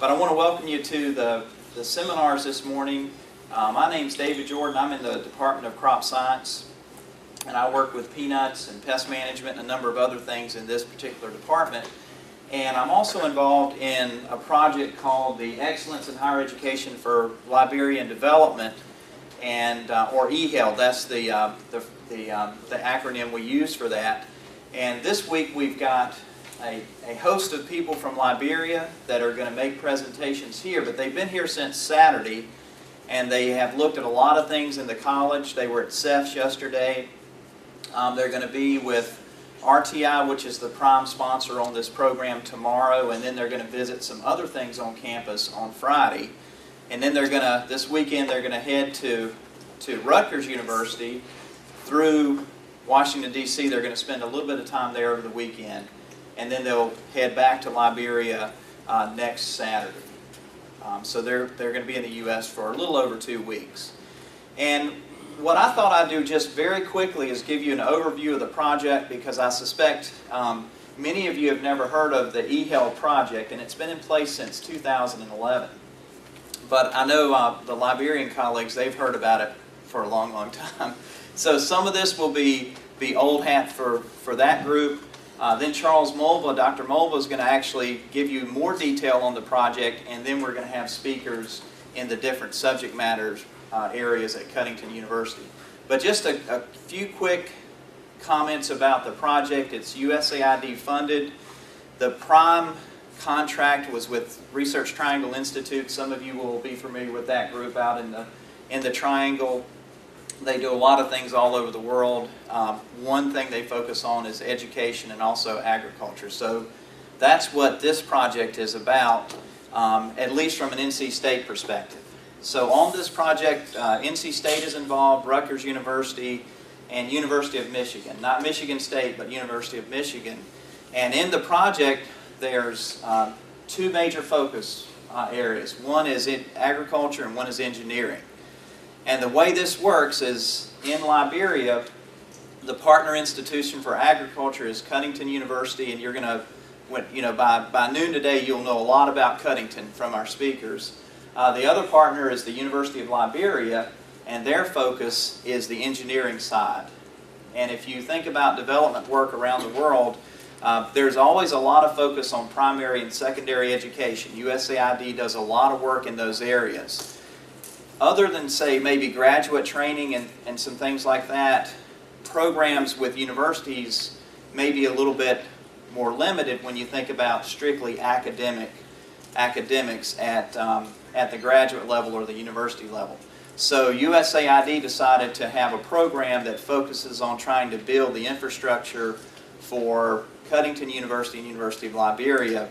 But I want to welcome you to the seminars this morning. My name's David Jordan. I'm in the Department of Crop Science, and I work with peanuts and pest management and a number of other things in this particular department. And I'm also involved in a project called the Excellence in Higher Education for Liberian Development, and or EHEL. That's the acronym we use for that. And this week we've got a host of people from Liberia that are going to make presentations here, but they've been here since Saturday, and they have looked at a lot of things in the college. They were at CEFS yesterday. They're going to be with RTI, which is the prime sponsor on this program, tomorrow, and then they're going to visit some other things on campus on Friday. And then they're going to, this weekend, they're going to head to Rutgers University through Washington, D.C. They're going to spend a little bit of time there over the weekend, and then they'll head back to Liberia next Saturday. So they're going to be in the U.S. for a little over 2 weeks. And what I thought I'd do just very quickly is give you an overview of the project, because I suspect many of you have never heard of the EHEL project, and it's been in place since 2011. But I know the Liberian colleagues, they've heard about it for a long, long time. So some of this will be old hat for that group. Then Charles Mulva, Dr. Mulva, is going to actually give you more detail on the project, and then we're going to have speakers in the different subject matters areas at Cuttington University. But just a few quick comments about the project. It's USAID funded. The prime contract was with Research Triangle Institute. Some of you will be familiar with that group out in the Triangle. They do a lot of things all over the world. One thing they focus on is education and also agriculture. So that's what this project is about, at least from an NC State perspective. So on this project, NC State is involved, Rutgers University, and University of Michigan. Not Michigan State, but University of Michigan. And in the project, there's two major focus areas. One is in agriculture and one is engineering. And the way this works is, in Liberia, the partner institution for agriculture is Cuttington University, and you're going to, by noon today, you'll know a lot about Cuttington from our speakers. The other partner is the University of Liberia, and their focus is the engineering side. And if you think about development work around the world, there's always a lot of focus on primary and secondary education. USAID does a lot of work in those areas. Other than, say, maybe graduate training and some things like that, programs with universities may be a little bit more limited when you think about strictly academics at the graduate level or the university level. So USAID decided to have a program that focuses on trying to build the infrastructure for Cuttington University and University of Liberia,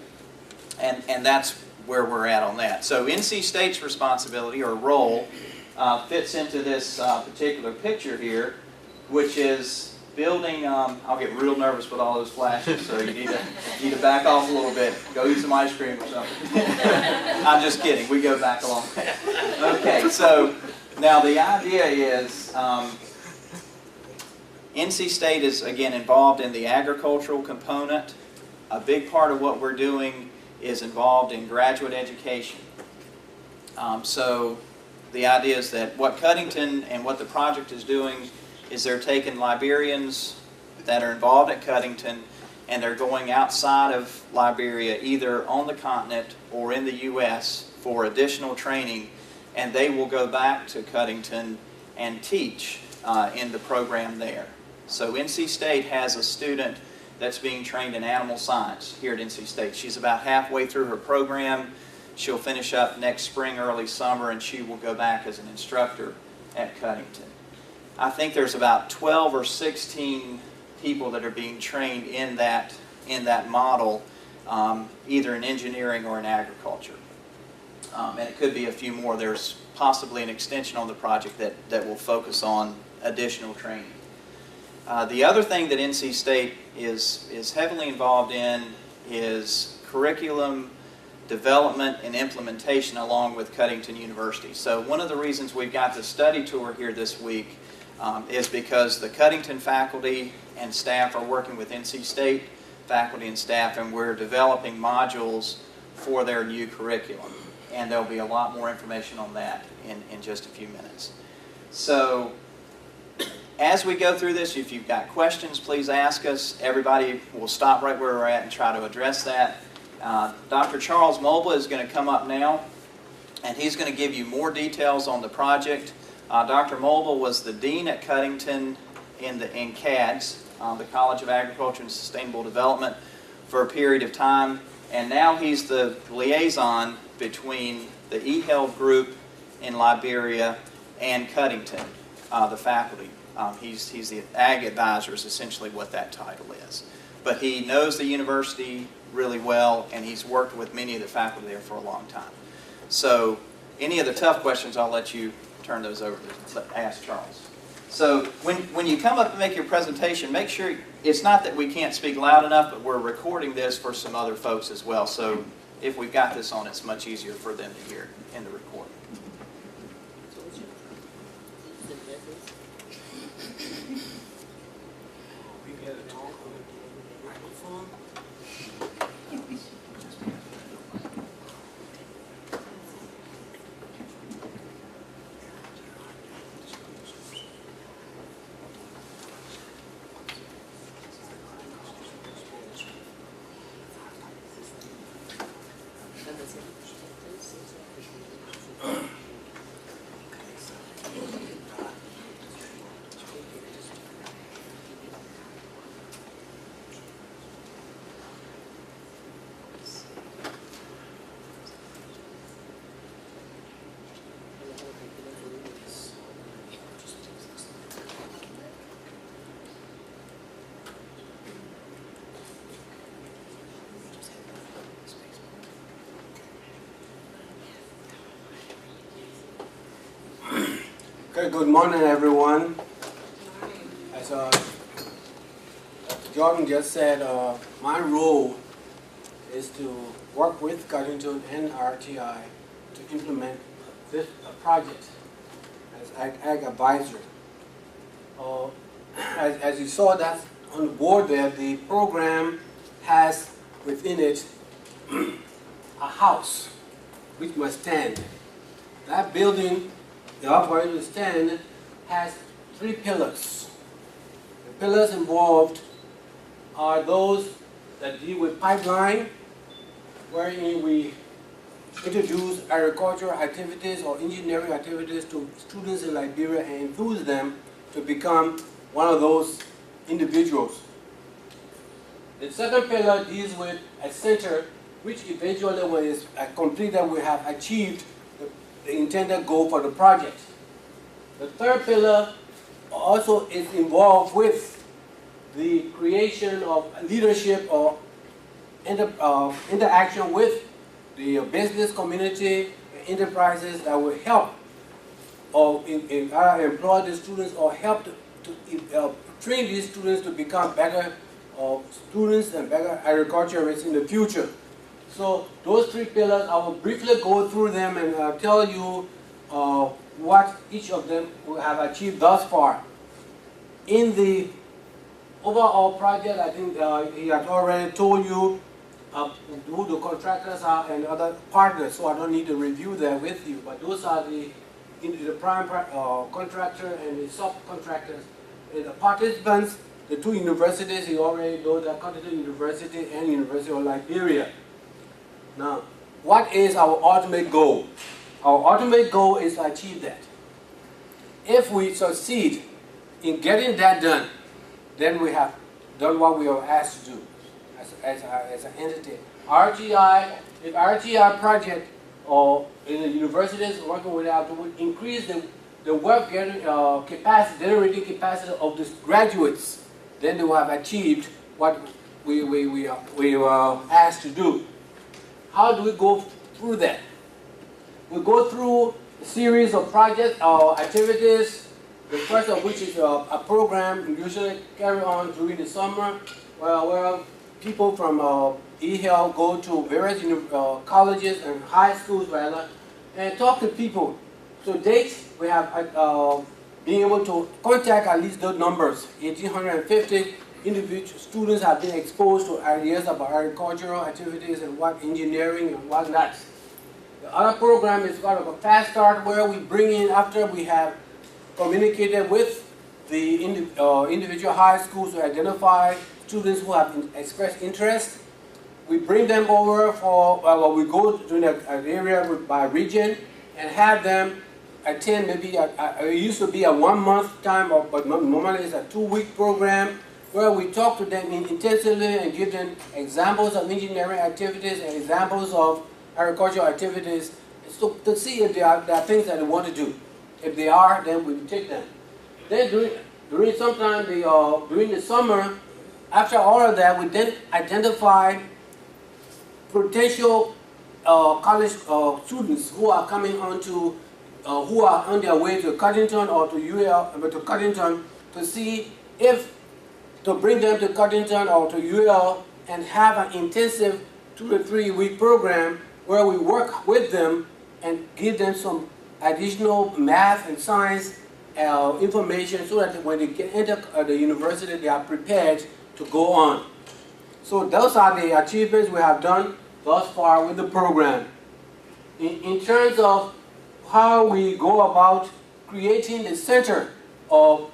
and that's where we're at on that. So NC State's responsibility or role fits into this particular picture here, which is building, I'll get real nervous with all those flashes, so you need to back off a little bit, go eat some ice cream or something. I'm just kidding, we go back a long way. Okay, so now the idea is NC State is, again, involved in the agricultural component. A big part of what we're doing is involved in graduate education. So the idea is that what Cuttington and what the project is doing is they're taking Liberians that are involved at Cuttington and they're going outside of Liberia, either on the continent or in the U.S. for additional training, and they will go back to Cuttington and teach in the program there. So NC State has a student that's being trained in animal science here at NC State. She's about halfway through her program. She'll finish up next spring, early summer, and she will go back as an instructor at Cuttington. I think there's about 12 or 16 people that are being trained in that model, either in engineering or in agriculture. And it could be a few more. There's possibly an extension on the project that will focus on additional training. The other thing that NC State is heavily involved in is curriculum development and implementation along with Cuttington University. So one of the reasons we've got the study tour here this week is because the Cuttington faculty and staff are working with NC State faculty and staff, and we're developing modules for their new curriculum. And there'll be a lot more information on that in just a few minutes. So as we go through this, if you've got questions, please ask us. Everybody will stop right where we're at and try to address that. Dr. Charles Mobley is going to come up now, and he's going to give you more details on the project. Dr. Mobley was the dean at Cuttington in CADS, the College of Agriculture and Sustainable Development, for a period of time, and now he's the liaison between the eHealth group in Liberia and Cuttington, the faculty. He's the ag advisor is essentially what that title is. But he knows the university really well, and he's worked with many of the faculty there for a long time. So any of the tough questions, I'll let you turn those over to ask Charles. So when you come up and make your presentation, make sure, it's not that we can't speak loud enough, but we're recording this for some other folks as well. So if we've got this on, it's much easier for them to hear in the recording. Okay, good morning, everyone. As Dr. Jordan just said, my role is to work with Cuttington and RTI to implement this project as ag advisor. As you saw that on the board there, the program has within it a house which must stand. That building, the operating stand, has 3 pillars. The pillars involved are those that deal with pipeline, wherein we introduce agricultural activities or engineering activities to students in Liberia and enthuse them to become one of those individuals. The second pillar deals with a center which eventually, when it's completed, we have achieved the intended goal for the project. The third pillar also is involved with the creation of leadership or interaction with the business community and enterprises that will help or employ the students or help to train these students to become better students and better agriculturists in the future. So those 3 pillars, I will briefly go through them and tell you what each of them will have achieved thus far. In the overall project, I think he has already told you who the contractors are and other partners, so I don't need to review that with you. But those are the prime contractor and the subcontractors. And the participants, the 2 universities, you already know that Cuttington University and University of Liberia. Now, what is our ultimate goal? Our ultimate goal is to achieve that. If we succeed in getting that done, then we have done what we are asked to do as an entity. RTI, if RTI project or in the universities working with us would increase the work capacity, generating capacity of the graduates, then they will have achieved what we were asked to do. How do we go through that? We go through a series of projects or activities, the first of which is a program usually carried on during the summer where people from eHealth go to various colleges and high schools rather, and talk to people. So dates, we have being able to contact at least those numbers, 1,850 individual students have been exposed to ideas about agricultural activities and what engineering and whatnot. The other program is called a Fast Start, where we bring in, after we have communicated with the individual high schools to identify students who have expressed interest. We bring them over for, we go to an area by region and have them attend maybe, it used to be a 1 month time, but normally it's a 2-week program where we talk to them intensively and give them examples of engineering activities and examples of agricultural activities, so to see if there are things that they want to do. If they are, then we take them. Then during the summer, after all of that, we then identify potential college students who are coming onto, who are on their way to Cuttington or to UL, to Cuttington, to see if, to bring them to Cuttington or to UL and have an intensive 2 to 3 week program where we work with them and give them some additional math and science information so that when they enter the university, they are prepared to go on. So those are the achievements we have done thus far with the program. In terms of how we go about creating the center of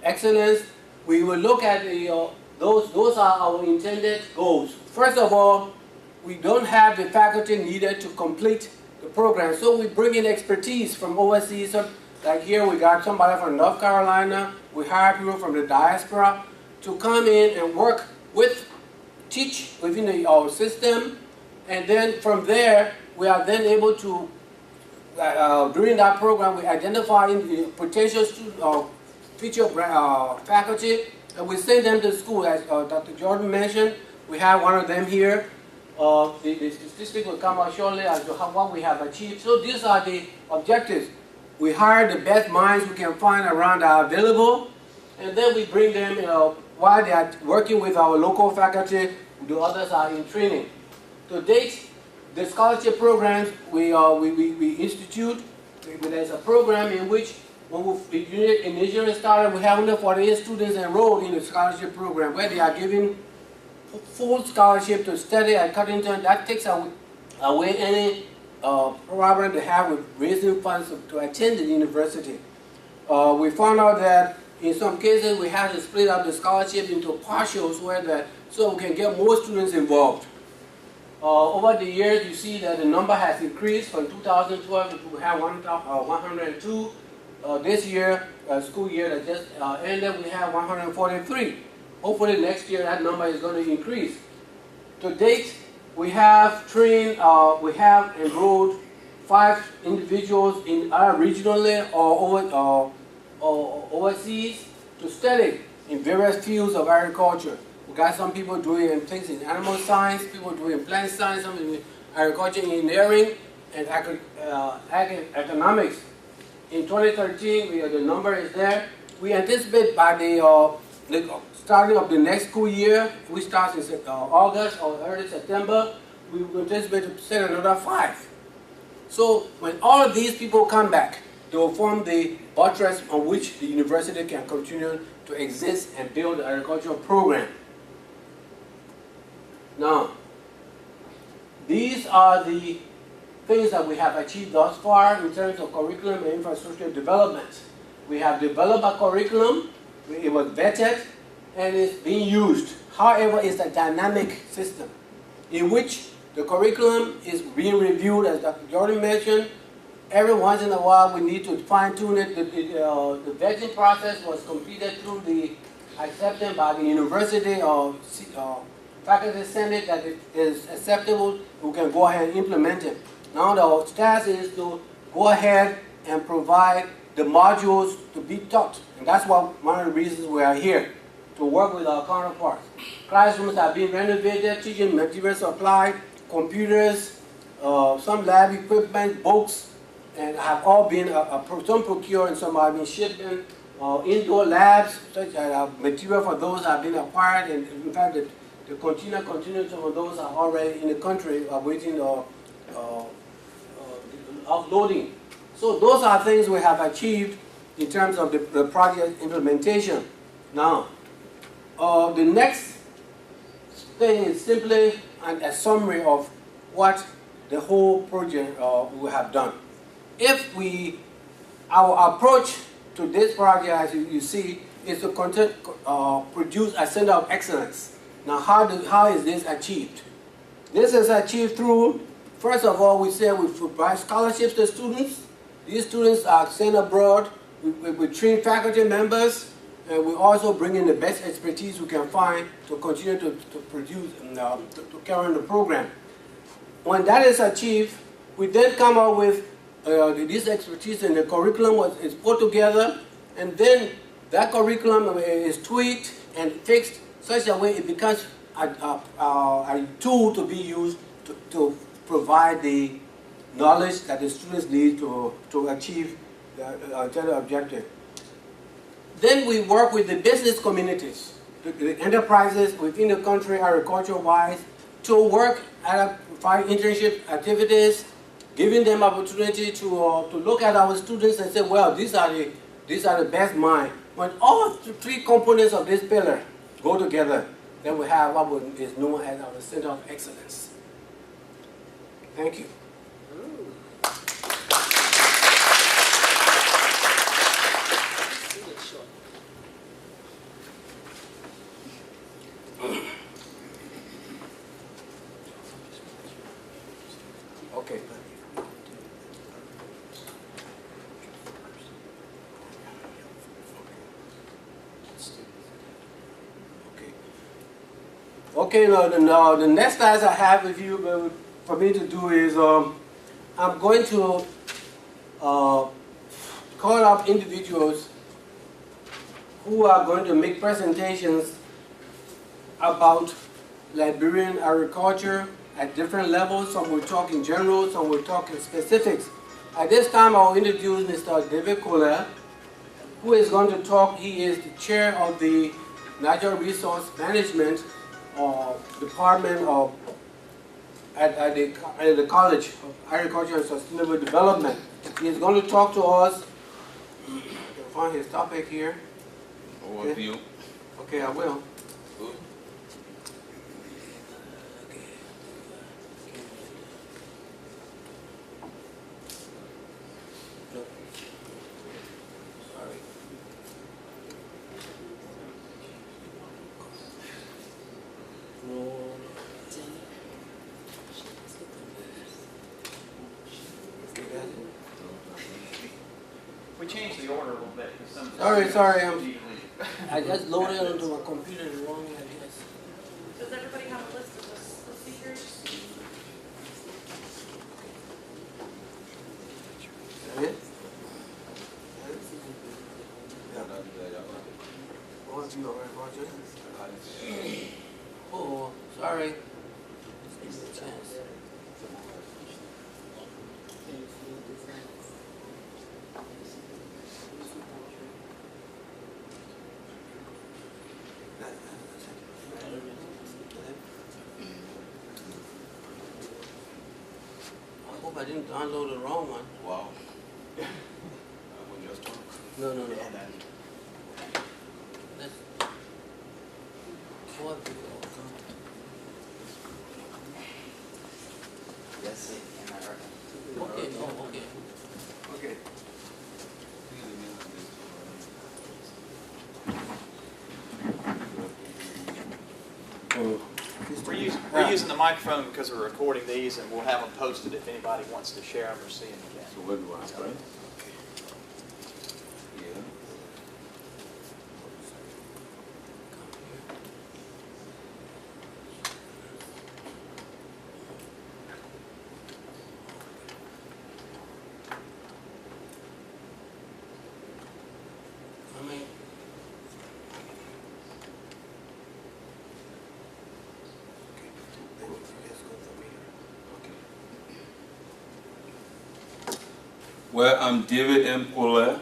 excellence, we will look at those are our intended goals. First of all, we don't have the faculty needed to complete the program, so we bring in expertise from overseas. So like here, we got somebody from North Carolina. We hire people from the diaspora to come in and work with, teach within our system, and then from there, we are then able to, during that program, we identify the potential student, future faculty, and we send them to school. As Dr. Jordan mentioned, we have one of them here. The statistic will come out shortly as to what we have achieved. So these are the objectives. We hire the best minds we can find around that are available, and then we bring them, while they are working with our local faculty, the others are in training. To date, the scholarship programs we institute, there's a program in which when we initially started, we have 148 students enrolled in the scholarship program where they are given full scholarship to study at Cuttington. That takes away any problem they have with raising funds to attend the university. We found out that in some cases we had to split up the scholarship into partials so we can get more students involved. Over the years, you see that the number has increased from 2012 we have 102. This year, school year that just ended, we have 143. Hopefully next year that number is going to increase. To date, we have trained, we have enrolled 5 individuals in regionally or overseas to study in various fields of agriculture. We got some people doing things in animal science, people doing plant science, some in agriculture engineering, and economics. In 2013, the number is there. We anticipate by the starting of the next school year, we start in August or early September, we anticipate to send another 5. So when all of these people come back, they will form the buttress on which the university can continue to exist and build the agricultural program. Now, these are the things that we have achieved thus far in terms of curriculum and infrastructure development. We have developed a curriculum, it was vetted, and it's being used. However, it's a dynamic system in which the curriculum is being reviewed, as Dr. Jordan mentioned. Every once in a while, we need to fine-tune it. The vetting process was completed through the acceptance by the university or faculty senate that it is acceptable. We can go ahead and implement it. Now the task is to go ahead and provide the modules to be taught. And that's one of the reasons we are here, to work with our counterparts. Classrooms have been renovated, teaching materials supplied, computers, some lab equipment, books, and have all been, some procured and some have been shipped in. Indoor labs, such as material for those have been acquired, and in fact the container some of those are already in the country awaiting offloading. So those are things we have achieved in terms of the project implementation. Now, The next thing is simply a summary of what the whole project we have done. Our approach to this project, as you see, is to produce a center of excellence. Now, how is this achieved? This is achieved through, first of all, we provide scholarships to students. These students are sent abroad. We train faculty members, and we also bring in the best expertise we can find to continue to produce and to carry on the program. When that is achieved, we then come up with this expertise, and the curriculum is put together, and then that curriculum is tweaked and fixed such a way it becomes a tool to be used to provide the knowledge that the students need to achieve the intended objective. Then we work with the business communities, the enterprises within the country, agriculture-wise, to work at provide internship activities, giving them opportunity to look at our students and say, well, these are the best minds. When all three components of this pillar go together, then we have what is known as our Center of Excellence. Thank you. Okay. Okay, now the next task I have with you for me to do is I'm going to call up individuals who are going to make presentations about Liberian agriculture at different levels. Some will talk in general, some will talk in specifics. At this time, I'll introduce Mr. David Kohler, who is going to talk. He is the chair of the Natural Resource Management Department at the College of Agriculture and Sustainable Development. He is going to talk to us. You can find his topic here. Overview. Okay, I will. Good. We changed the order a little bit. Sorry, I just loaded it onto my computer the wrong way, I guess. Does everybody have a list of the speakers? Is that it? Oh, sorry. Just give me a chance. I hope I didn't download the wrong one. Wow. Just talk. No. Let's. What do That's it. Okay, okay. Okay. We're using the microphone because we're recording these, and we'll have them posted if anybody wants to share them or see them again. So what do I right? Yeah. Well, I'm David M. Kohler,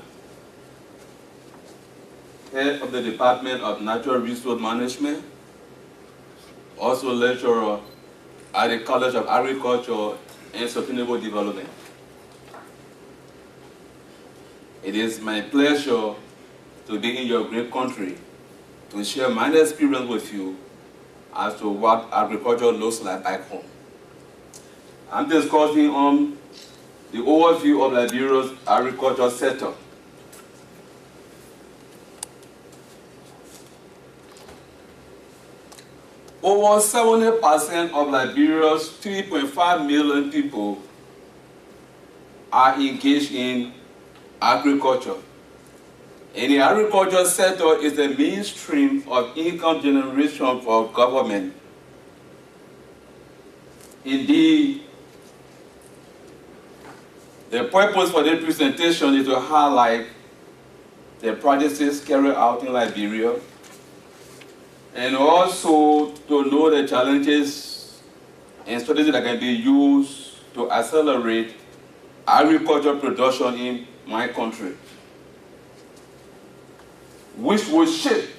head of the Department of Natural Resource Management, also lecturer at the College of Agriculture and Sustainable Development. It is my pleasure to be in your great country to share my experience with you as to what agriculture looks like back home. I'm discussing on the overview of Liberia's agriculture sector. Over 70% of Liberia's 3.5 million people are engaged in agriculture. And the agriculture sector is the mainstream of income generation for government. Indeed, the purpose for this presentation is to highlight the practices carried out in Liberia, and also to know the challenges and strategies that can be used to accelerate agriculture production in my country, which will shape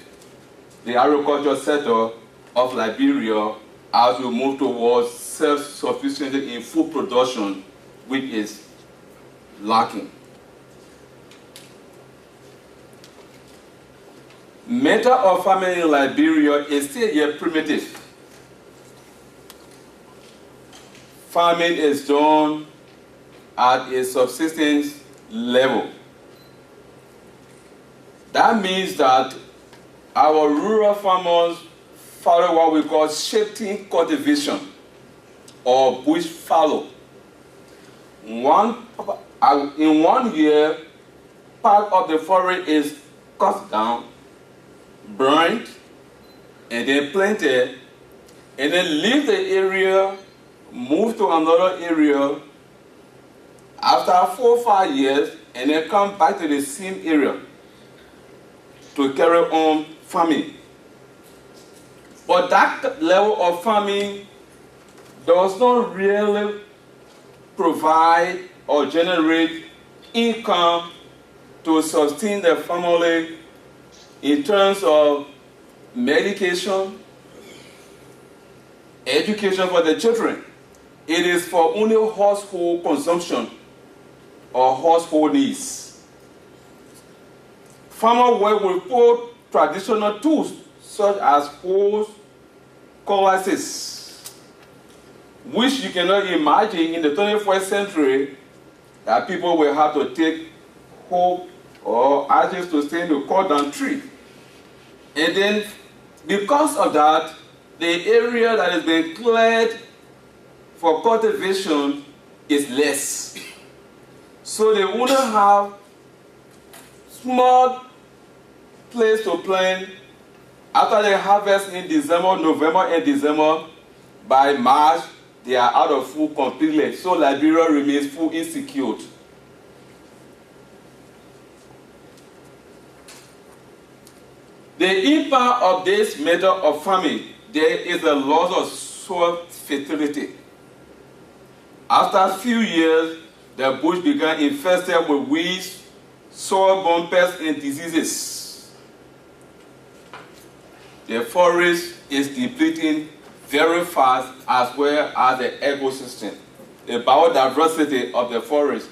the agriculture sector of Liberia as we move towards self-sufficiency in food production, which is lacking. Method of farming in Liberia is still yet primitive. Farming is done at a subsistence level. That means that our rural farmers follow what we call shifting cultivation or bush fallow. In 1 year, part of the forest is cut down, burned, and then planted, and then leave the area, move to another area after 4 or 5 years, and then come back to the same area to carry on farming. But that level of farming does not really provide or generate income to sustain the family in terms of medication, education for the children. It is for only household consumption or household needs. Farmers work with both traditional tools such as hoes, cutlasses, which you cannot imagine in the 21st century that people will have to take hoe or axes to stand to cut down tree. And then because of that, the area that has been cleared for cultivation is less. So they only have small place to plant. After they harvest in December, November and December, by March, they are out of food completely. So Liberia remains food insecure. The impact of this method of farming, there is a loss of soil fertility. After a few years, the bush began infested with weeds, soil-borne pests, and diseases. The forest is depleting very fast, as well as the ecosystem. The biodiversity of the forest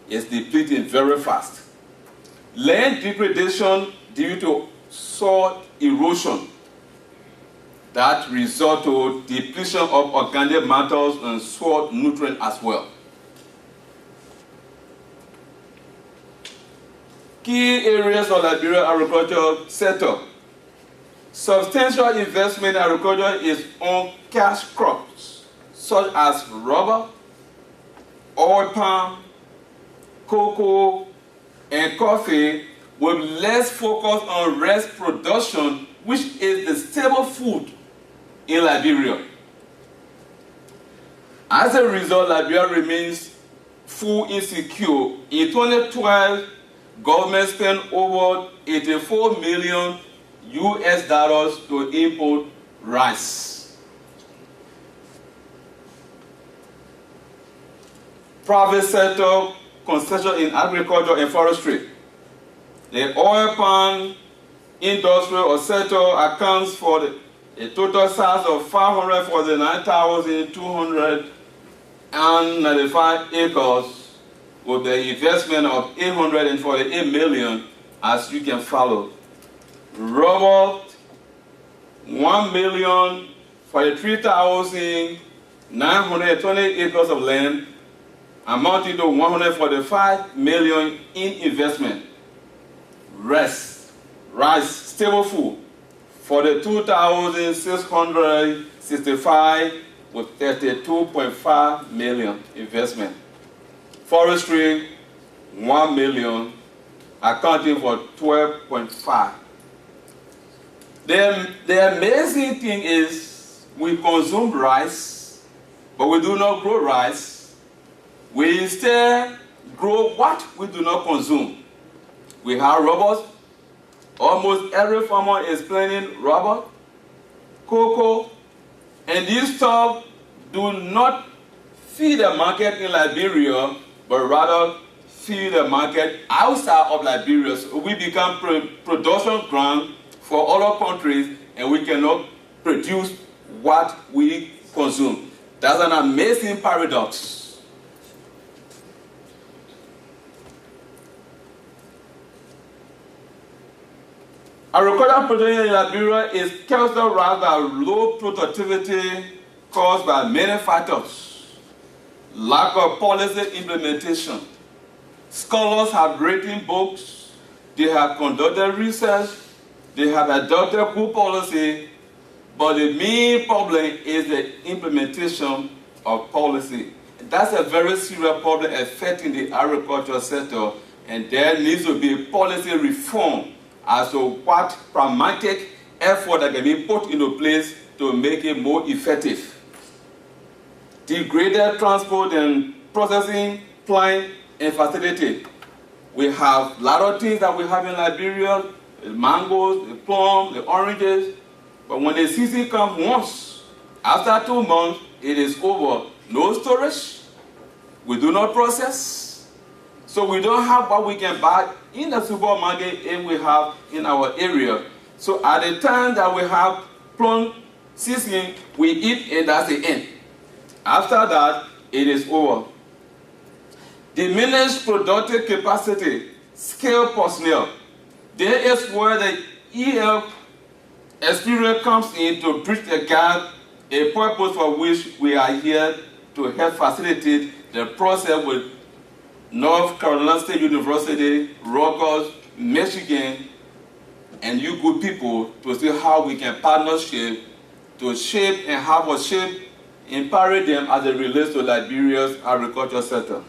is depleting very fast. Land degradation due to soil erosion that result to depletion of organic matters and soil nutrients as well. Key areas of Liberia agriculture sector. Substantial investment in agriculture is on cash crops such as rubber, oil palm, cocoa, and coffee, with less focus on rice production, which is the staple food in Liberia. As a result, Liberia remains food insecure. In 2012, government spent over $84 million to import rice. Private sector concession in agriculture and forestry. The oil palm industry or sector accounts for a total size of 549,295 acres with the investment of $848 million, as you can follow. Rubber 1 million for the 3,920 acres of land, amounting to 145 million in investment. Rice, stable food, for the 2,665 with 32.5 million investment. Forestry, 1 million, accounting for 12.5. The amazing thing is we consume rice, but we do not grow rice. We instead grow what we do not consume. We have rubbers. Almost every farmer is planting rubber, cocoa, and these stuff do not feed the market in Liberia, but rather feed the market outside of Liberia. So we become production ground for other countries, and we cannot produce what we consume. That's an amazing paradox. Agricultural production in Liberia is characterized by low productivity caused by many factors. Lack of policy implementation. Scholars have written books, they have conducted research, they have adopted good policy, but the main problem is the implementation of policy. That's a very serious problem affecting the agricultural sector, and there needs to be policy reform as to what pragmatic effort that can be put into place to make it more effective. Degraded transport and processing plant and facility. We have a lot of things that we have in Liberia, the mangoes, the plums, the oranges, but when the season comes once, after 2 months, it is over. No storage, we do not process, so we don't have what we can buy in the supermarket if we have in our area. So at the time that we have plum season, we eat and that's the end. After that, it is over. Diminished productive capacity, skilled personnel. There is where the EF experience comes in to bridge the gap, a purpose for which we are here to help facilitate the process with North Carolina State University, Rutgers, Michigan, and you good people to see how we can partnership to shape and have a shape, empower them as it relates to Liberia's agriculture sector.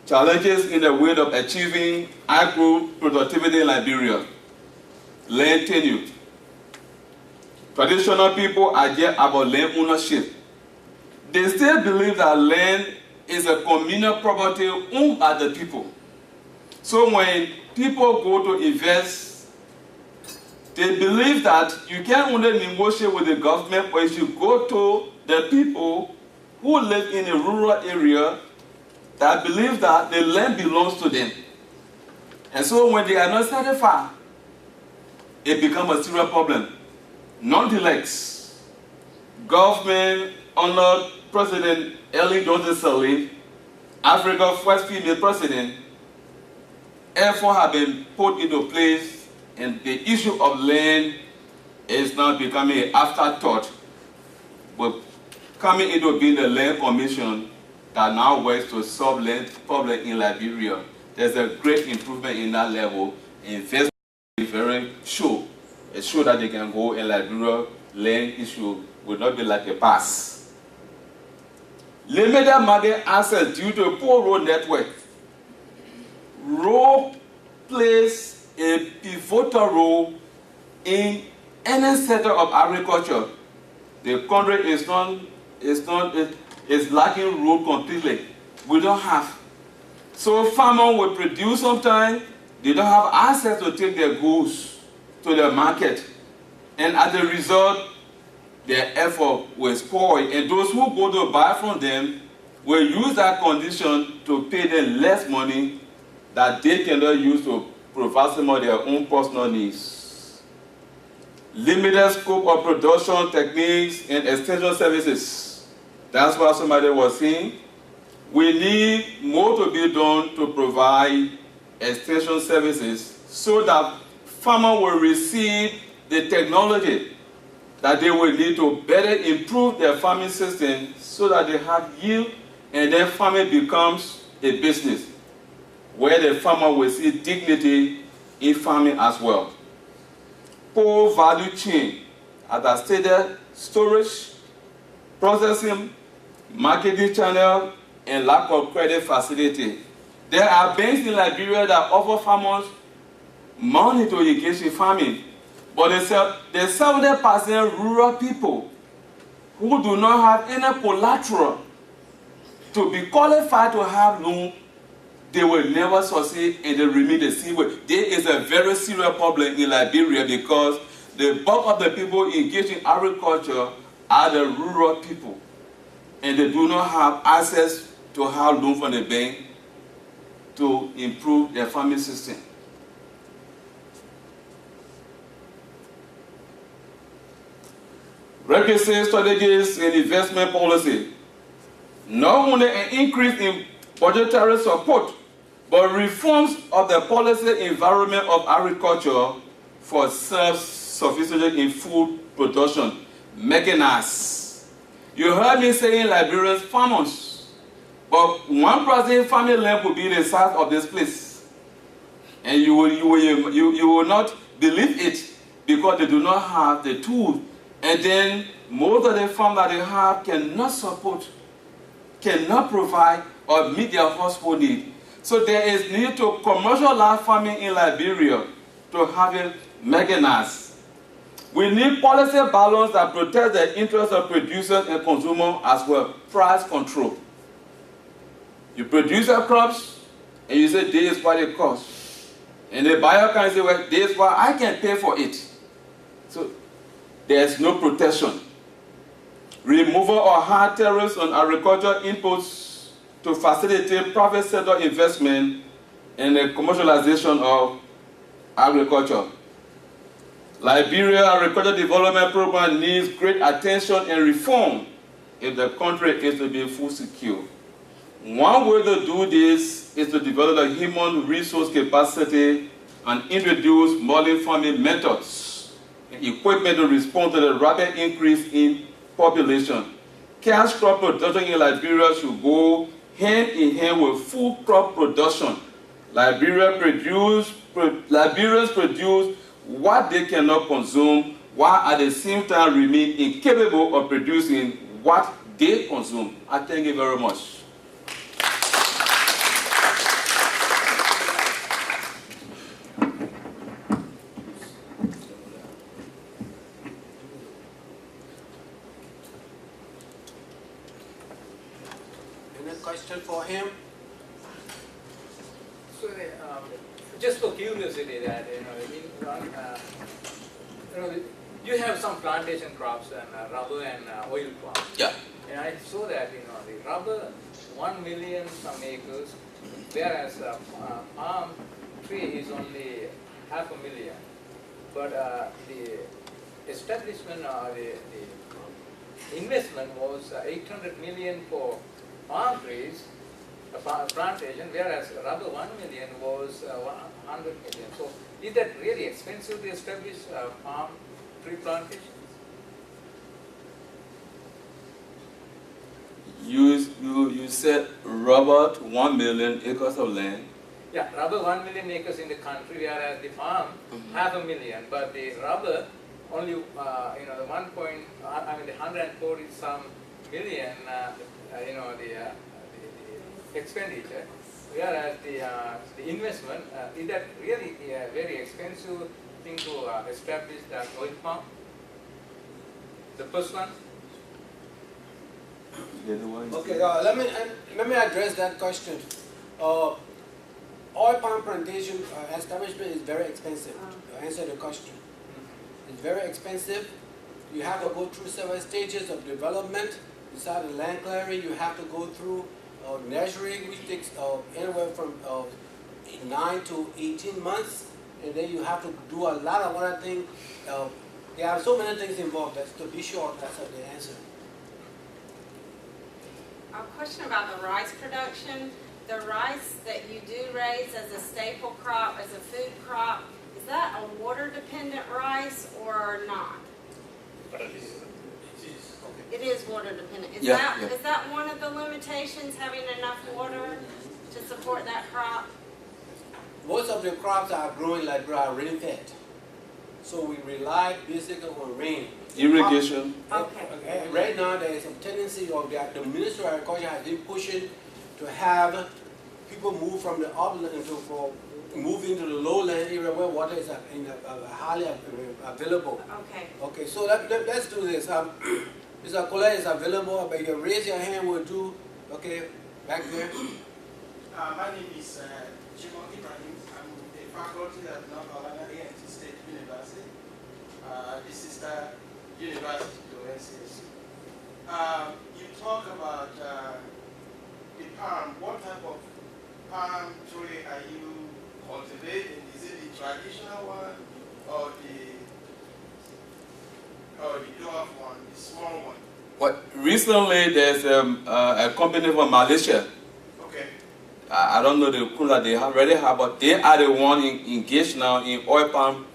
Challenges in the way of achieving agro productivity in Liberia. Land tenure. Traditional people are there about land ownership. They still believe that land is a communal property owned by the people. So when people go to invest, they believe that you can't only negotiate with the government, but you should go to the people who live in a rural area that believe that the land belongs to them. And so when they are not satisfied, it becomes a serious problem. Nonetheless, government under President Ellen Johnson Sirleaf, Africa's first female president, effort have been put into place, and the issue of land is now becoming an afterthought, but coming into being the Land Commission that now works to solve land problem in Liberia. There's a great improvement in that level. Investment is very sure. It's sure that they can go in Liberia. Land issue will not be like a pass. Limited market access due to poor road network. Road plays a pivotal role in any sector of agriculture. The country is lacking road completely. We don't have. So farmers will produce sometimes, they don't have access to take their goods to the market. And as a result, their effort will spoil. And those who go to buy from them will use that condition to pay them less money that they cannot use to provide some of their own personal needs. Limited scope of production techniques and extension services. That's what somebody was saying. We need more to be done to provide extension services so that farmers will receive the technology that they will need to better improve their farming system so that they have yield, and then farming becomes a business where the farmer will see dignity in farming as well. Poor value chain, as I stated, storage, processing, marketing channel, and lack of credit facility. There are banks in Liberia that offer farmers money to engage in farming, but there's 70% rural people who do not have any collateral to be qualified to have loan. They will never succeed and they remain the same way. There is a very serious problem in Liberia because the bulk of the people engaged in agriculture are the rural people, and they do not have access to have loan from the bank to improve their farming system. Requisite strategies and investment policy. Not only an increase in budgetary support, but reforms of the policy environment of agriculture for self-sufficiency in food production, mechanized. You heard me saying Liberians farmers, but 1% farming land will be the size of this place. And you will not believe it because they do not have the tools. And then most of the farm that they have cannot support, cannot provide or meet their household need. So there is need to commercialize farming in Liberia to have it mechanized. We need policy balance that protects the interests of producers and consumers as well. Price control. You produce your crops and you say this is what it costs. And the buyer can say, well, this is what I can pay for it. So there's no protection. Removal of hard tariffs on agricultural inputs to facilitate private sector investment in the commercialization of agriculture. Liberia Agricultural Development Program needs great attention and reform if the country is to be food secure. One way to do this is to develop a human resource capacity and introduce modern farming methods and equipment to respond to the rapid increase in population. Cash crop production in Liberia should go hand in hand with food crop production. Liberians produce what they cannot consume, while at the same time remain incapable of producing what they consume. I thank you very much. Any question for him? So, just for curiosity, that you have some plantation crops and rubber and oil palm. Yeah. And I saw that the rubber 1 million some acres, whereas palm tree is only 500,000. But the establishment or the investment was 800 million for palm trees, plantation, whereas rubber 1 million was 100 million. So is that really expensive to establish palm tree plantations? You said Robert 1 million acres of land. Yeah, rubber 1 million acres in the country, whereas the palm 500,000. But the rubber only the the 140 some million the expenditure, whereas the investment is that really a very expensive thing to establish that oil palm? The first one. Okay, let me address that question. Oil palm plantation establishment is very expensive. To answer the question, it's very expensive. You have to go through several stages of development. Besides the land clearing, you have to go through nursery, which takes anywhere from 9 to 18 months, and then you have to do a lot of other things. There are so many things involved. That's to be short. That's the answer. A question about the rice production. The rice that you do raise as a staple crop, as a food crop, is that a water-dependent rice or not? It is water-dependent. Is Yeah, yeah. is that one of the limitations, having enough water to support that crop? Most of the crops are growing like are rain-fed. So we rely basically on rain. Irrigation. Okay. Right now, there is a tendency of that the Ministry of Agriculture has been pushing to have people move from the upland move into the lowland area where water is highly available. Okay. Okay, so let's do this. Mr. Colette is available, but you raise your hand, we'll do, okay, back there. My name is Jimon Ibrahim. I'm a faculty at North Carolina A&T State University, the sister university to NCSU. You talk about the palm. What type of palm tree are you cultivating? Is it the traditional one or the dwarf one, the small one? What recently there's a company from Malaysia. Okay. I don't know the crew that they already have, but they are the one engaged now in oil palm,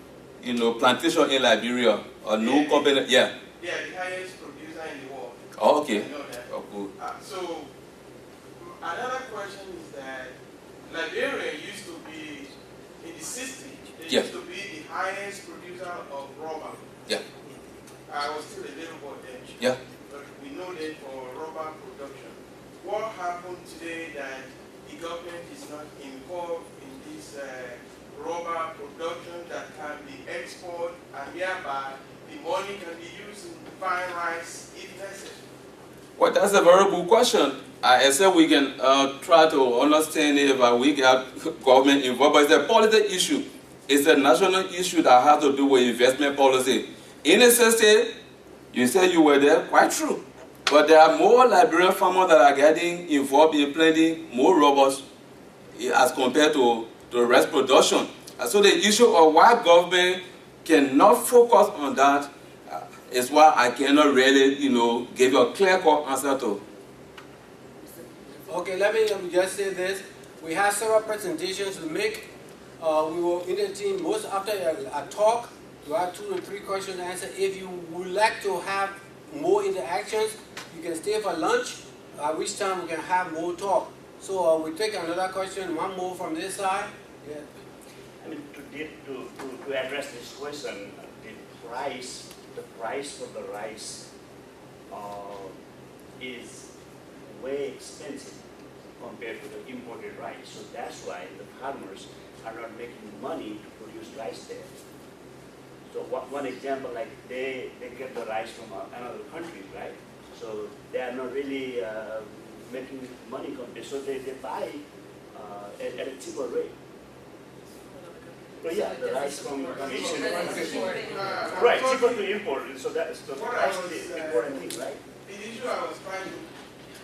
plantation in Liberia. A new company, yeah. They are the highest producer in the world. Oh, okay. I know that. Oh, good. So another question is that Liberia used to be in the 60s. They Yeah. used to be the highest producer of rubber. Yeah. I was still a little boy then. Yeah. But we know that for rubber production. What happened today that the government is not involved in this rubber production that can be exported, and thereby the money can be used to buy rice if necessary? Well, that's a very good question. I said we can try to understand if we get government involved, but it's a political issue. It's a national issue that has to do with investment policy. In a state, you said you were there, quite true. But there are more Liberian farmers that are getting involved in planting more rubbers as compared to the rice production. And so the issue of why government cannot focus on that is why I cannot really, give you a clear-cut answer to. Okay, let me just say this. We have several presentations to make. We will entertain most after a talk. You have 2 to 3 questions to answer. If you would like to have more interactions, you can stay for lunch, at which time we can have more talk. So we take another question, one more from this side. Yeah. I mean, to address this question, the price of the rice is way expensive compared to the imported rice. So that's why the farmers are not making money to produce rice there. So one example, like they get the rice from another country, right? So they are not really making money compared. So they buy at a cheaper rate. But yeah, the rice from Asian right, cheaper to import. So that's the price is the important thing, right? The issue I was trying to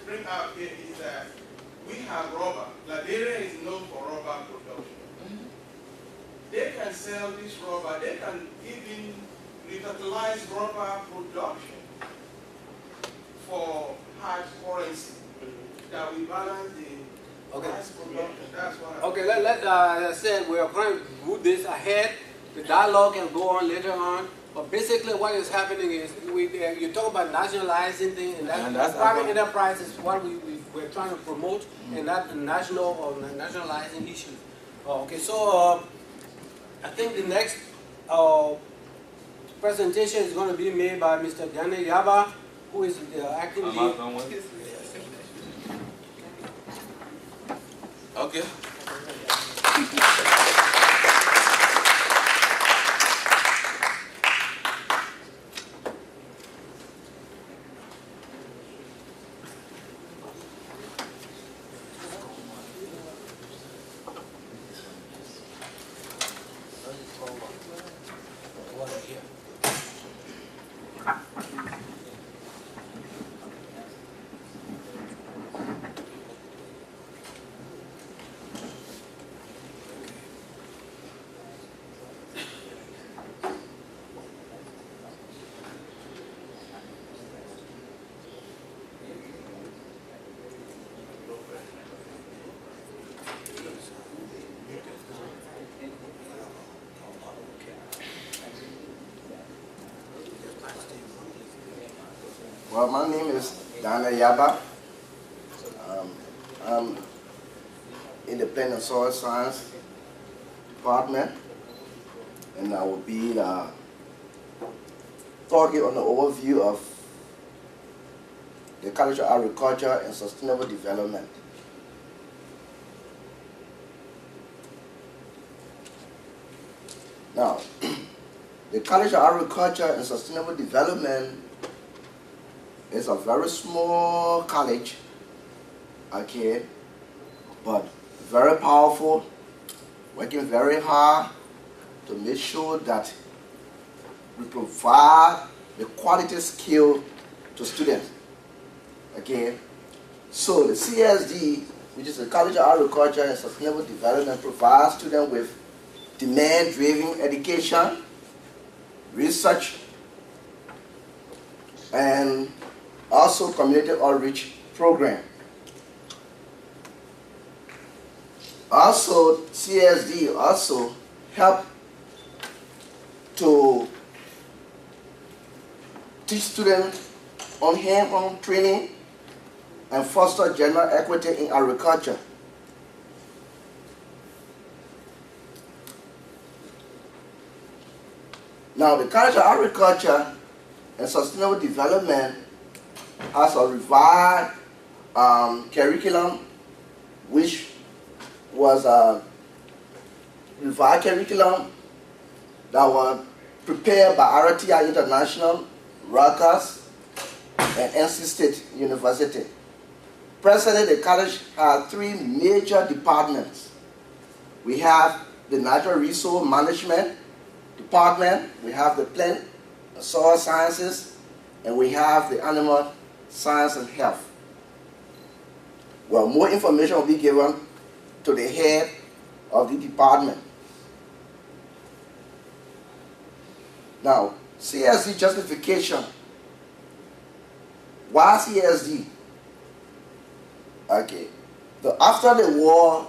bring out here is that we have rubber. Liberia is known for rubber production. They can sell this rubber. They can even revitalize rubber production for hard currency that we balance the rice production. That's what Okay, as I said, we are going to move this ahead. The dialogue can go on later on. But basically what is happening is, you talk about nationalizing things, and that's private enterprise is what we're trying to promote, and not national or nationalizing issues. Okay, so I think the next presentation is going to be made by Mr. Daniel Yaba, who is the acting lead. Okay. Well, my name is Dana Yaba. I'm in the Plant and Soil Science Department, and I will be talking on the overview of the College of Agriculture and Sustainable Development. Now, the College of Agriculture and Sustainable Development is a very small college, okay, but very powerful, working very hard to make sure that we provide the quality skill to students, okay. So the CSD, which is the College of Agriculture and Sustainable Development, provides students with demand-driven education, research, and also community outreach program. Also, CSD also help to teach students on hands-on training and foster gender equity in agriculture. Now, the College of Agriculture and Sustainable Development has a revised curriculum, which was a revised curriculum that was prepared by RTI International, Rutgers, and NC State University. Presently, the college has 3 major departments. We have the Natural Resource Management Department, we have the Plant and Soil Sciences, and we have the Animal Science and Health. Well, more information will be given to the head of the department. Now, CSD justification. Why CSD? Okay. After the war,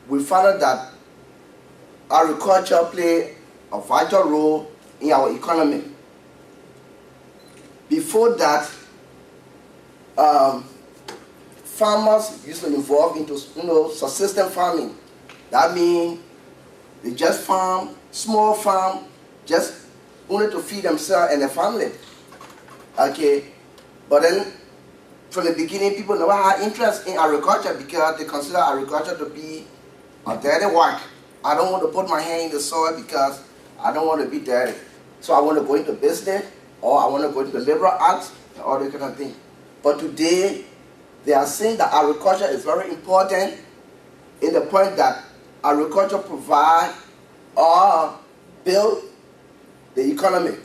we found out that agriculture played a vital role in our economy. Before that, farmers used to involve into subsistence farming. That means they just farm, small farm, just only to feed themselves and their family. Okay, but then from the beginning, people never had interest in agriculture because they consider agriculture to be a dirty work. I don't want to put my hand in the soil because I don't want to be dirty. So I want to go into business, or I want to go into the liberal arts, and all that kind of thing. But today, they are saying that agriculture is very important in the point that agriculture provides or build the economy.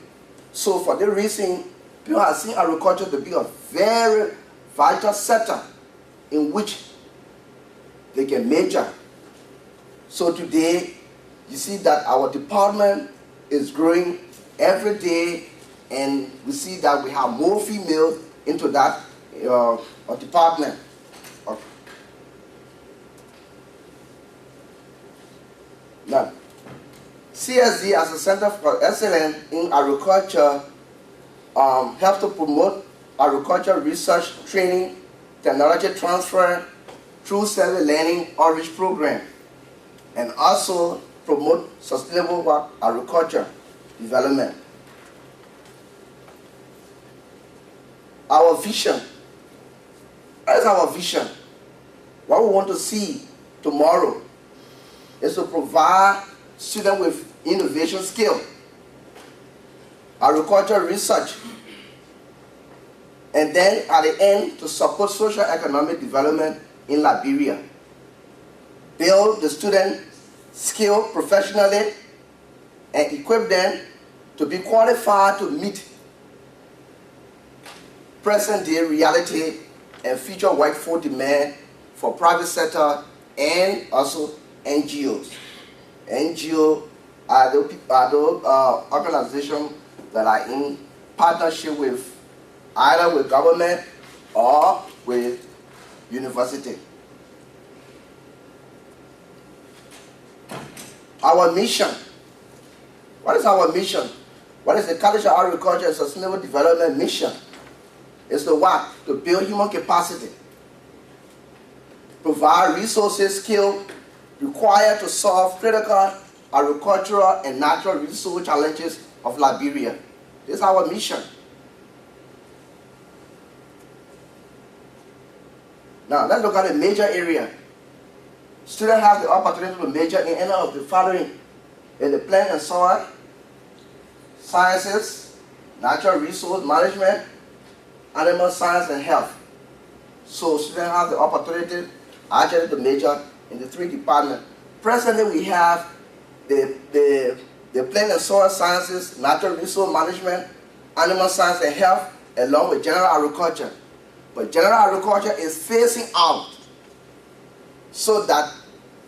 So for this reason, people are seeing agriculture to be a very vital sector in which they can major. So today, you see that our department is growing every day, and we see that we have more females into that department. Okay. Now, CSD as a Center for Excellence in Agriculture helps to promote agriculture research, training, technology transfer through self-learning outreach program, and also promote sustainable agriculture development. Our vision. What is our vision? What we want to see tomorrow is to provide students with innovation skill, agriculture research, and then at the end to support social economic development in Liberia. Build the student skill professionally and equip them to be qualified to meet present day reality and future workforce demand for private sector and also NGOs. NGO are those organizations that are in partnership with either with government or with university. Our mission. What is our mission? What is the College of Agriculture and Sustainable Development mission? It's to what? To build human capacity, provide resources, skills required to solve critical agricultural and natural resource challenges of Liberia. This is our mission. Now, let's look at the major area. Students have the opportunity to major in any of the following: in the plant and soil sciences, natural resource management, animal science, and health. So students have the opportunity actually to major in the 3 departments. Presently, we have the plant and soil sciences, natural resource management, animal science, and health, along with general agriculture. But general agriculture is phasing out, so that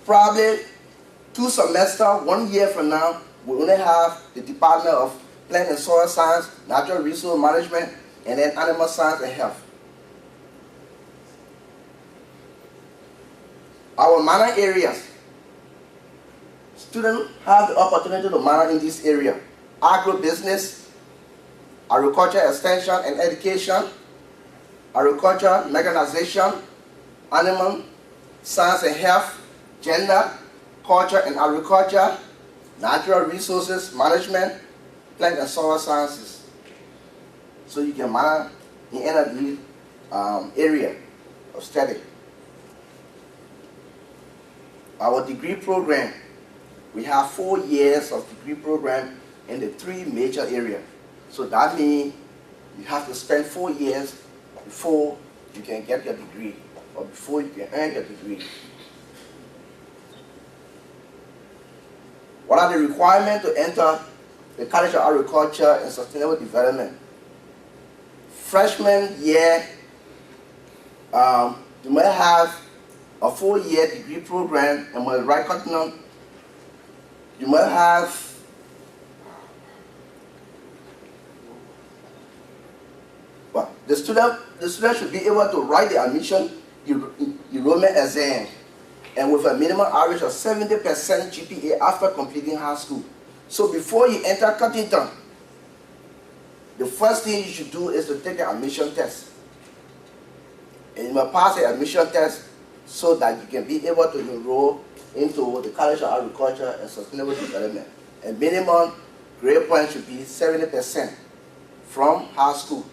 probably 2 semesters, 1 year from now, we only have the Department of Plant and Soil Science, Natural Resource Management, and then Animal Science and Health. Our minor areas. Students have the opportunity to minor in this area: agribusiness, agriculture extension and education, agriculture mechanization, animal science and health, gender, culture and agriculture, natural resources management, plant and soil sciences. So you can minor in any of these area of study. Our degree program, we have 4 years of degree program in the 3 major areas. So that means you have to spend 4 years before you can get your degree, or before you can earn your degree. What are the requirements to enter the College of Agriculture and Sustainable Development? Freshman year, you might have a 4-year degree program and will write continuum. You might have the student should be able to write the admission enrollment exam, and with a minimum average of 70% GPA after completing high school. So before you enter Cuttington, the first thing you should do is to take the admission test. And you must pass the admission test so that you can be able to enroll into the College of Agriculture and Sustainable Development. And minimum grade point should be 70% from high school.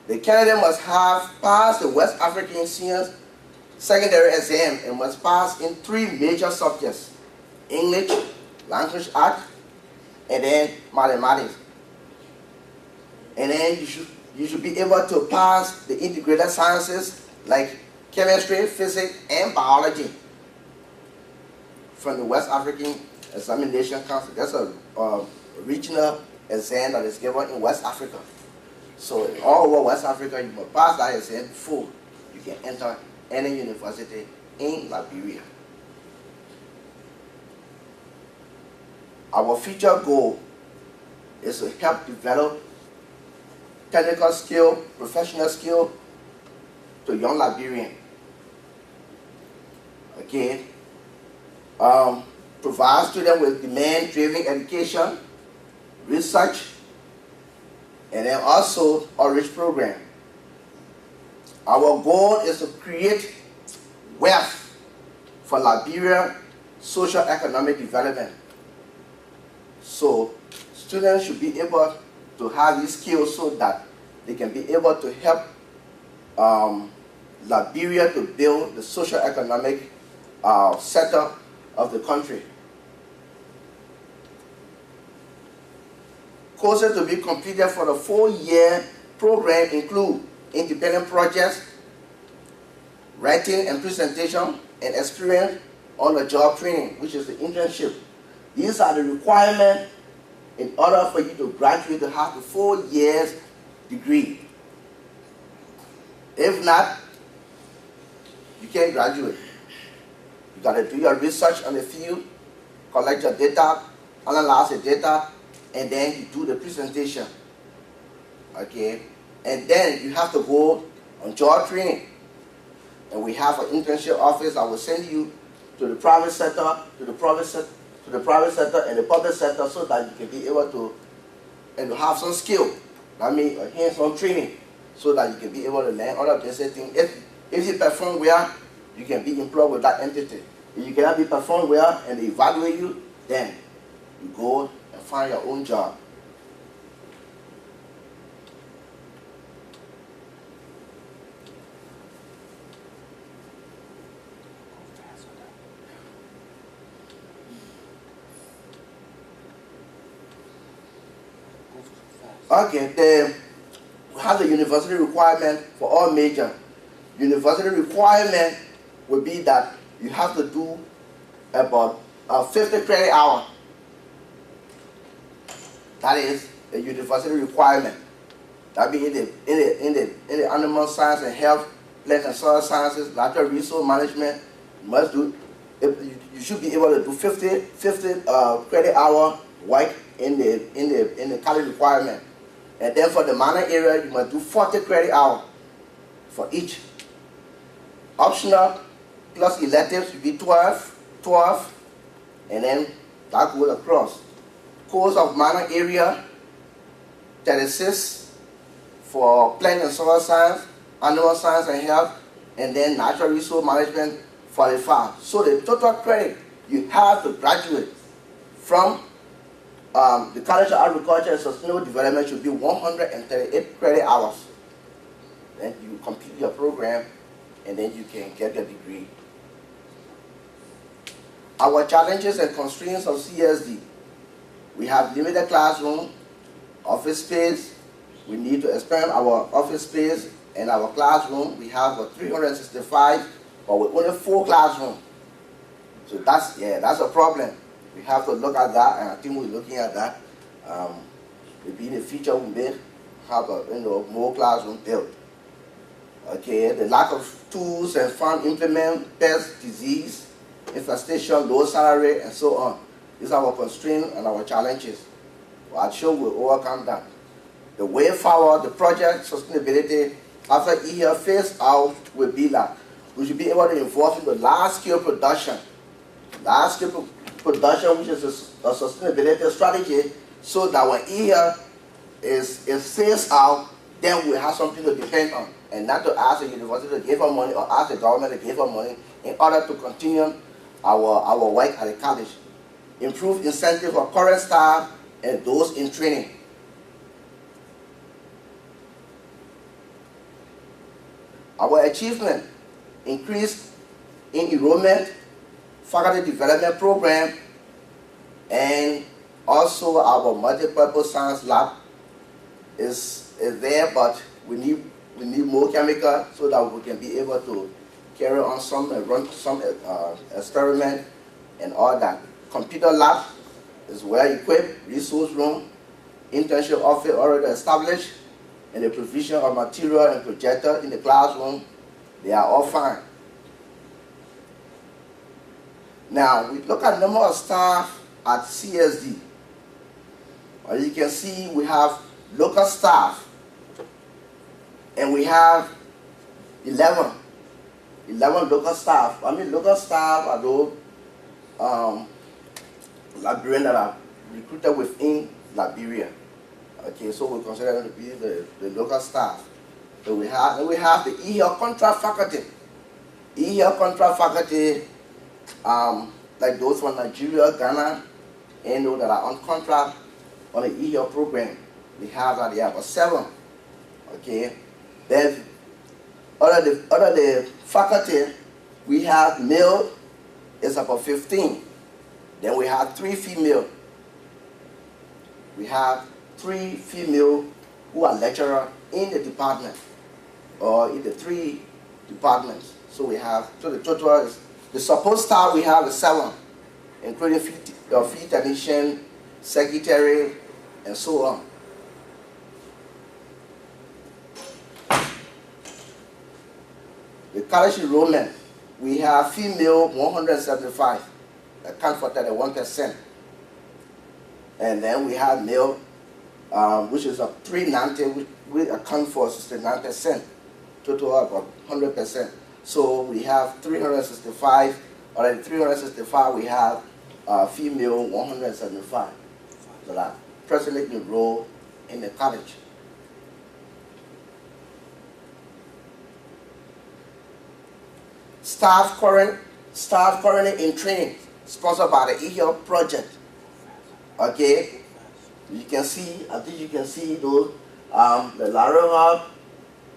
The candidate must have passed the West African Senior Secondary exam and must pass in 3 major subjects: English, language arts, and then mathematics. And then you should be able to pass the integrated sciences like chemistry, physics, and biology from the West African Examination Council. That's a regional exam that is given in West Africa. So all over West Africa, you must pass that exam before you can enter any university in Liberia. Our future goal is to help develop technical skill, professional skill to young Liberians. Again, provide students with demand-driven education, research, and then also outreach program. Our goal is to create wealth for Liberia socio-economic development. So students should be able to have these skills so that they can be able to help Liberia to build the socio-economic setup of the country. Courses to be completed for the 4-year program include independent projects, writing and presentation, and experience on the job training, which is the internship. These are the requirements in order for you to graduate to have the 4 years degree. If not, you can't graduate. You got to do your research on the field, collect your data, analyze the data, and then you do the presentation. Okay? And then you have to go on job training. And we have an internship office that will send you to the private sector, to the private sector, and the public sector, so that you can be able to and have some skill. I mean, hands-on training, so that you can be able to learn other basic things. If you perform well, you can be employed with that entity. If you cannot be performed well and they evaluate you, then you go and find your own job. Okay, we have the university requirement for all major. University requirement would be that you have to do about 50 credit hour. That is a university requirement. That be in the animal science and health, plant and soil sciences, natural resource management. You must do. You should be able to do 50 credit hour work in the college requirement. And then for the minor area, you must do 40 credit hours for each. Optional plus electives will be 12, and then that goes across. Course of minor area, 36 for plant and soil science, animal science and health, and then natural resource management, 45. So the total credit you have to graduate from the College of Agriculture and Sustainable Development should be 138 credit hours. Then you complete your program, and then you can get your degree. Our challenges and constraints of CSD. We have limited classroom, office space. We need to expand our office space and our classroom. We have 365, but with only 4 classrooms. So that's a problem. We have to look at that, and I think we're looking at that. Maybe in the future we may have more classroom built. Okay, the lack of tools and farm implement, pest, disease, infestation, low salary, and so on. These are our constraints and our challenges. Well, I'm sure we'll overcome that. The way forward, the project sustainability after year phase out will be that we should be able to involve in the large-scale production. Large-scale production, which is a sustainability strategy, so that when year is phased out, then we have something to depend on, and not to ask the university to give us money or ask the government to give us money in order to continue our work at the college. Improve incentive for current staff and those in training. Our achievement: increase in enrollment, faculty development program, and also our multi-purpose science lab is there, but we need more chemical so that we can be able to carry on run some experiment and all that. Computer lab is well equipped, resource room, internship office already established, and the provision of material and projector in the classroom, they are all fine. Now, we look at the number of staff at CSD. As you can see, we have local staff, and we have 11 local staff. I mean, local staff are those Liberians that are recruited within Liberia. Okay, so we consider them to be the local staff. So we have the e-health contract faculty. E-health contract faculty, like those from Nigeria, Ghana, and those that are on contract on the e-health program. We have that, they have 7. Okay, then other the faculty, we have male is about 15. Then we have 3 female. We have 3 female who are lecturer in the department or in the 3 departments. So we have, so the total is, the support staff we have is 7, including field technician, secretary, and so on. The college enrollment, we have female 175, account for 31%. And then we have male, which is 390, we account for 69%, total about 100%. So we have 365 Out of the 365, we have female 175 that are presently enrolled in the college. Staff currently in training, sponsored by the eHealth project. Okay, you can see, I think you can see those. The Laura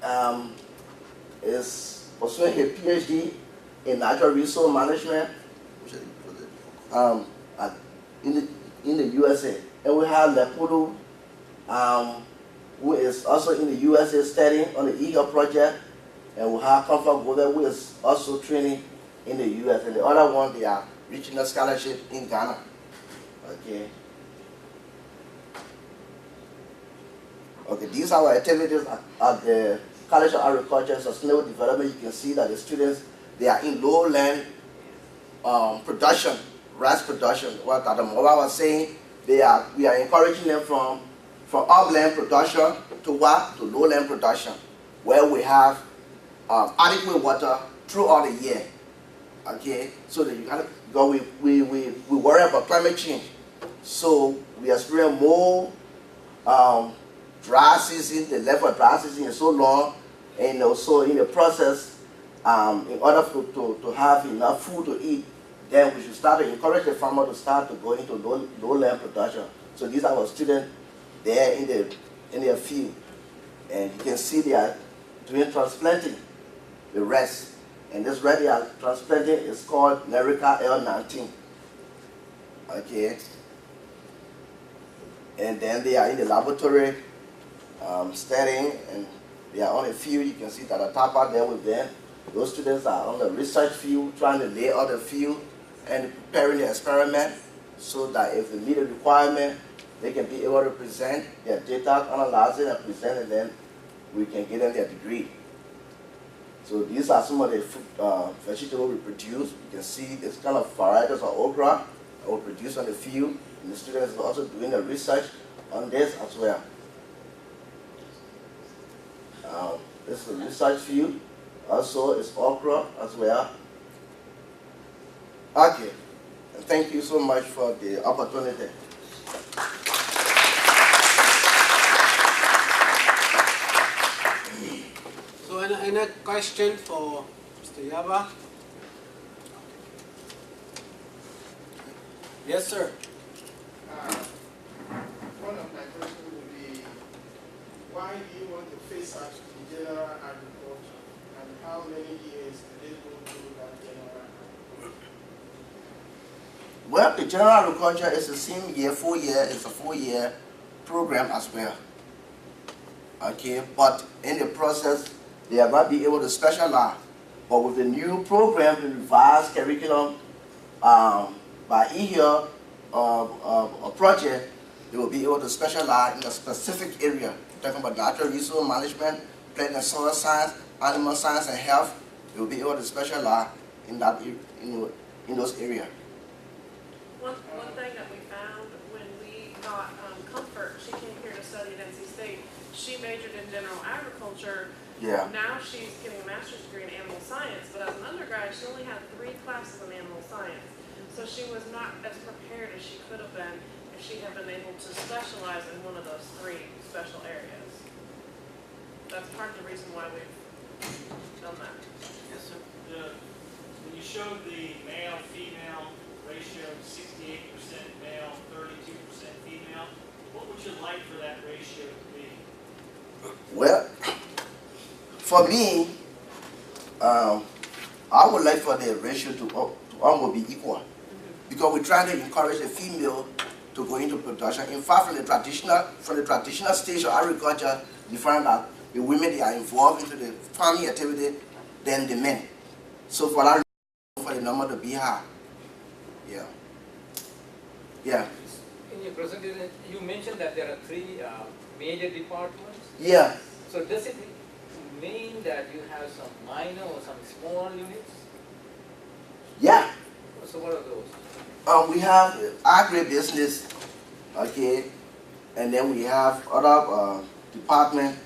Hub is pursuing her PhD in natural resource management in the USA. And we have Lepudu, who is also in the USA studying on the eHealth project. And we have Comfort Gover, who is also training in the US. And the other one, they are reaching a scholarship in Ghana. Okay. Okay, these are our activities at the College of Agriculture and Sustainable Development. You can see that the students, they are in lowland production, rice production. What Dr. Moba was saying, we are encouraging them from upland production to what? To lowland production, where we have adequate water throughout the year. Okay, so that you gotta go. We worry about climate change, so we experience more dry season. The level of dry season is so long, and also in the process, in order to have enough food to eat, then we should start to encourage the farmer to start to go into lowland production. So these are our students there in their field, and you can see they are doing transplanting the rest. And this red they are transplanting is called Nerica L19. Okay. And then they are in the laboratory studying, and they are on the field. You can see that the top out there with them. Those students are on the research field, trying to lay out the field and preparing the experiment so that if they meet a requirement, they can be able to present their data, analyze it, and present it, then we can give them their degree. So these are some of the vegetables we produce. You can see this kind of varieties of okra that we produce on the field. And the students are also doing the research on this as well. This is the research field. Also, it's okra as well. Okay. And thank you so much for the opportunity. So any question for Mr. Yaba? Yes, sir. One of my questions would be, why do you want to phase out the general agriculture, and how many years do they go through that general agriculture? Well, the general agriculture is the same year, 4 year. It's a 4-year program as well. Okay, but in the process, they are not be able to specialize. But with the new program, the revised curriculum by eHealth project, they will be able to specialize in a specific area. We're talking about natural resource management, plant and soil science, animal science and health. They will be able to specialize in that in those areas. One thing that we found when we got Comfort, she came here to study at NC State. She majored in general agriculture. Yeah. Now she's getting a master's degree in animal science, but as an undergrad, she only had 3 classes in animal science. So she was not as prepared as she could have been if she had been able to specialize in one of those 3 special areas. That's part of the reason why we've done that. Yes, sir. When you showed the male-female ratio, 68% male, 32% female, what would you like for that ratio to be? Well, for me, I would like for the ratio to almost be equal, because we're trying to encourage the female to go into production. In fact, from the traditional stage of agriculture, you find that the women, they are involved into the farming activity than the men. So for that, for the number to be high. Yeah. Yeah. In your presentation, you mentioned that there are 3 major departments. Yeah. So does it mean that you have some minor or some small units? Yeah. So what are those? We have agribusiness, okay, and then we have other department,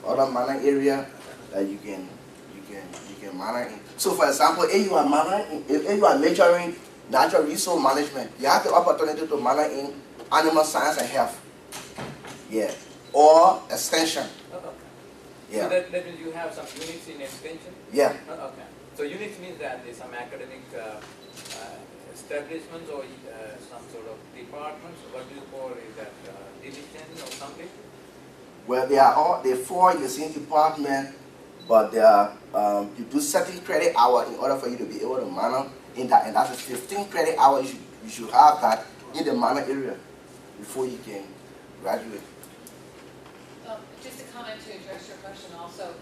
other minor area that you can you can minor in. So for example, if you are if you are majoring natural resource management, you have the opportunity to minor in animal science and health. Yeah. Or extension. Oh, okay. Yeah. So that means you have some units in extension? Yeah. Oh, okay. So units means that there's some academic establishments or some sort of departments. What do you call is that division or something? Well, they fall in the same department, but they are, you do certain credit hour in order for you to be able to minor in that, and that's a 15 credit hour. You should have that in the minor area before you can graduate. Just a comment to address your question also.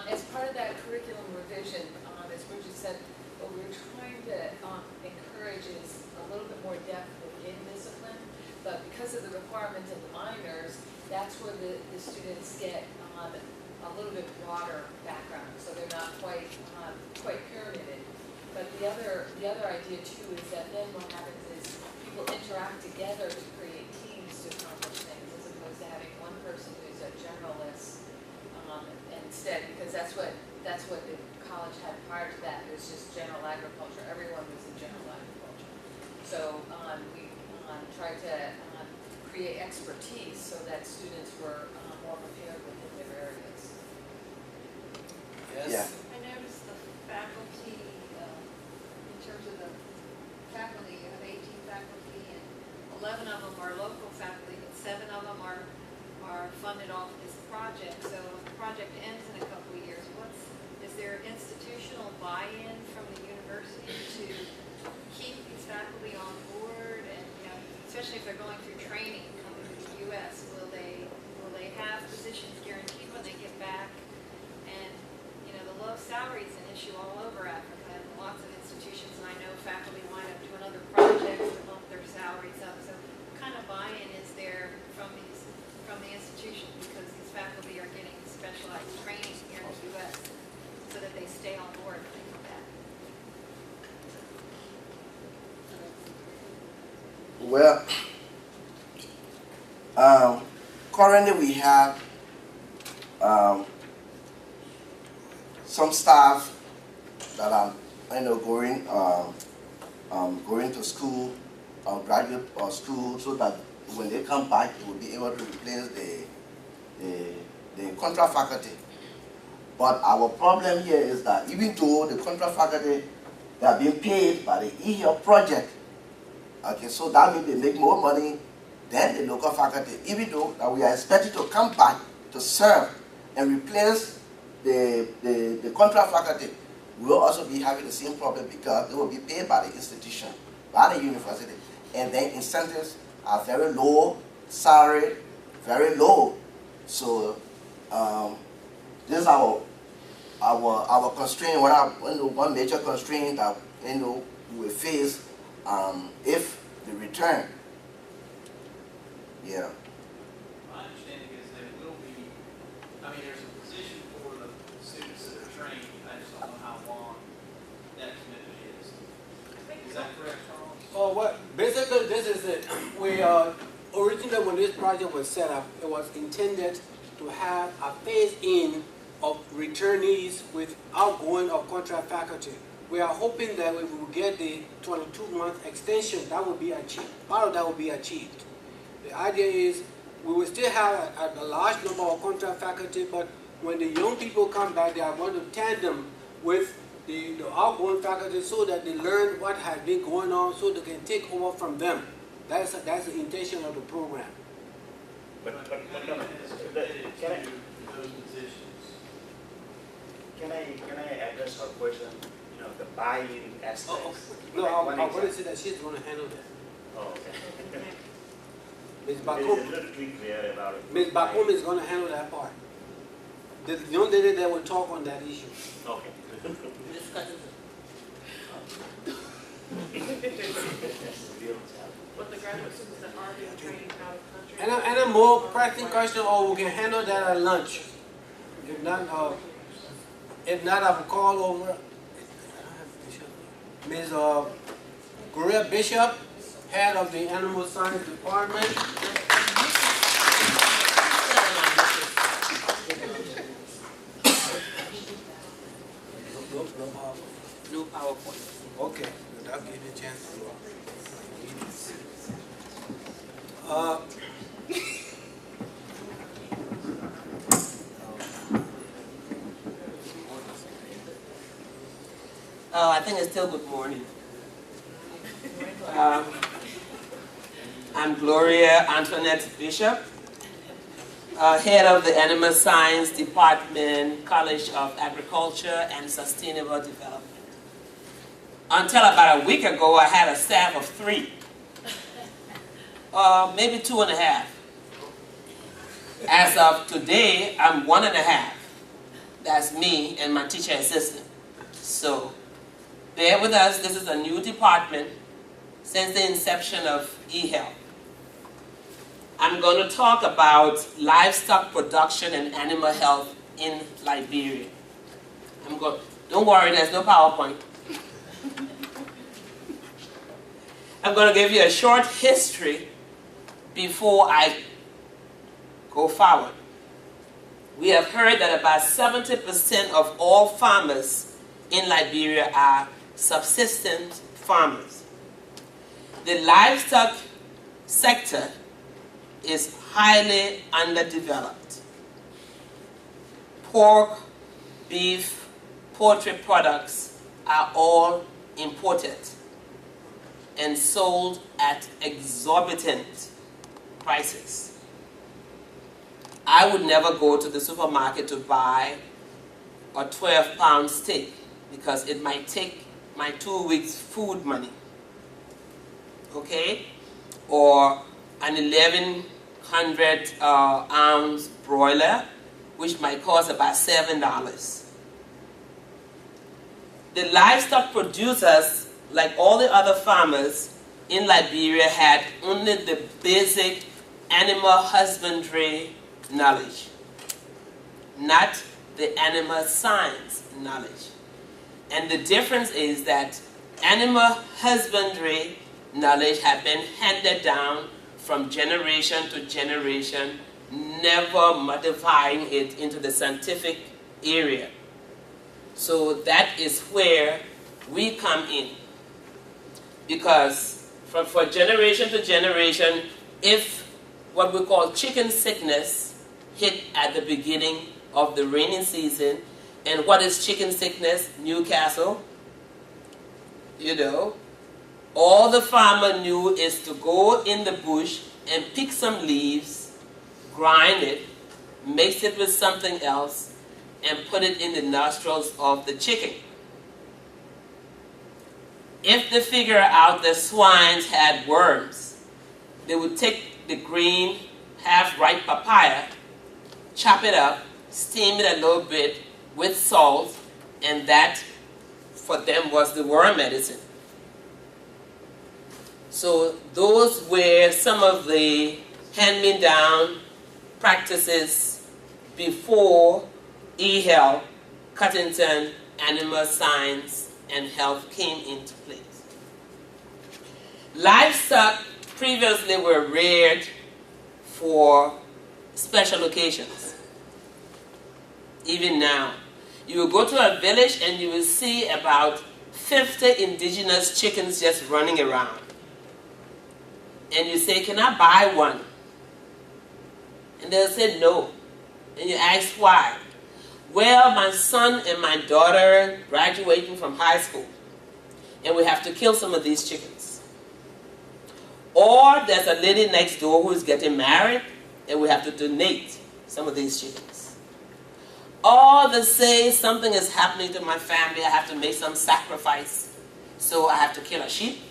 As part of that curriculum revision, as Bridget said, what we're trying to encourage is a little bit more depth within discipline, but because of the requirements of the minors, that's where the students get a little bit broader background, so they're not quite pyramided. But the other idea too is that then what happens is people interact together to create teams to accomplish things, as opposed to having one person who's a generalist instead, because that's what the college had prior to that. It was just general agriculture. Everyone was in general agriculture. So we tried to create expertise so that students were more prepared within their areas. Yes. Yeah. I noticed the faculty, in terms of the faculty, you have 18 faculty and 11 of them are local faculty, but 7 of them are funded off this project. So if the project ends in a couple of years, is there institutional buy-in from the university to keep these faculty on board? And especially if they're going through training coming to the U.S., will they have positions guaranteed when they get back? And the low salary is an issue all over Africa, and lots of institutions, and I know faculty wind up doing other projects to bump their salaries up. So what kind of buy-in is there from the institution, because these faculty are getting specialized training here in the U.S. so that they stay on board when they come back? Well, currently we have some staff that are going to school or graduate or school, so that when they come back, they will be able to replace the contract faculty. But our problem here is that even though the contract faculty, they are being paid by the e-health project, okay, so that means they make more money than the local faculty, even though that we are expected to come back to serve and replace the contract faculty. We will also be having the same problem because they will be paid by the institution, by the university, and then incentives are very low, salary very low. So this is our constraint. One major constraint that we will face if the return. Yeah. My understanding is there will be, there's a position for the students that are trained. I just don't know how long that commitment is. Is that correct, Charles? Oh, what? Basically, this is it. We originally, when this project was set up, it was intended to have a phase-in of returnees with outgoing or contract faculty. We are hoping that if we will get the 22-month extension, that will be achieved. Part of that will be achieved. The idea is we will still have a large number of contract faculty, but when the young people come back, they are going to tandem with the outgoing faculty so that they learn what has been going on, so they can take over from them. That's the intention of the program. But Can I those positions? Can I address her question? The buy-in aspects. No, One I'm going to example. say that she's going to handle that. Oh, okay. Ms. It is a Bakum, little clear about it. Ms. Bakum is going to handle that part. The young lady that will talk on that issue. Okay. With the graduate students that are being trained out of country. And a more pressing question, or we can handle that at lunch. If not, I will call over Ms. Gloria Bishop, head of the Animal Science Department. I think it's still good morning. I'm Gloria Antoinette Bishop, head of the Animal Science Department, College of Agriculture and Sustainable Development. Until about a week ago, I had a staff of 3, maybe 2.5. As of today, I'm 1.5. That's me and my teacher assistant. So, bear with us, this is a new department since the inception of eHealth. I'm going to talk about livestock production and animal health in Liberia. Don't worry, there's no PowerPoint. I'm going to give you a short history before I go forward. We have heard that about 70% of all farmers in Liberia are subsistence farmers. The livestock sector is highly underdeveloped. Pork, beef, poultry products are all imported and sold at exorbitant prices. I would never go to the supermarket to buy a 12-pound steak because it might take my 2 weeks' food money. Okay? Or an 1,100 ounce broiler, which might cost about $7. The livestock producers, like all the other farmers in Liberia, had only the basic animal husbandry knowledge, not the animal science knowledge. And the difference is that animal husbandry knowledge had been handed down from generation to generation, never modifying it into the scientific area. So that is where we come in. Because for generation to generation, if what we call chicken sickness hit at the beginning of the rainy season, and what is chicken sickness? Newcastle. You know, all the farmer knew is to go in the bush and pick some leaves, grind it, mix it with something else, and put it in the nostrils of the chicken. If they figure out the swines had worms, they would take the green, half-ripe papaya, chop it up, steam it a little bit with salt, and that, for them, was the worm medicine. So those were some of the hand-me-down practices before eHealth, Cuttington, Animal Science, and Health came into place. Livestock previously were reared for special occasions. Even now, you will go to a village and you will see about 50 indigenous chickens just running around. And you say, "Can I buy one?" And they'll say no. And you ask why. "Well, my son and my daughter graduating from high school, and we have to kill some of these chickens." Or there's a lady next door who is getting married, and we have to donate some of these chickens. Or they say something is happening to my family, I have to make some sacrifice, so I have to kill a sheep.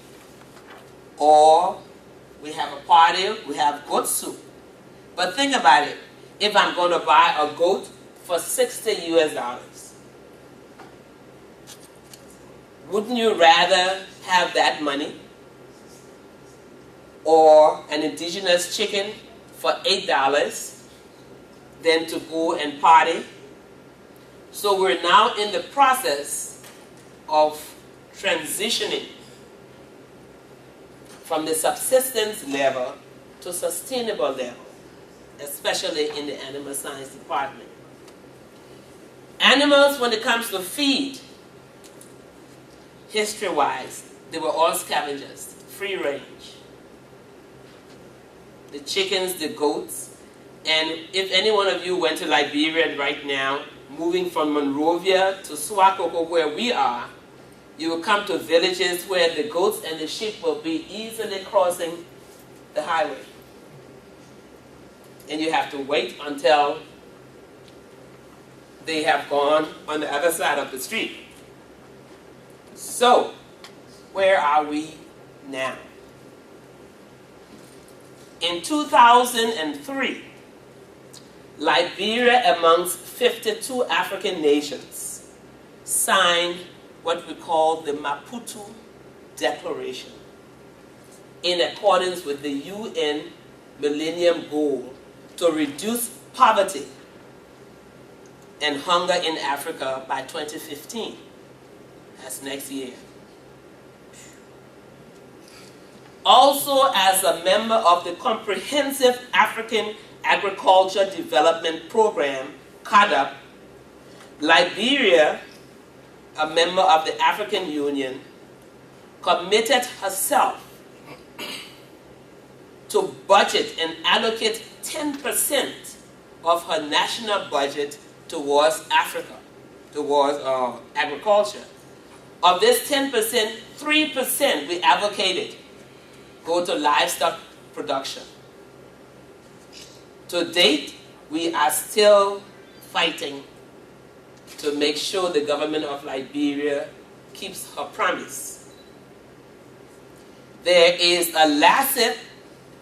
Or we have a party, we have goat soup. But think about it, if I'm going to buy a goat for $60 US, wouldn't you rather have that money or an indigenous chicken for $8 than to go and party? So we're now in the process of transitioning from the subsistence level to sustainable level, especially in the animal science department. Animals, when it comes to feed, history-wise, they were all scavengers, free range. The chickens, the goats, and if any one of you went to Liberia right now, moving from Monrovia to Swakoko where we are, You will come to villages where the goats and the sheep will be easily crossing the highway. And you have to wait until they have gone on the other side of the street. So, where are we now? In 2003, Liberia, amongst 52 African nations, signed what we call the Maputo Declaration, in accordance with the UN Millennium Goal to reduce poverty and hunger in Africa by 2015. That's next year. Also, as a member of the Comprehensive African Agriculture Development Program, CADAP, Liberia, a member of the African Union, committed herself to budget and allocate 10% of her national budget towards Africa, towards agriculture. Of this 10%, 3% we advocated go to livestock production. To date, we are still fighting to make sure the government of Liberia keeps her promise. There is a LACET,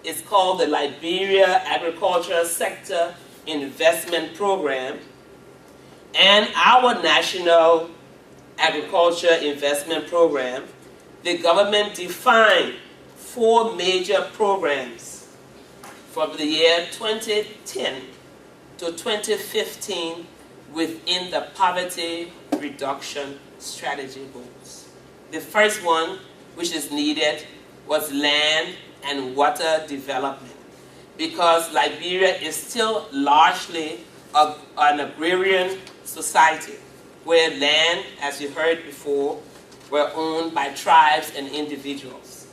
it's called the Liberia Agricultural Sector Investment Program, and our National Agriculture Investment Program. The government defined 4 major programs from the year 2010 to 2015 within the poverty reduction strategy goals. The first one, which is needed, was land and water development, because Liberia is still largely an agrarian society where land, as you heard before, were owned by tribes and individuals.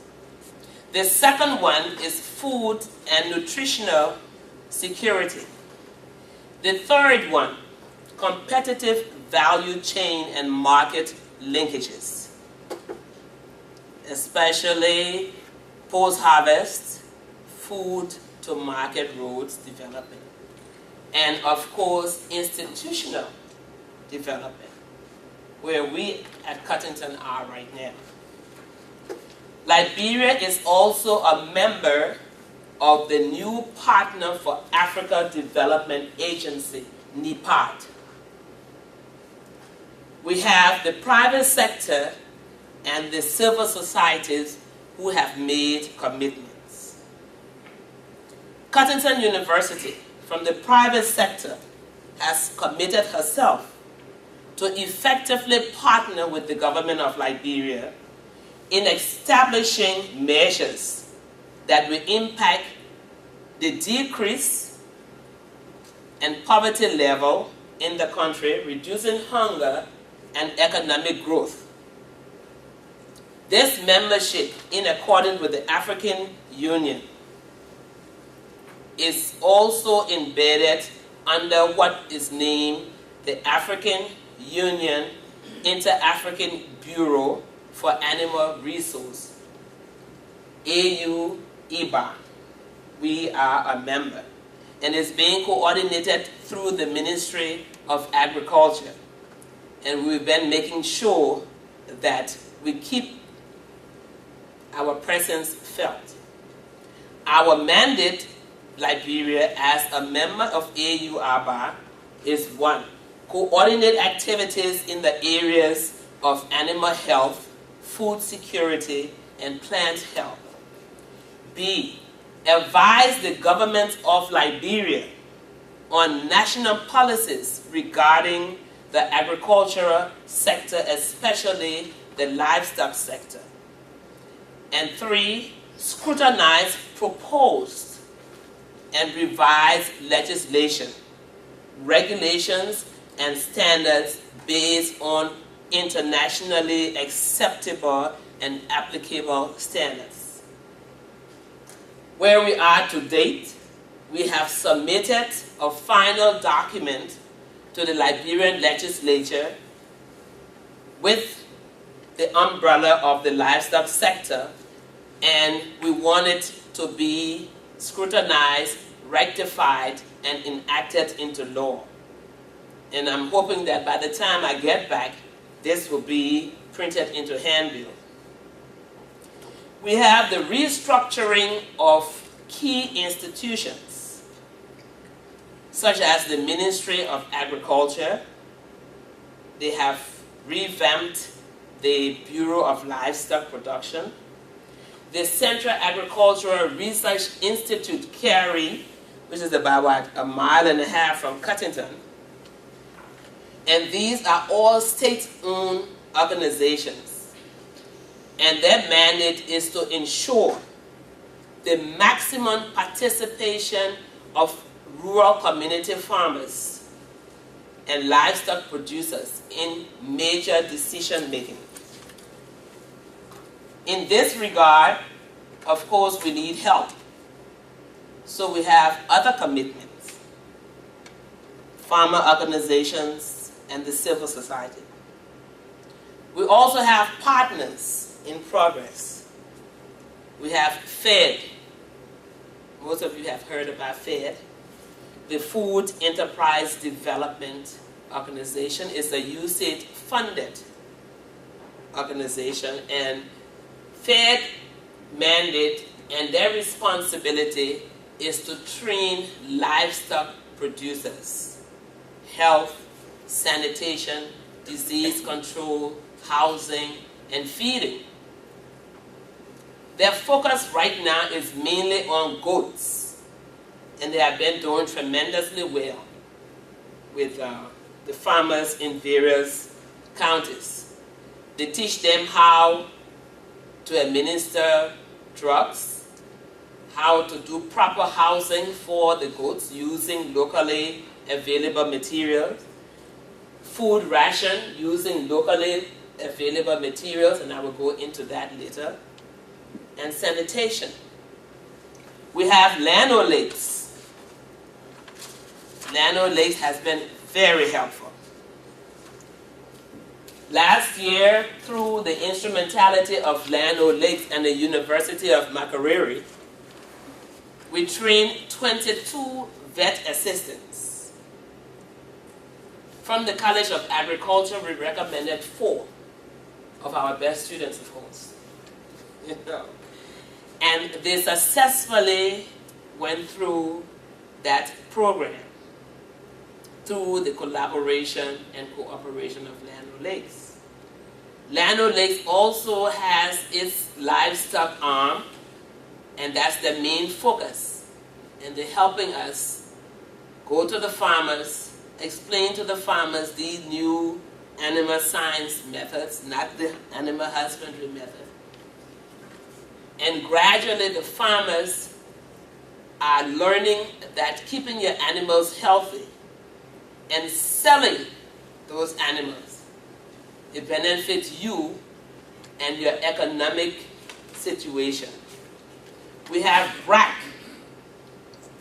The second one is food and nutritional security. The third one, competitive value chain and market linkages, especially post-harvest, food to market roads development, and of course institutional development, where we at Cuttington are right now. Liberia is also a member of the new Partner for Africa Development Agency, NEPAD. We have the private sector and the civil societies who have made commitments. Cuttington University, from the private sector, has committed herself to effectively partner with the government of Liberia in establishing measures that will impact the decrease and poverty level in the country, reducing hunger and economic growth. This membership, in accordance with the African Union, is also embedded under what is named the African Union Inter-African Bureau for Animal Resource, AU-IBA. We are a member, and it's being coordinated through the Ministry of Agriculture. And we've been making sure that we keep our presence felt. Our mandate, Liberia, as a member of AU-IBA, is 1, coordinate activities in the areas of animal health, food security, and plant health. B, advise the government of Liberia on national policies regarding the agricultural sector, especially the livestock sector. And 3, scrutinize proposed and revised legislation, regulations, and standards based on internationally acceptable and applicable standards. Where we are to date, we have submitted a final document to the Liberian legislature with the umbrella of the livestock sector, and we want it to be scrutinized, rectified, and enacted into law. And I'm hoping that by the time I get back, this will be printed into handbill. We have the restructuring of key institutions, such as the Ministry of Agriculture. They have revamped the Bureau of Livestock Production. The Central Agricultural Research Institute, CARI, which is about a mile and a half from Cuttington. And these are all state-owned organizations. And their mandate is to ensure the maximum participation of rural community farmers and livestock producers in major decision making. In this regard, of course, we need help. So we have other commitments, farmer organizations and the civil society. We also have partners in progress. We have FED. Most of you have heard about FED. The Food Enterprise Development Organization is a USAID-funded organization, and FED mandate and their responsibility is to train livestock producers, health, sanitation, disease control, housing, and feeding. Their focus right now is mainly on goats, and they have been doing tremendously well with the farmers in various counties. They teach them how to administer drugs, how to do proper housing for the goats using locally available materials, food ration using locally available materials, and I will go into that later, and sanitation. We have Llano Lakes. Llano Lakes has been very helpful. Last year, through the instrumentality of Llano Lakes and the University of Makerere, we trained 22 vet assistants. From the College of Agriculture, we recommended 4 of our best students, of course. And they successfully went through that program through the collaboration and cooperation of Llano Lakes. Llano Lakes also has its livestock arm, and that's the main focus. And they're helping us go to the farmers, explain to the farmers these new animal science methods, not the animal husbandry method. And gradually the farmers are learning that keeping your animals healthy and selling those animals, it benefits you and your economic situation. We have BRAC.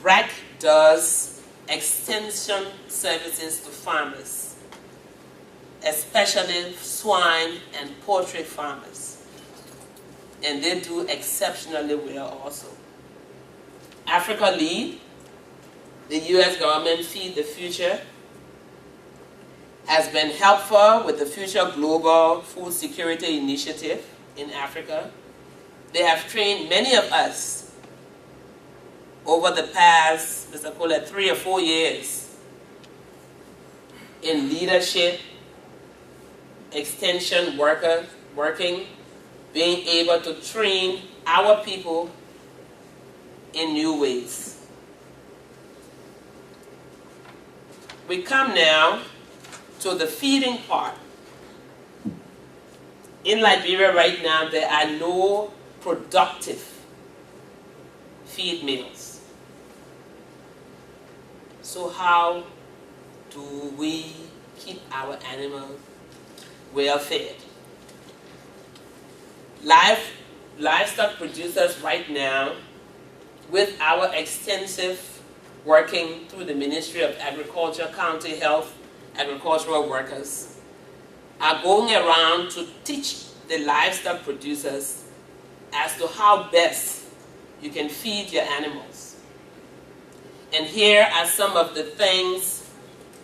BRAC does extension services to farmers, especially swine and poultry farmers. And they do exceptionally well also. Africa Lead, the U.S. government Feed the Future, has been helpful with the Future Global Food Security Initiative in Africa. They have trained many of us over the past, let's call it 3 or 4 years, in leadership, extension working, being able to train our people in new ways. We come now to the feeding part. In Liberia right now, there are no productive feed mills. So how do we keep our animals well fed? Livestock producers right now, with our extensive working through the Ministry of Agriculture, County Health, agricultural workers, are going around to teach the livestock producers as to how best you can feed your animals. And here are some of the things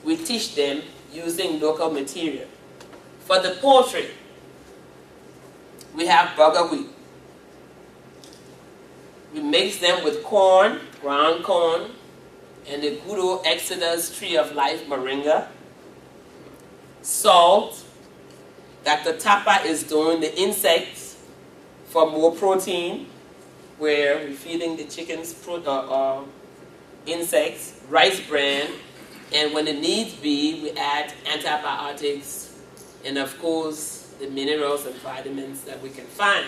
we teach them using local material. For the poultry, we have burger wheat. We mix them with corn, ground corn, and the good old Exodus Tree of Life moringa. Salt. Dr. Tapa is doing the insects for more protein, where we're feeding the chickens insects, rice bran, and when it needs be, we add antibiotics, and of course, the minerals and vitamins that we can find.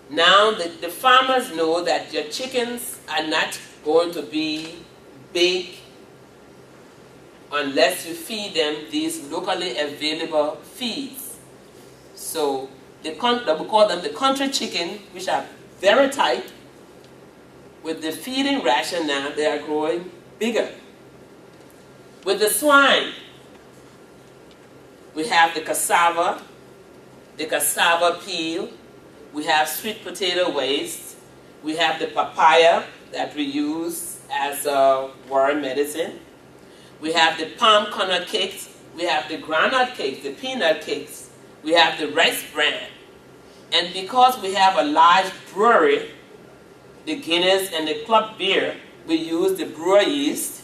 Now, the farmers know that your chickens are not going to be big unless you feed them these locally available feeds. So, we call them the country chicken, which are very tight. With the feeding ration now, they are growing bigger. With the swine, we have the cassava peel, we have sweet potato waste, we have the papaya that we use as a worm medicine, we have the palm kernel cakes, we have the groundnut cakes, the peanut cakes, we have the rice bran. And because we have a large brewery, the Guinness and the club beer, we use the brewer yeast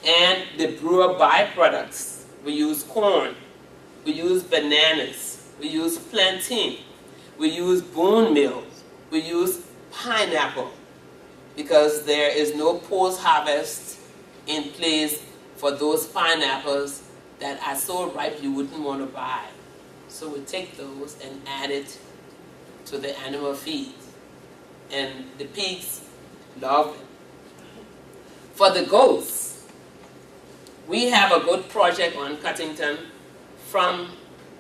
and the brewer byproducts. We use corn, we use bananas, we use plantain, we use bone meal, we use pineapple, because there is no post-harvest in place for those pineapples that are so ripe you wouldn't want to buy. So we take those and add it to the animal feed. And the pigs love them. For the goats, we have a good project on Cuttington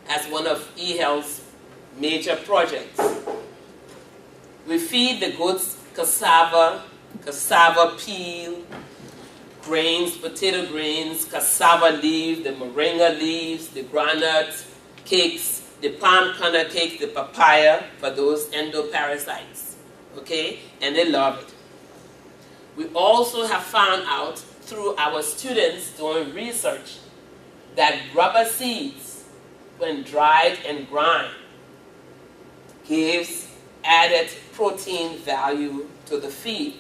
as one of eHealth's major projects. We feed the goats cassava peel, grains, potato grains, cassava leaves, the moringa leaves, the groundnut cakes, the palm kernel cakes, the papaya for those endoparasites. Okay? And they love it. We also have found out through our students doing research that rubber seeds, when dried and ground, gives added protein value to the feed.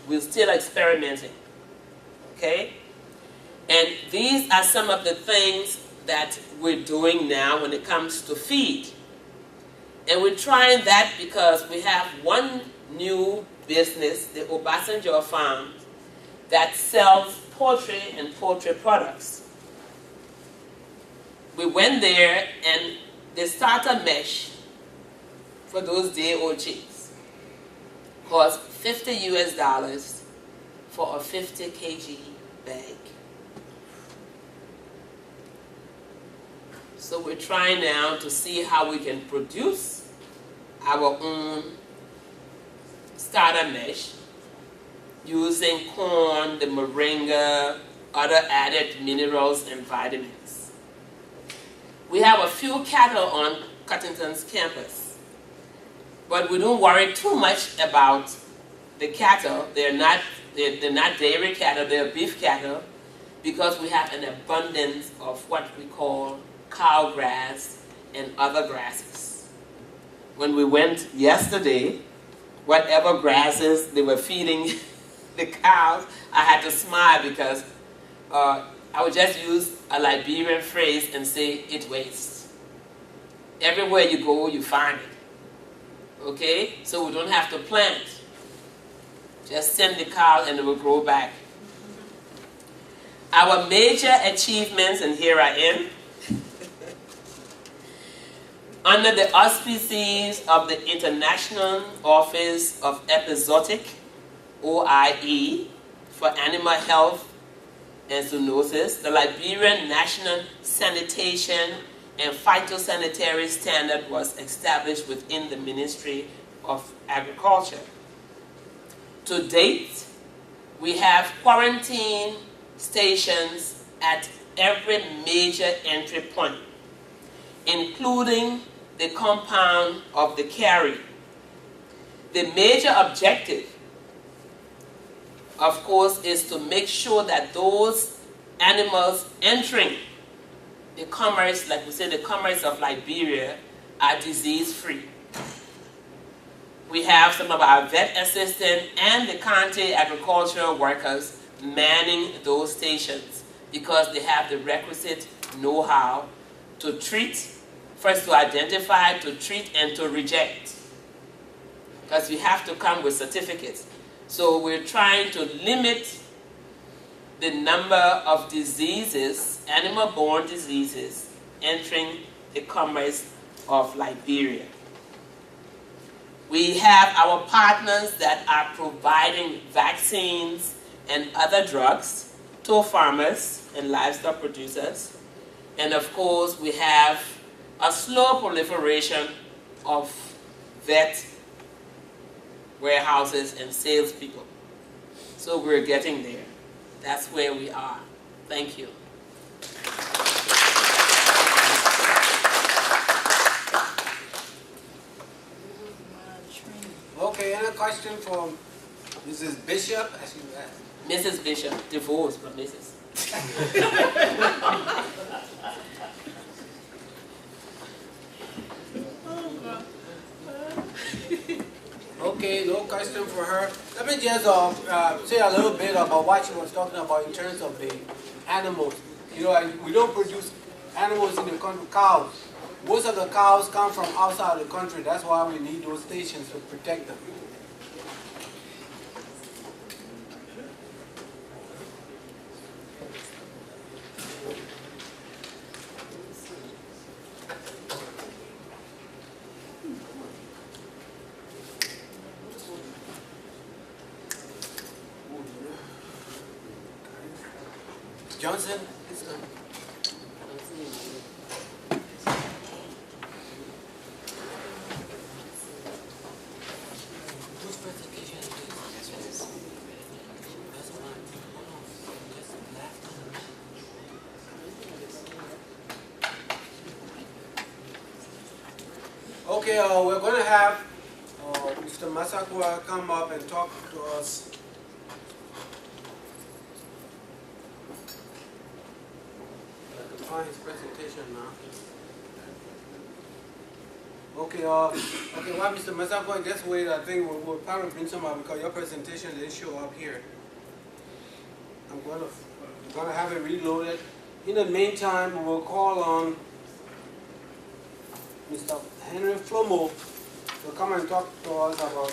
We're still experimenting. Okay? And these are some of the things that we're doing now when it comes to feed. And we're trying that because we have one new business, the Obasanjo Farm, that sells poultry and poultry products. We went there and the starter mesh for those day-old chicks cost $50 for a 50 kg bag. So we're trying now to see how we can produce our own starter mesh using corn, the moringa, other added minerals and vitamins. We have a few cattle on Cuttington's campus, but we don't worry too much about the cattle. They're not dairy cattle, they're beef cattle, because we have an abundance of what we call cow grass and other grasses. When we went yesterday, whatever grasses they were feeding the cows, I had to smile because I would just use a Liberian phrase and say, it wastes. Everywhere you go, you find it. Okay? So we don't have to plant. Just send the cow and it will grow back. Our major achievements, and here I am, under the auspices of the International Office of Epizootic, OIE, for Animal Health and Zoonosis, the Liberian National Sanitation and Phytosanitary Standard was established within the Ministry of Agriculture. To date, we have quarantine stations at every major entry point. including the compound of the carry. The major objective, of course, is to make sure that those animals entering the commerce, like we say, the commerce of Liberia, are disease-free. We have some of our vet assistants and the county agricultural workers manning those stations because they have the requisite know-how to treat, first to identify, to treat, and to reject. Because we have to come with certificates. So we're trying to limit the number of diseases, animal-borne diseases, entering the commerce of Liberia. We have our partners that are providing vaccines and other drugs to farmers and livestock producers. And of course, we have a slow proliferation of vet warehouses and salespeople. So we're getting there. That's where we are. Thank you. Okay, any question from Mrs. Bishop? Mrs. Bishop, divorced, but Mrs. Okay, no question for her. Let me just say a little bit about what she was talking about in terms of the animals. You know, we don't produce animals in the country, cows. Most of the cows come from outside the country. That's why we need those stations to protect them. Johnson? Okay, we're going to have Mr. Masakwa come up and talk to us. His presentation now. Okay, while Mr. Masakwa just wait, I think we'll probably bring some up because your presentation didn't show up here. I'm gonna have it reloaded. In the meantime, we'll call on Mr. Henry Flomo to come and talk to us about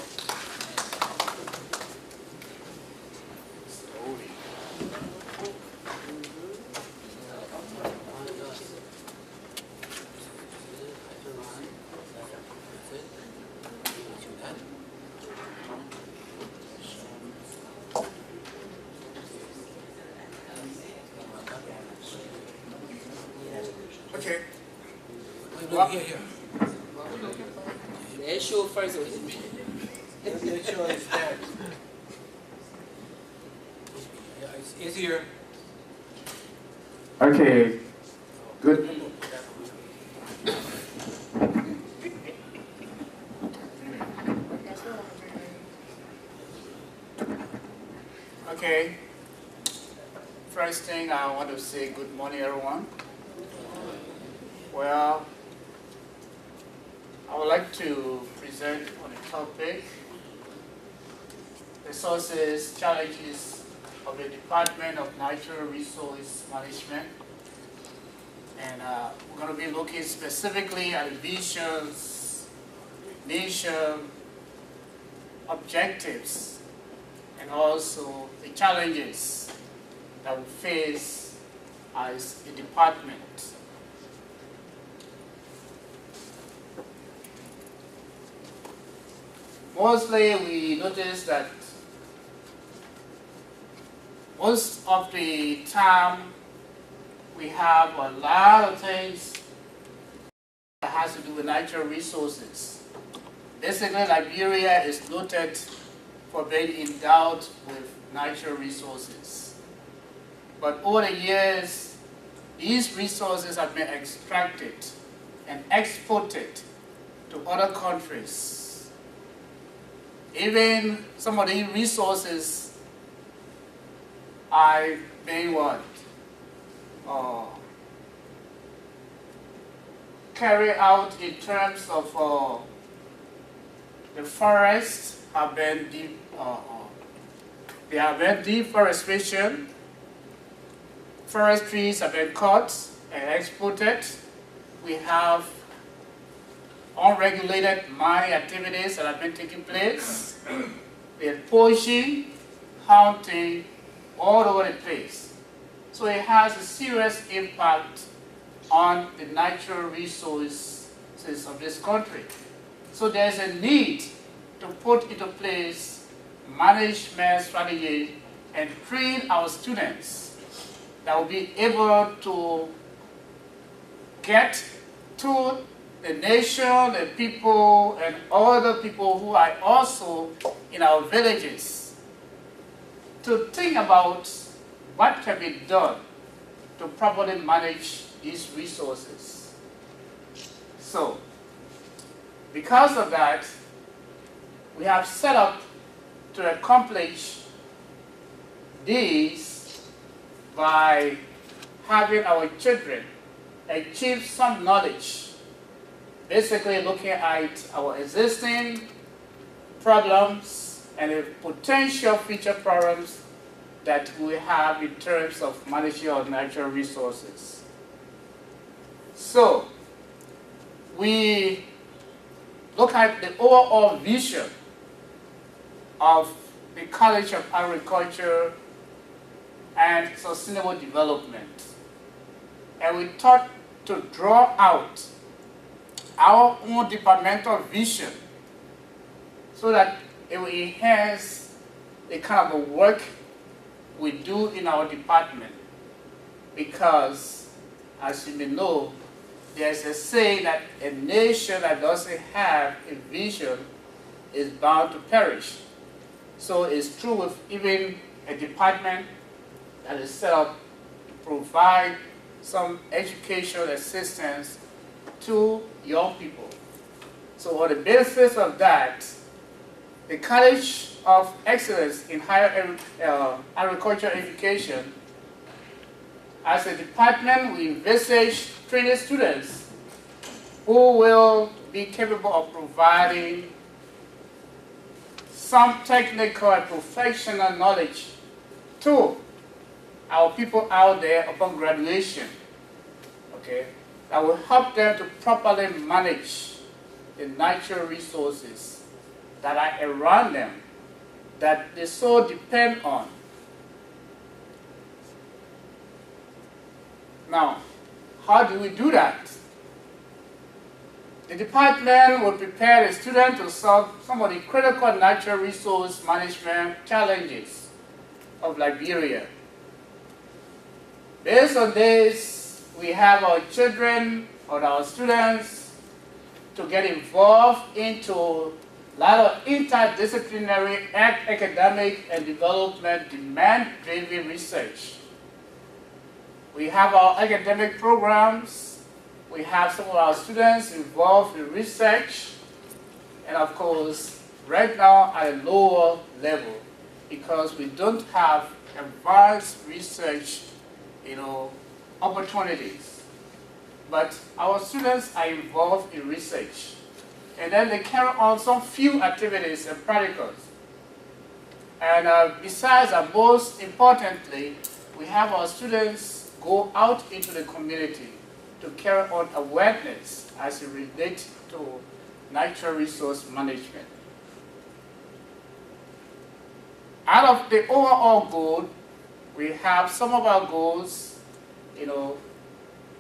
Okay. here. Let's show first. Make sure it's there. Yeah, it's here. Okay. Good. Okay. First thing I want to say good morning, everyone. Well, I would like to present on the topic resources, challenges of the Department of Natural Resource Management. And we're going to be looking specifically at the visions, mission, objectives, and also the challenges that we face as a department. Mostly we notice that most of the time we have a lot of things that has to do with natural resources. Basically, Liberia is noted for being endowed with natural resources. But over the years, these resources have been extracted and exported to other countries. Even some of the resources are being what? Carried out in terms of the forests have been there have been deforestation. Forest trees have been cut and exported. We have unregulated mining activities that have been taking place. We have poaching, hunting, all over the place. So it has a serious impact on the natural resources of this country. So there's a need to put into place management strategy and train our students that will be able to get to the nation, the people, and other people who are also in our villages to think about what can be done to properly manage these resources. So, because of that, we have set up to accomplish these by having our children achieve some knowledge, basically looking at our existing problems and the potential future problems that we have in terms of managing our natural resources. So, we look at the overall vision of the College of Agriculture and Sustainable Development. And we thought to draw out our own departmental vision so that it will enhance the kind of work we do in our department. Because, as you may know, there's a saying that a nation that doesn't have a vision is bound to perish. So it's true with even a department that is set up to provide some educational assistance to young people. So on the basis of that, the College of Excellence in Higher Agricultural Education, as a department, we envisage training students who will be capable of providing some technical and professional knowledge to our people out there upon graduation, okay, that will help them to properly manage the natural resources that are around them, that they so depend on. Now, how do we do that? The department will prepare the student to solve some of the critical natural resource management challenges of Liberia. Based on this, we have our children or our students to get involved into a lot of interdisciplinary academic and development demand-driven research. We have our academic programs. We have some of our students involved in research, and of course, right now at a lower level, because we don't have advanced research, opportunities. But our students are involved in research, and then they carry on some few activities and practicals. And besides, and most importantly, we have our students go out into the community to carry on awareness as it relates to natural resource management. Out of the overall goal, we have some of our goals,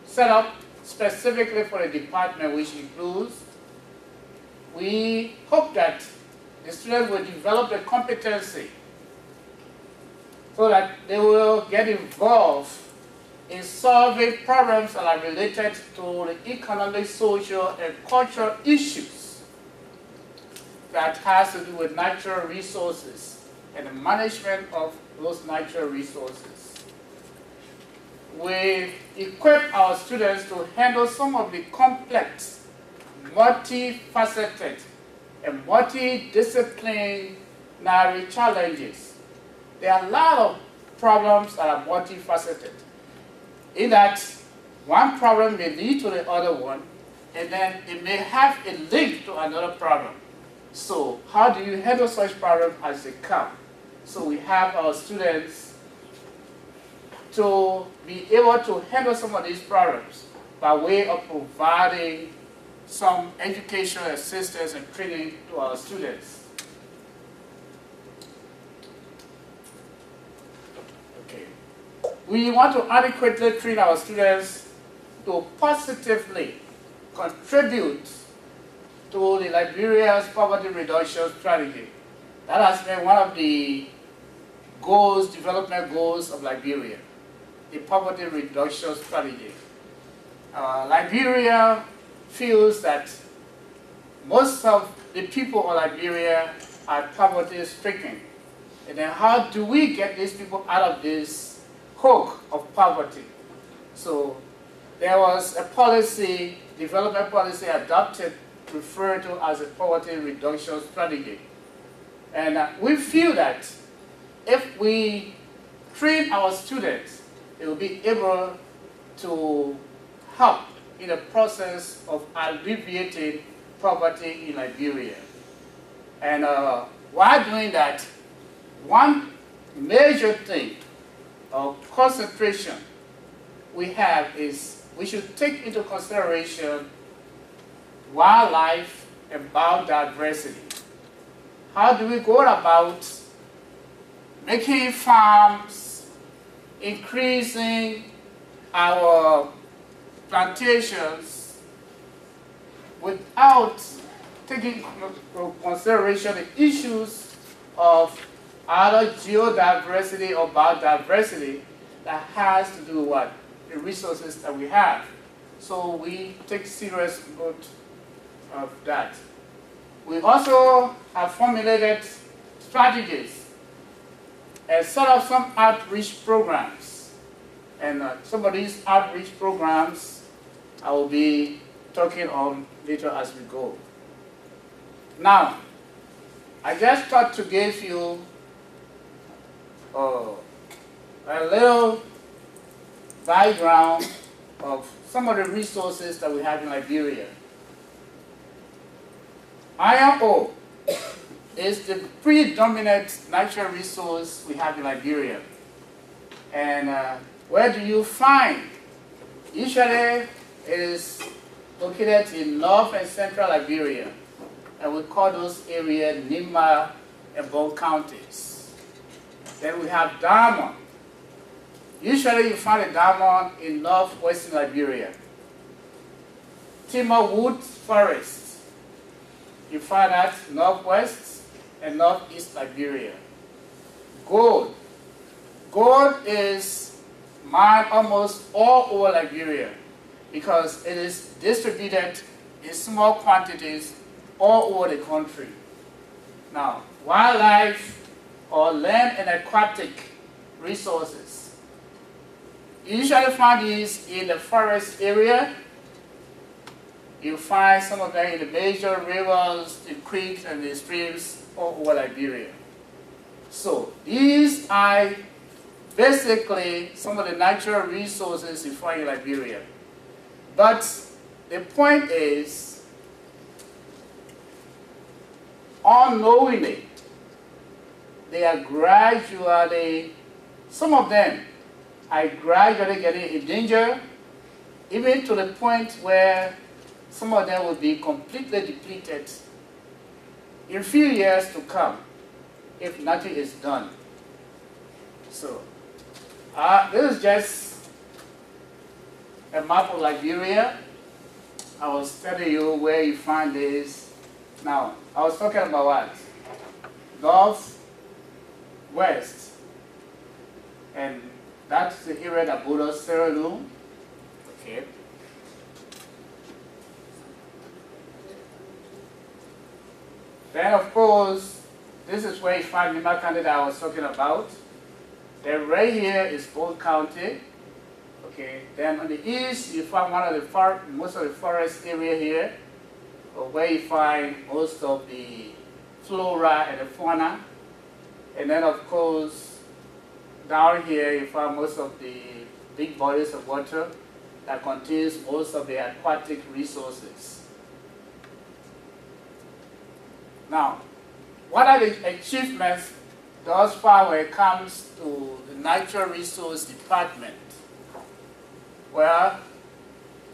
set up specifically for the department, which includes, we hope that the students will develop the competency so that they will get involved in solving problems that are related to the economic, social, and cultural issues that has to do with natural resources and the management of those natural resources. we equip our students to handle some of the complex, multifaceted, and multidisciplinary challenges. There are a lot of problems that are multifaceted, in that one problem may lead to the other one, and then it may have a link to another problem. So how do you handle such problems as they come? So we have our students to be able to handle some of these problems by way of providing some educational assistance and training to our students. Okay. We want to adequately train our students to positively contribute to the Liberia's poverty reduction strategy. That has been one of the goals, development goals of Liberia, the poverty reduction strategy. Liberia feels that most of the people of Liberia are poverty stricken. And then how do we get these people out of this hook of poverty? So there was a policy, development policy adopted, referred to as a poverty reduction strategy. And we feel that if we train our students, they will be able to help in the process of alleviating poverty in Liberia. And while doing that, one major thing of concentration we have is we should take into consideration wildlife and biodiversity. How do we go about making farms, increasing our plantations without taking into consideration the issues of either geodiversity or biodiversity that has to do with what? The resources that we have. So we take serious note of that. We also have formulated strategies and set up some outreach programs. And some of these outreach programs I will be talking on later as we go. Now, I just thought to give you a little background of some of the resources that we have in Liberia. Iron ore is the predominant natural resource we have in Liberia. And where do you find? Usually it is located in north and central Liberia. And we call those areas Nima and Bone counties. Then we have diamond. Usually you find a diamond in northwestern Liberia. Timber wood forest. You find that northwest and northeast Liberia. Gold. Gold is mined almost all over Liberia because it is distributed in small quantities all over the country. Now, wildlife or land and aquatic resources. You usually find these in the forest area. You find some of them in the major rivers, the creeks, and the streams all over Liberia. So these are basically some of the natural resources you find in Liberia. But the point is, unknowingly, they are gradually, some of them are gradually getting endangered, even to the point where some of them will be completely depleted in a few years to come if nothing is done. So, this is just a map of Liberia. I was telling you where you find this. Now, I was talking about what? North, west, and that's the area that borders Sierra Leone. Okay. Then, of course, this is where you find Nima County that I was talking about. Then right here is Bone County. Okay, then on the east, you find most of the forest area here, where you find most of the flora and the fauna. And then, of course, down here, you find most of the big bodies of water that contains most of the aquatic resources. Now, what are the achievements thus far when it comes to the Natural Resource Department? Well,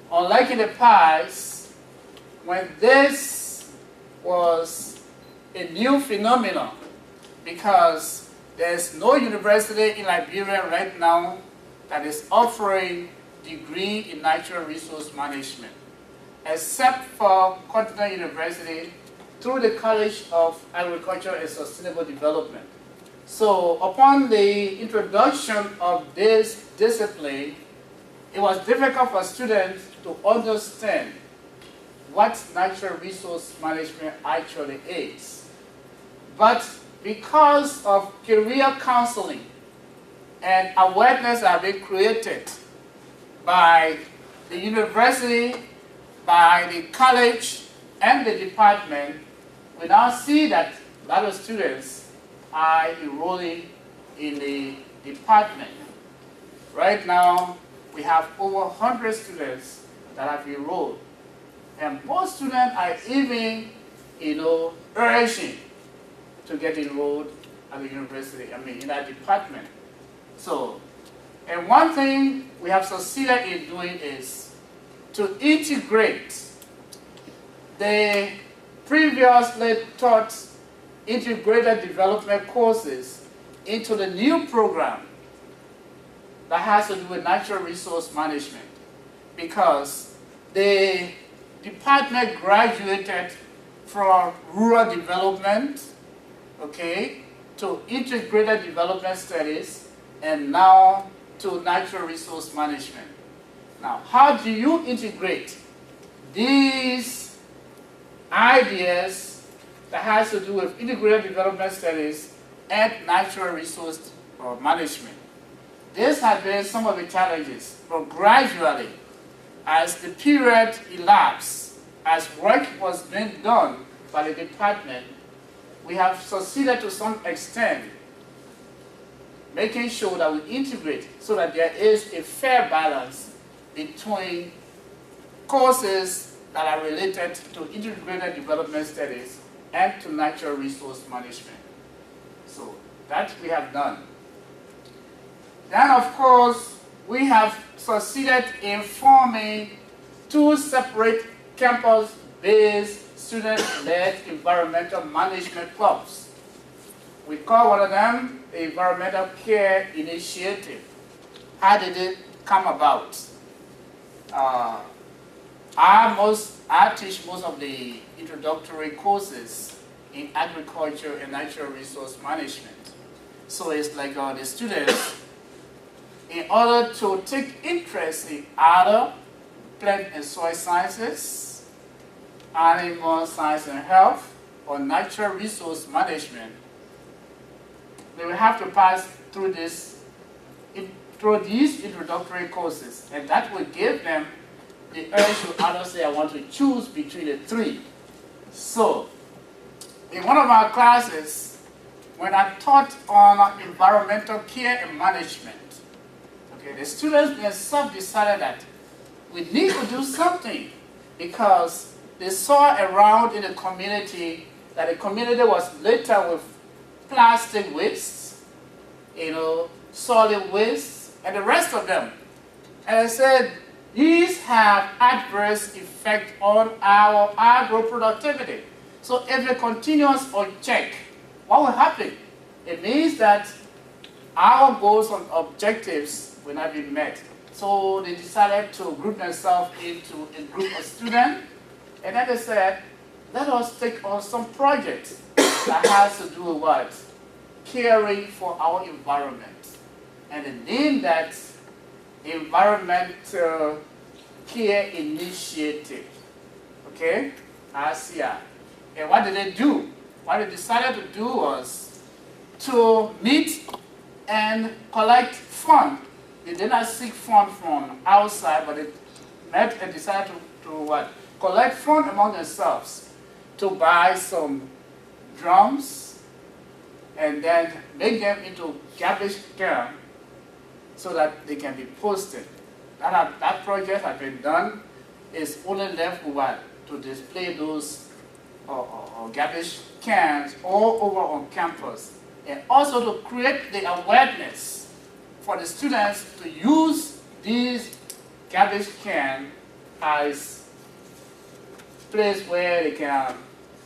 unlike in the past, when this was a new phenomenon, because there's no university in Liberia right now that is offering degree in natural resource management, except for Continental University through the College of Agriculture and Sustainable Development. So upon the introduction of this discipline, it was difficult for students to understand what natural resource management actually is. But because of career counseling and awareness that have been created by the university, by the college, and the department, we now see that a lot of students are enrolling in the department. Right now, we have over 100 students that have enrolled. And most students are even, urging to get enrolled at the university, in that department. So, and one thing we have succeeded in doing is to integrate the previously taught integrated development courses into the new program that has to do with natural resource management, because the department graduated from rural development, to integrated development studies, and now to natural resource management. Now, how do you integrate these ideas that has to do with integrated development studies and natural resource management? These have been some of the challenges, but gradually, as the period elapsed, as work was being done by the department, we have succeeded to some extent making sure that we integrate so that there is a fair balance between courses that are related to integrated development studies and to natural resource management. So that we have done. Then, of course, we have succeeded in forming 2 separate campus-based student-led environmental management clubs. We call one of them the Environmental Care Initiative. How did it come about? I teach most of the introductory courses in agriculture and natural resource management. So it's like the students, in order to take interest in other plant and soil sciences, animal science and health, or natural resource management, they will have to pass through these introductory courses, and that will give them the urge to either say, I want to choose between the 3. So, in one of our classes, when I taught on environmental care and management, the students themselves decided that we need to do something, because they saw around in the community that the community was littered with plastic waste, solid waste, and the rest of them. And I said, these have adverse effect on our agro-productivity. So if it continues unchecked, what will happen? It means that our goals and objectives will not be met. So they decided to group themselves into a group of students, and then they said, let us take on some projects that has to do with what? Caring for our environment. And they named that Environmental Care Initiative. ASEA. And what did they do? What they decided to do was to meet and collect funds they did not seek funds from outside, but they met and decided to what? Collect funds among themselves to buy some drums and then make them into garbage can so that they can be posted. That project has been done. It's only left with what? To display those garbage cans all over on campus, and also to create the awareness for the students to use these garbage cans as place where they can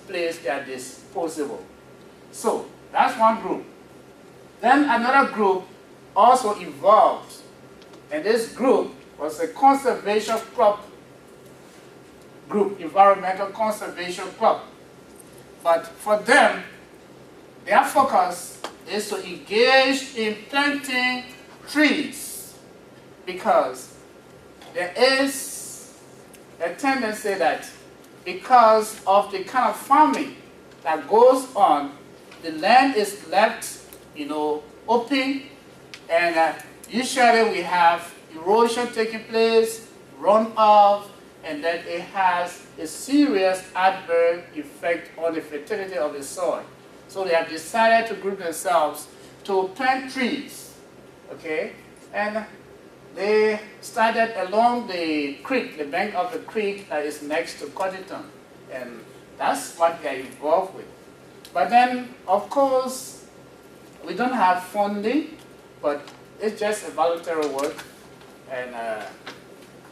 place their disposable. So that's one group. Then another group also evolved, and this group was a conservation club group, environmental conservation club. But for them, their focus is to engage in planting trees, because there is a tendency that because of the kind of farming that goes on, the land is left, open, and usually we have erosion taking place, runoff, and then it has a serious adverse effect on the fertility of the soil. So they have decided to group themselves to plant trees, okay? And they started along the creek, the bank of the creek that is next to Cottington, and that's what they're involved with. But then, of course, we don't have funding, but it's just a voluntary work, and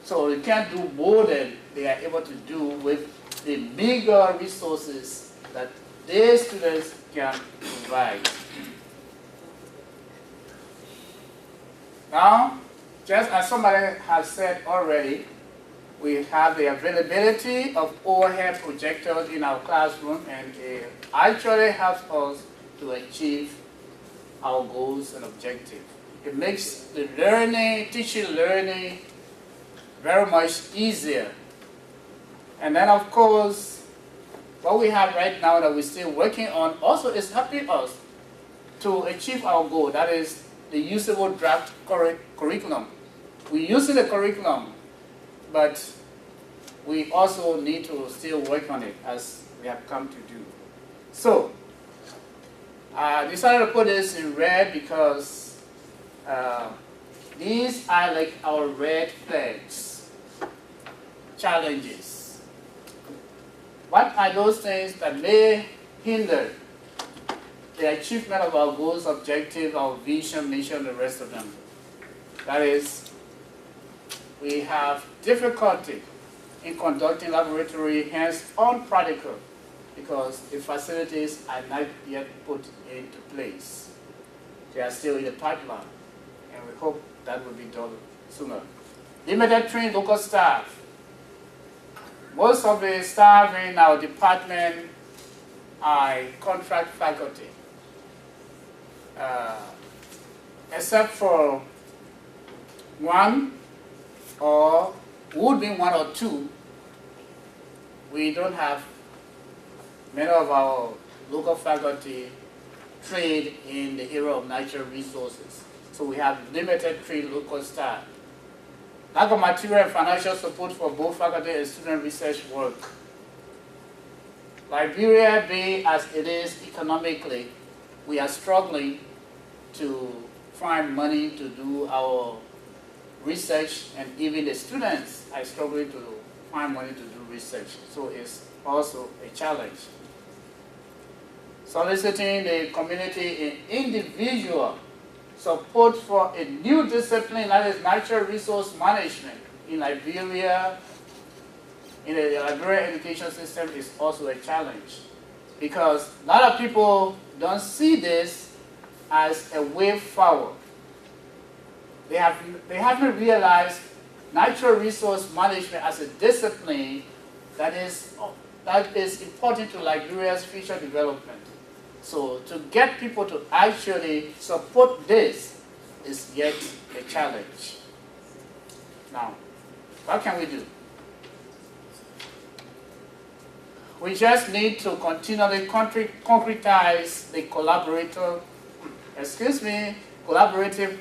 so we can't do more than they are able to do with the meager resources that their students can provide. Now, just as somebody has said already, we have the availability of overhead projectors in our classroom, and it actually helps us to achieve our goals and objectives. It makes the teaching learning very much easier. And then, of course, what we have right now that we're still working on also is helping us to achieve our goal. That is the usable draft curriculum. We're using the curriculum, but we also need to still work on it as we have come to do. So, I decided to put this in red because these are like our red flags, challenges. What are those things that may hinder the achievement of our goals, objectives, our vision, mission, and the rest of them? That is, we have difficulty in conducting laboratory hands-on practical because the facilities are not yet put into place. They are still in the pipeline, and we hope that will be done sooner. Limited trained local staff. Most of the staff in our department are contract faculty, except for one or would be one or two. We don't have many of our local faculty trained in the area of natural resources. So we have limited trained local staff. Lack of material and financial support for both faculty and student research work. Liberia being as it is economically, we are struggling to find money to do our research, and even the students are struggling to find money to do research. So it's also a challenge. Soliciting the community in individual support for a new discipline that is natural resource management in Liberia, in the Liberian education system is also a challenge, because a lot of people don't see this as a way forward. They haven't realized natural resource management as a discipline that is important to Liberia's future development. So to get people to actually support this is yet a challenge. Now, what can we do? We just need to continually concretize the collaborative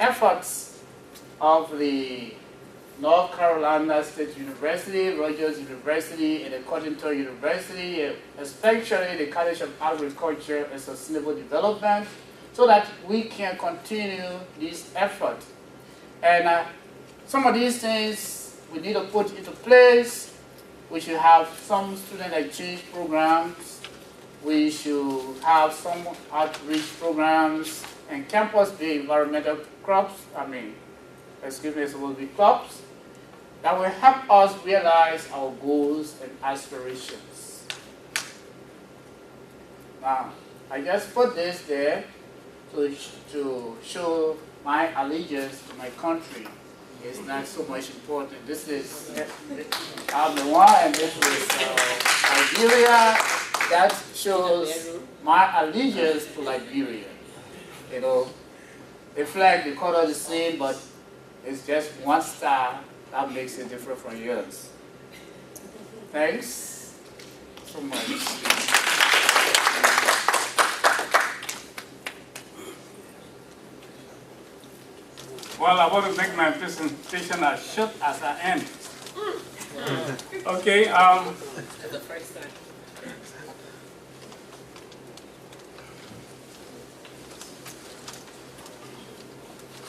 efforts of the North Carolina State University, Rogers University, and the Cottington University, especially the College of Agriculture and Sustainable Development, so that we can continue this effort. And some of these things we need to put into place. We should have some student exchange programs. We should have some outreach programs and campus-based environmental crops, it will be clubs that will help us realize our goals and aspirations. Now, I just put this there to show my allegiance to my country. It's not so much important. This is, I'm the one, and this is Liberia. That shows my allegiance to Liberia. You know, the flag, the color is the same, but it's just one star that makes it different from yours. Thanks so much. Well, I want to make my presentation as short as I end. Okay. The first time.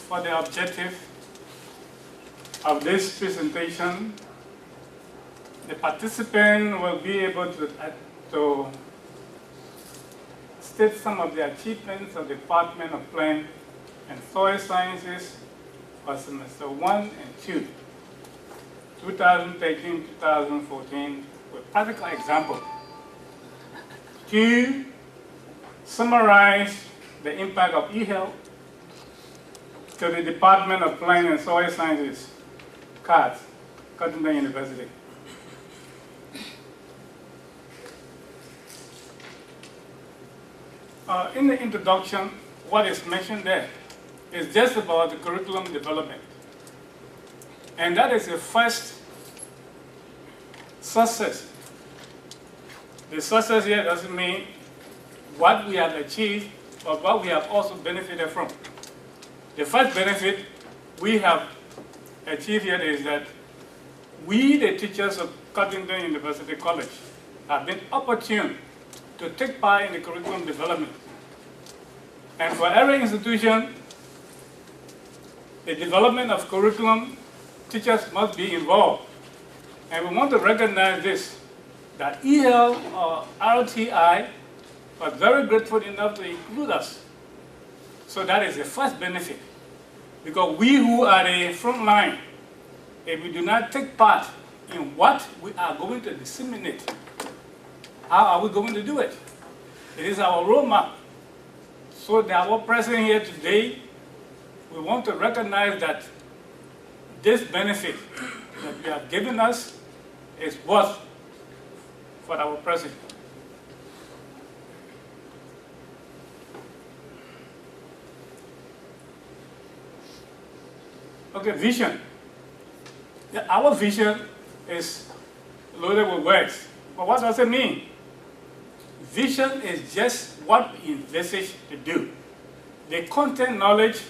For the objective of this presentation, the participant will be able to state some of the achievements of the Department of Plant and Soil Sciences for semester 1 and 2, 2013-2014, with practical example. To summarize the impact of e-health to the Department of Plant and Soil Sciences, CARS, Cottington University. In the introduction, what is mentioned there is just about the curriculum development. And that is the first success. The success here doesn't mean what we have achieved, but what we have also benefited from. The first benefit we have achieved here is that we, the teachers of Cottington University College, have been opportune to take part in the curriculum development. And for every institution, the development of curriculum, teachers must be involved. And we want to recognize this, that EL or RTI was very grateful enough to include us. So that is the first benefit. Because we who are the front line, if we do not take part in what we are going to disseminate, how are we going to do it? It is our roadmap. So that our presence here today, we want to recognize that this benefit that you have given us is worth for our presence. Okay, vision. Yeah, our vision is loaded with words. But what does it mean? Vision is just what we envisage to do. The content knowledge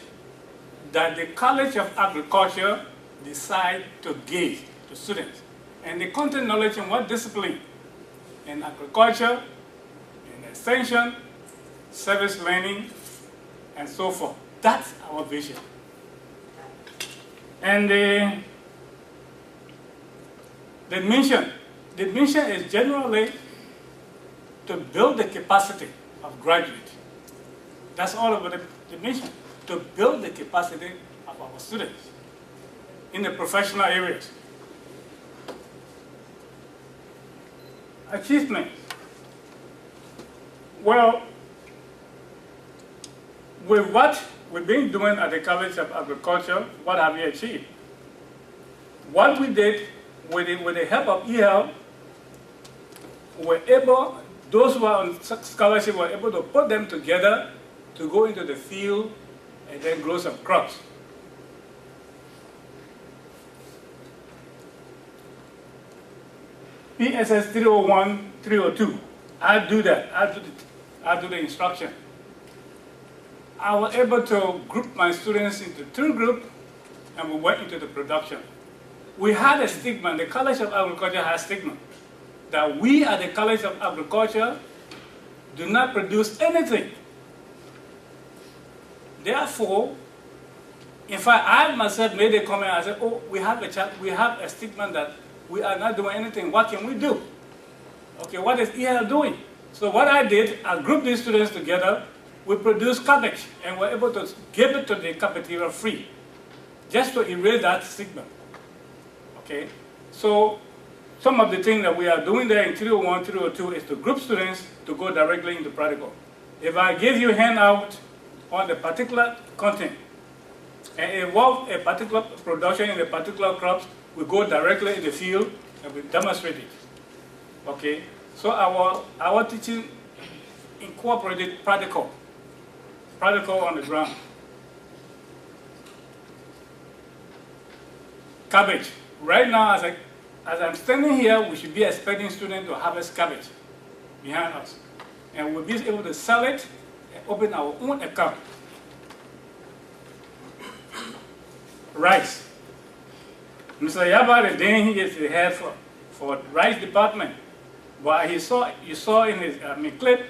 that the College of Agriculture decide to give to students. And the content knowledge in what discipline? In agriculture, in extension, service learning, and so forth. That's our vision. And the mission is generally to build the capacity of graduates. That's all about the mission, to build the capacity of our students in the professional areas. Achievements. Well, with what we've been doing at the College of Agriculture, what have we achieved? What we did with the help of EL, those who are on scholarship were able to put them together to go into the field and then grow some crops. PSS 301, 302. I do that. I do the instruction. I was able to group my students into 2 groups and we went into the production. We had a stigma, the College of Agriculture has stigma, that we at the College of Agriculture do not produce anything. Therefore, in fact, I myself made a comment. I said, "Oh, we have a stigma that we are not doing anything. What can we do? Okay, what is EL doing?" So what I did, I grouped these students together. We produced cabbage, and were able to give it to the cafeteria free, just to erase that stigma. Okay, so some of the things that we are doing there in 301, 302 is to group students to go directly into practical. If I give you a handout on the particular content and involve a particular production in a particular crops, we go directly in the field and we demonstrate it. Okay, so our teaching incorporated practical on the ground. Cabbage. Right now, as I'm standing here, we should be expecting students to harvest cabbage behind us. And we'll be able to sell it and open our own account. Rice. Mr. Yaba, the day he is the head for rice department. But you saw in his clip,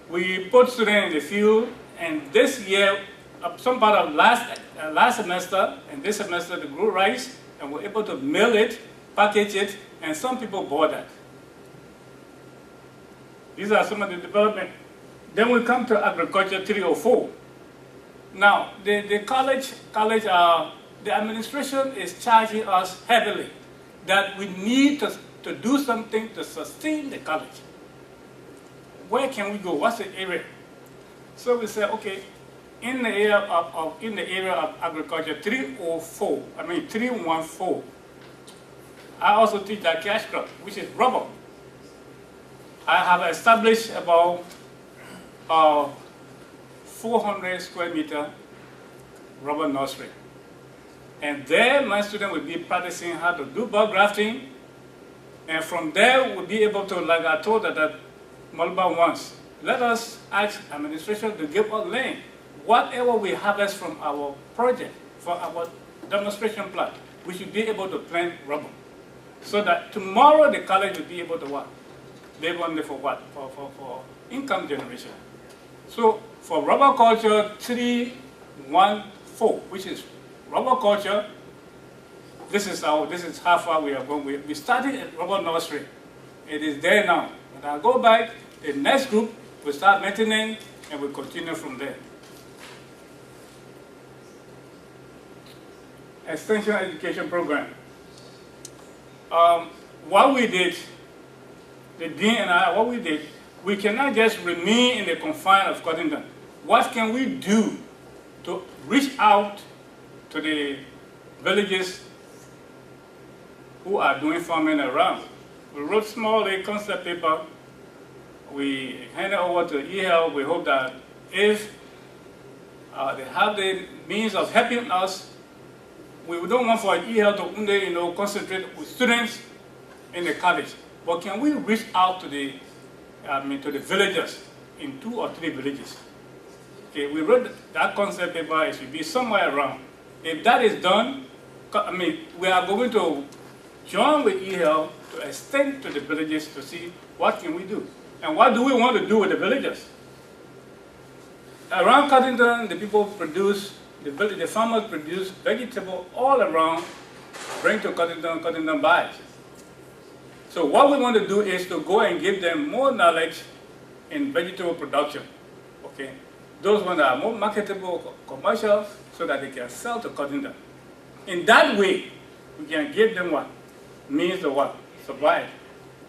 we put students in the field, and this year, some part of last semester and this semester, they grew rice, and we're able to mill it, package it, and some people bought that. These are some of the development. Then we come to agriculture 304. Now, the college, the administration is charging us heavily that we need to do something to sustain the college. Where can we go? What's the area? So we said, okay, in the area of agriculture 314, I also teach that cash crop, which is rubber. I have established about 400 square meter rubber nursery. And there my student will be practicing how to do bud grafting. And from there we'll be able to, like I told that Malba once, let us ask administration to give us land. Whatever we harvest from our project, for our demonstration plant, we should be able to plant rubber. So that tomorrow the college will be able to what? Live on for what? For income generation. So for rubber culture 314, which is rubber culture, this is how far we are going. We started at rubber nursery. It is there now. When I go back, the next group will start maintaining and we continue from there. Extension education program. What we did, the dean and I, what we did, we cannot just remain in the confine of Cottington. What can we do to reach out to the villages who are doing farming around? We wrote small concept paper. We handed over to EL. We hope that if they have the means of helping us, we don't want for EL to concentrate with students in the college. But can we reach out to the villagers in 2 or 3 villages? Okay, we wrote that concept paper. It should be somewhere around. If that is done, we are going to join with EL to extend to the villages to see what can we do. And what do we want to do with the villagers? Around Cottington, the people produce, the farmers produce vegetable all around, bring to Cottington, Cottington buys. So what we want to do is to go and give them more knowledge in vegetable production. Okay, those ones that are more marketable, commercial, so that they can sell to Cottington. In that way, we can give them what? Means of what? Survive.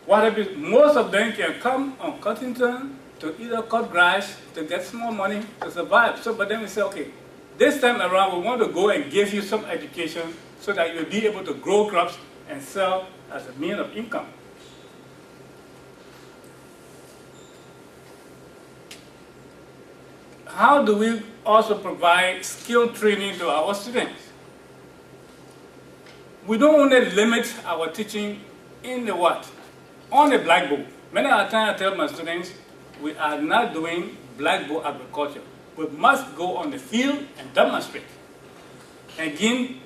What happens? Most of them can come on Cottington to either cut grass to get small money to survive. So, but then we say, okay, this time around we want to go and give you some education so that you'll be able to grow crops and sell as a means of income. How do we also provide skill training to our students? We don't want to limit our teaching in the what? On the blackboard. Many of the time I tell my students, we are not doing blackboard agriculture. We must go on the field and demonstrate. and gain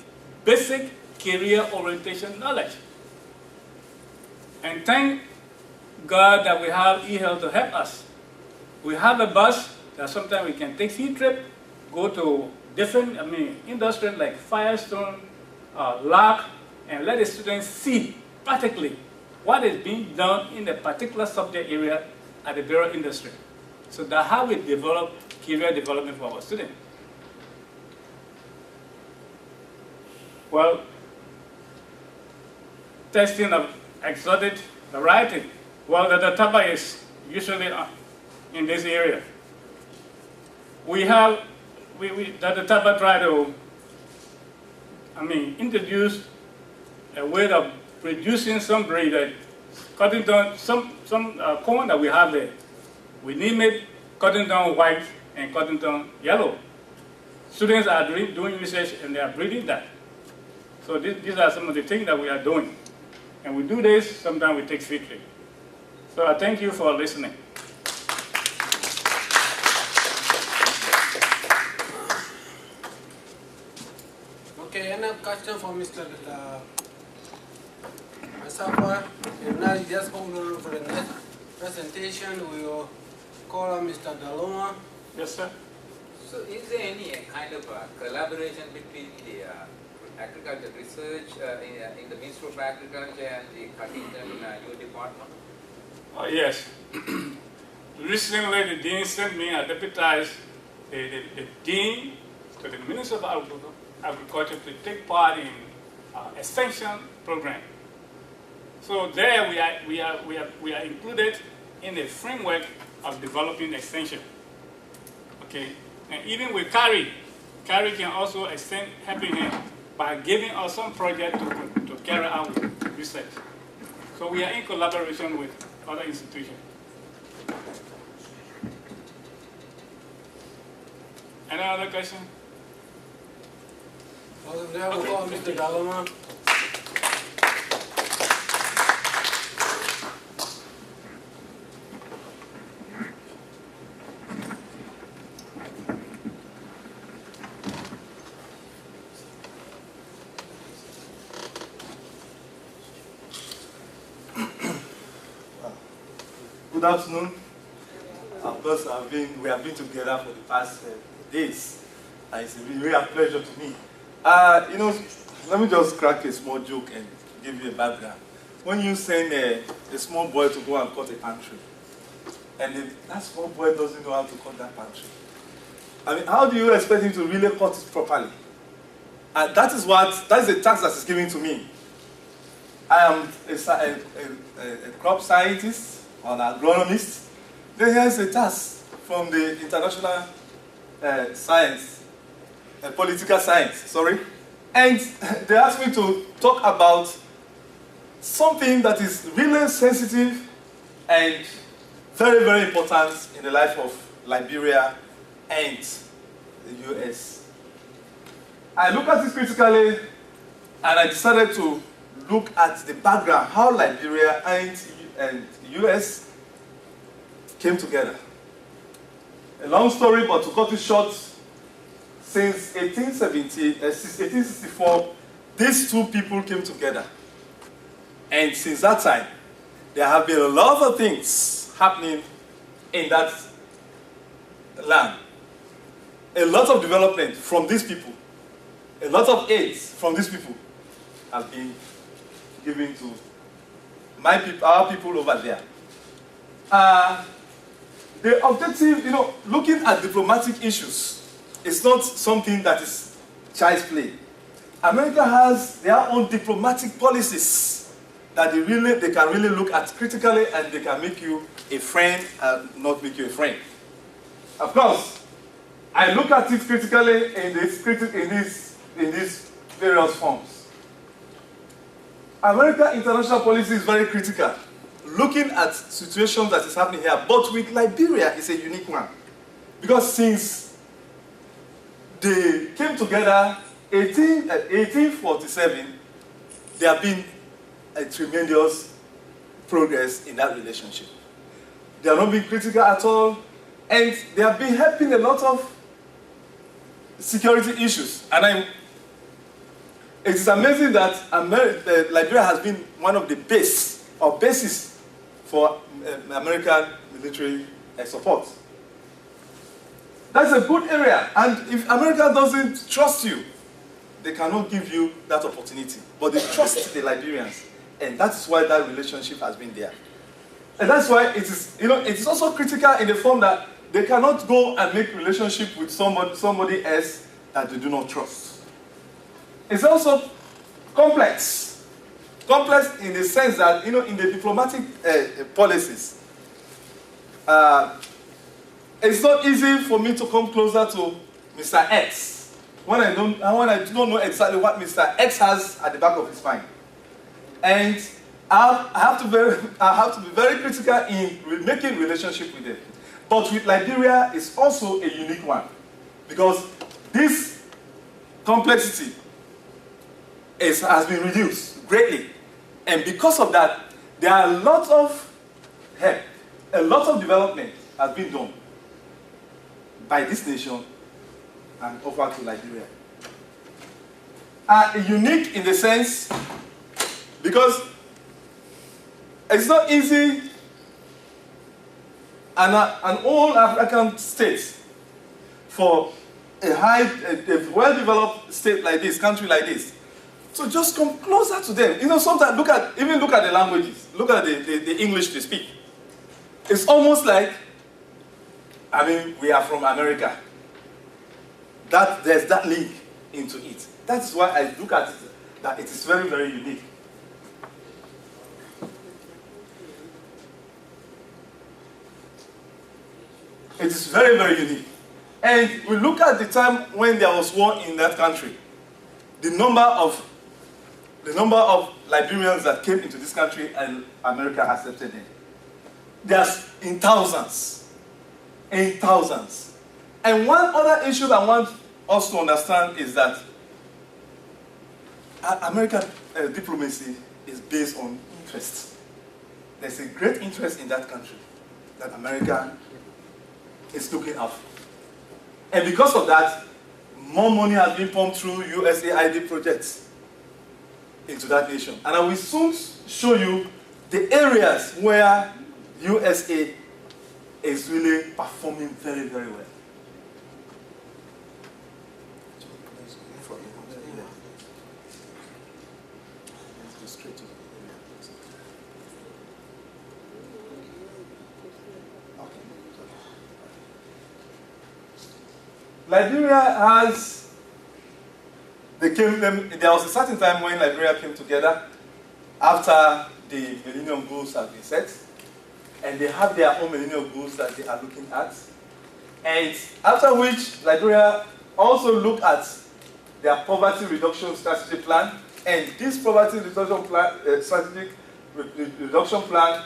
basic career orientation knowledge. And thank God that we have e-health to help us. We have a bus that sometimes we can take field trip, go to different industries like Firestone, Lock, and let the students see practically what is being done in a particular subject area at the various industry. So that's how we develop career development for our students. Well, testing of exotic variety. Well, the taba is usually in this area. We have, the taba try to, introduce a way of producing some breed, cutting down some corn that we have there. We name it cutting down white and cutting down yellow. Students are doing research and they are breeding that. So these are some of the things that we are doing. And we do this, sometimes we take field trip. So I thank you for listening. Okay, any question for Mr. Masapa? If not, just hold on for the next presentation. We will call on Mr. Daloma. Yes, sir. So is there any kind of collaboration between the agriculture research in the Ministry of Agriculture and the Cuttington your department? Yes. Recently, the dean sent me a deputized the dean to the Ministry of Agriculture to take part in extension program. So there we are included in the framework of developing extension. Okay, and even with Carrie can also extend helping hand by giving us some project to carry out research. So we are in collaboration with other institutions. Any other question? Okay, now we'll call on Mr. Daloma. Good afternoon. Of course, we have been together for the past days, and it's a real pleasure to me. Let me just crack a small joke and give you a background. When you send a small boy to go and cut a palm tree, and that small boy doesn't know how to cut that palm tree, how do you expect him to really cut it properly? And that is the task that is given to me. I am a crop scientist, an agronomist. Then here's a task from the international political science, sorry. And they asked me to talk about something that is really sensitive and very, very important in the life of Liberia and the US. I looked at it critically and I decided to look at the background, how Liberia and US came together. A long story, but to cut it short, since 1864, these two people came together. And since that time, there have been a lot of things happening in that land. A lot of development from these people, a lot of aids from these people have been given to our people over there. The objective, looking at diplomatic issues is not something that is child's play. America has their own diplomatic policies that they can really look at critically, and they can make you a friend and not make you a friend. Of course, I look at it critically in these various forms. American international policy is very critical, looking at situations that is happening here. But with Liberia, it's a unique one. Because since they came together 1847, there have been a tremendous progress in that relationship. They have not been critical at all, and they have been helping a lot of security issues. And it is amazing that Liberia has been one of the bases for American military support. That's a good area, and if America doesn't trust you, they cannot give you that opportunity. But they trust the Liberians, and that's why that relationship has been there. And that's why it is also critical in the form that they cannot go and make relationship with somebody else that they do not trust. It's also complex. Complex in the sense that, in the diplomatic policies, it's not easy for me to come closer to Mr. X when I don't know exactly what Mr. X has at the back of his mind. And I have to be very critical in making relationship with them. But with Liberia, it's also a unique one, because this complexity has been reduced greatly. And because of that, there are a lot of help, a lot of development has been done by this nation and offered to Liberia. Unique in the sense, because it's not easy an all African state for a well-developed state like this, country like this, to just come closer to them. Sometimes look at the languages, look at the English they speak. It's almost like, we are from America. There's that link into it. That's why I look at it, that it is very, very unique. It is very, very unique. And we look at the time when there was war in that country. The number of Liberians that came into this country and America accepted them. There's in thousands. In thousands. And one other issue that I want us to understand is that American diplomacy is based on interest. There's a great interest in that country that America is looking out for. And because of that, more money has been pumped through USAID projects into that nation. And I will soon show you the areas where USA is really performing very, very well. Liberia has, there was a certain time when Liberia came together after the Millennium Goals have been set, and they have their own Millennium Goals that they are looking at. And after which, Liberia also looked at their poverty reduction strategy plan, and this poverty reduction plan, strategic reduction plan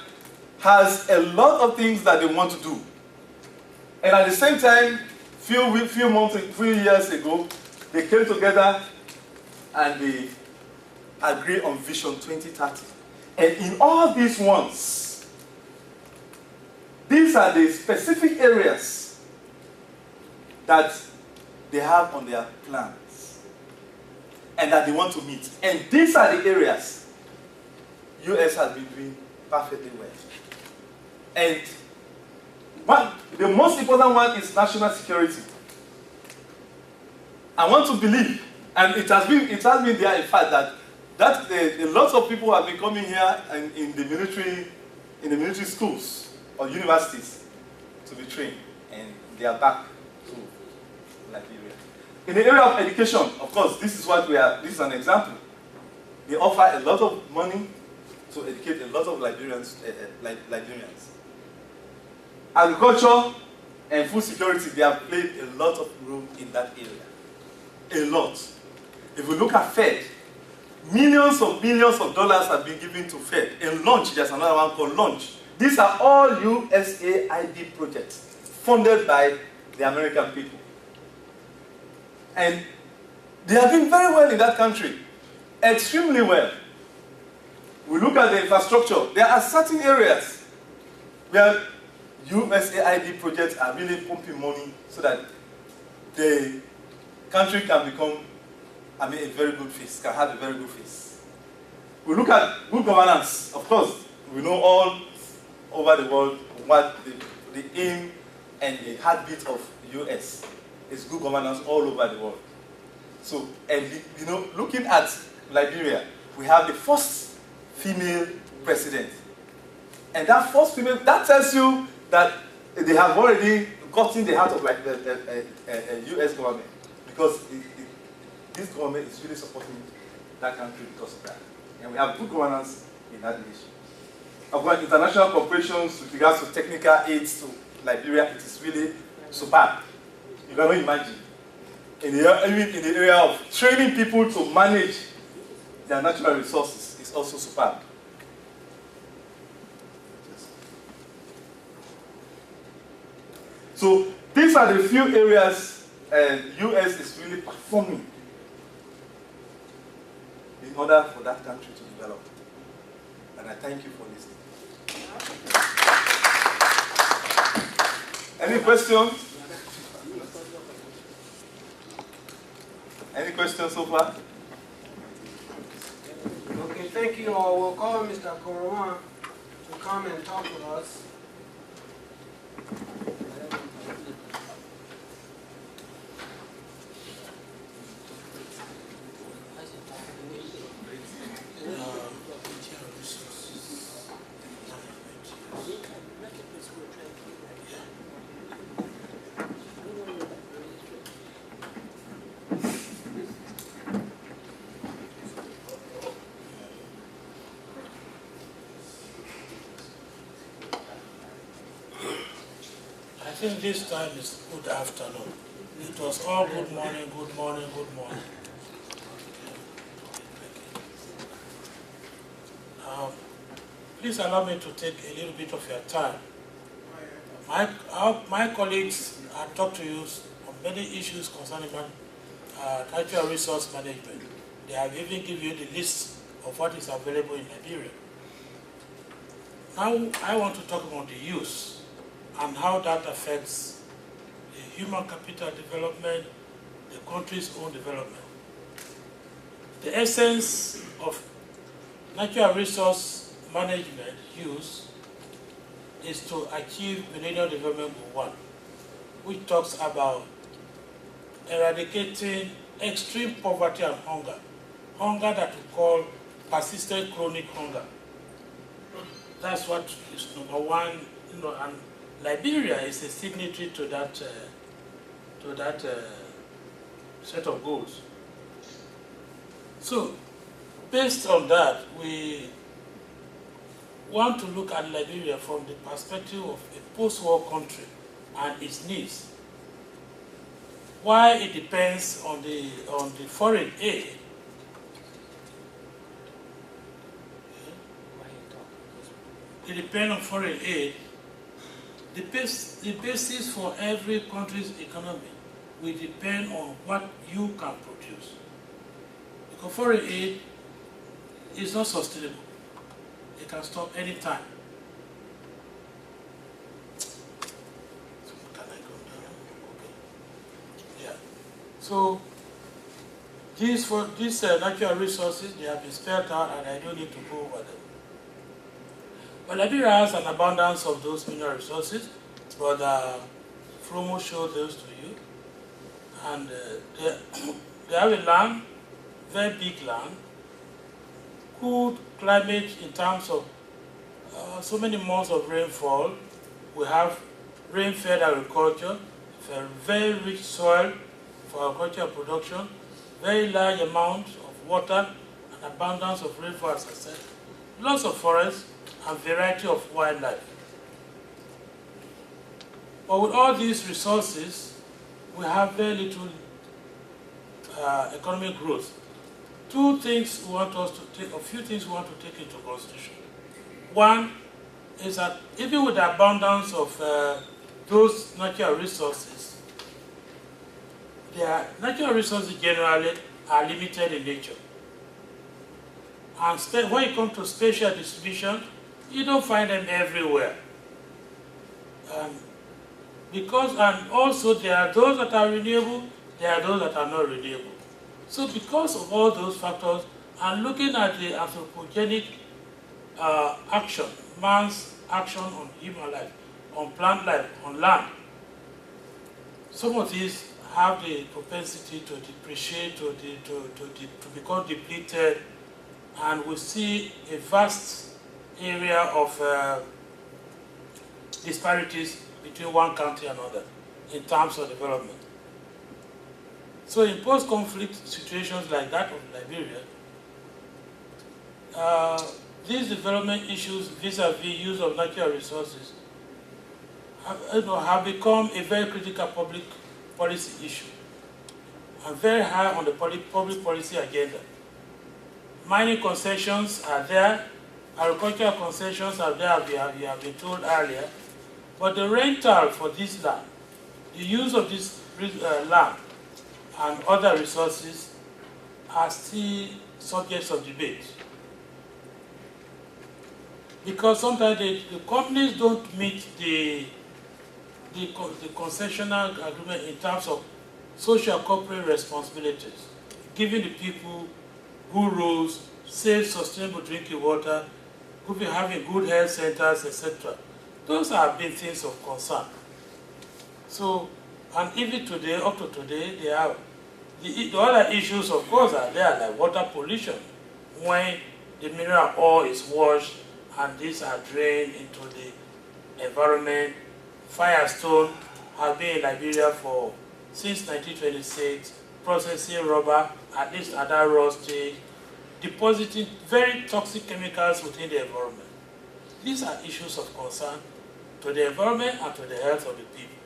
has a lot of things that they want to do. And at the same time, few years ago, they came together and they agreed on Vision 2030. And in all these ones, these are the specific areas that they have on their plans and that they want to meet. And these are the areas US has been doing perfectly well. And the most important one is national security. I want to believe, and it has been there in fact that lots of people have been coming here and in the military schools or universities to be trained, and they are back to Liberia. In the area of education, of course, this is an example. They offer a lot of money to educate a lot of Liberians. Agriculture and food security, they have played a lot of role in that area. A lot. If we look at FED, millions of dollars have been given to FED. And Launch, there's another one called Launch. These are all USAID projects funded by the American people. And they have been very well in that country. Extremely well. We look at the infrastructure. There are certain areas where USAID projects are really pumping money so that the country can become I mean, a very good face, can have a very good face. We look at good governance. Of course, we know all over the world what the aim and the heartbeat of the US is good governance all over the world. So, and you know, looking at Liberia, we have the first female president. And that first female, that tells you that they have already gotten the heart of like the US government, because this government is really supporting that country because of that. And we have good governance in that nation. Of course, international corporations with regards to technical aids to Liberia, it is really superb. You cannot imagine. Even in the area of training people to manage their natural resources is also superb. So these are the few areas US is really performing in order for that country to develop. And I thank you for listening. Any questions? Any questions so far? Okay, thank you all. We'll call Mr. Korowan to come and talk with us. I think this time is good afternoon. It was all good morning, good morning, good morning. Please allow me to take a little bit of your time. My colleagues have talked to you on many issues concerning natural resource management. They have even given you the list of what is available in Liberia. Now I want to talk about the use and how that affects the human capital development, the country's own development. The essence of natural resource management use is to achieve Millennium Development Goal 1, which talks about eradicating extreme poverty and hunger, hunger that we call persistent chronic hunger. That's what is number one, and Liberia is a signatory to that set of goals. So, based on that, we want to look at Liberia from the perspective of a post-war country and its needs. Why it depends on the foreign aid. It depends on foreign aid. The basis for every country's economy will depend on what you can produce. Because foreign aid is not sustainable. It can stop any time. Can I go down? Okay. Yeah. So these natural resources, they have been spelled out, and I don't need to go over them. But Liberia has an abundance of those mineral resources, but Fromo showed those to you. And they have a land, very big land, good climate in terms of so many months of rainfall. We have rain-fed agriculture, very rich soil for agricultural production, very large amount of water, and abundance of rainfall, as I said, lots of forests, and variety of wildlife. But with all these resources, we have very little economic growth. A few things we want to take into consideration. One is that even with the abundance of those natural resources, their natural resources generally are limited in nature. And when it comes to spatial distribution, you don't find them everywhere. And also there are those that are renewable, there are those that are not renewable. So because of all those factors, and looking at the anthropogenic action, man's action on human life, on plant life, on land, some of these have the propensity to depreciate, to become depleted, and we see a vast area of disparities between one country and another in terms of development. So in post-conflict situations like that of Liberia, these development issues vis-a-vis use of natural resources have become a very critical public policy issue and very high on the public policy agenda. Mining concessions are there, agricultural concessions are there, we have been told earlier, but the rental for this land, the use of this land and other resources are still subjects of debate. Because sometimes the companies don't meet the concessional agreement in terms of social corporate responsibilities, giving the people good roads, safe, sustainable drinking water, having good health centers, etc. Those have been things of concern. So, and even today, up to today, they have the other issues, of course, are there, like water pollution, when the mineral ore is washed and these are drained into the environment. Firestone has been in Liberia since 1926, processing rubber, at least at that raw stage, depositing very toxic chemicals within the environment. These are issues of concern to the environment and to the health of the people.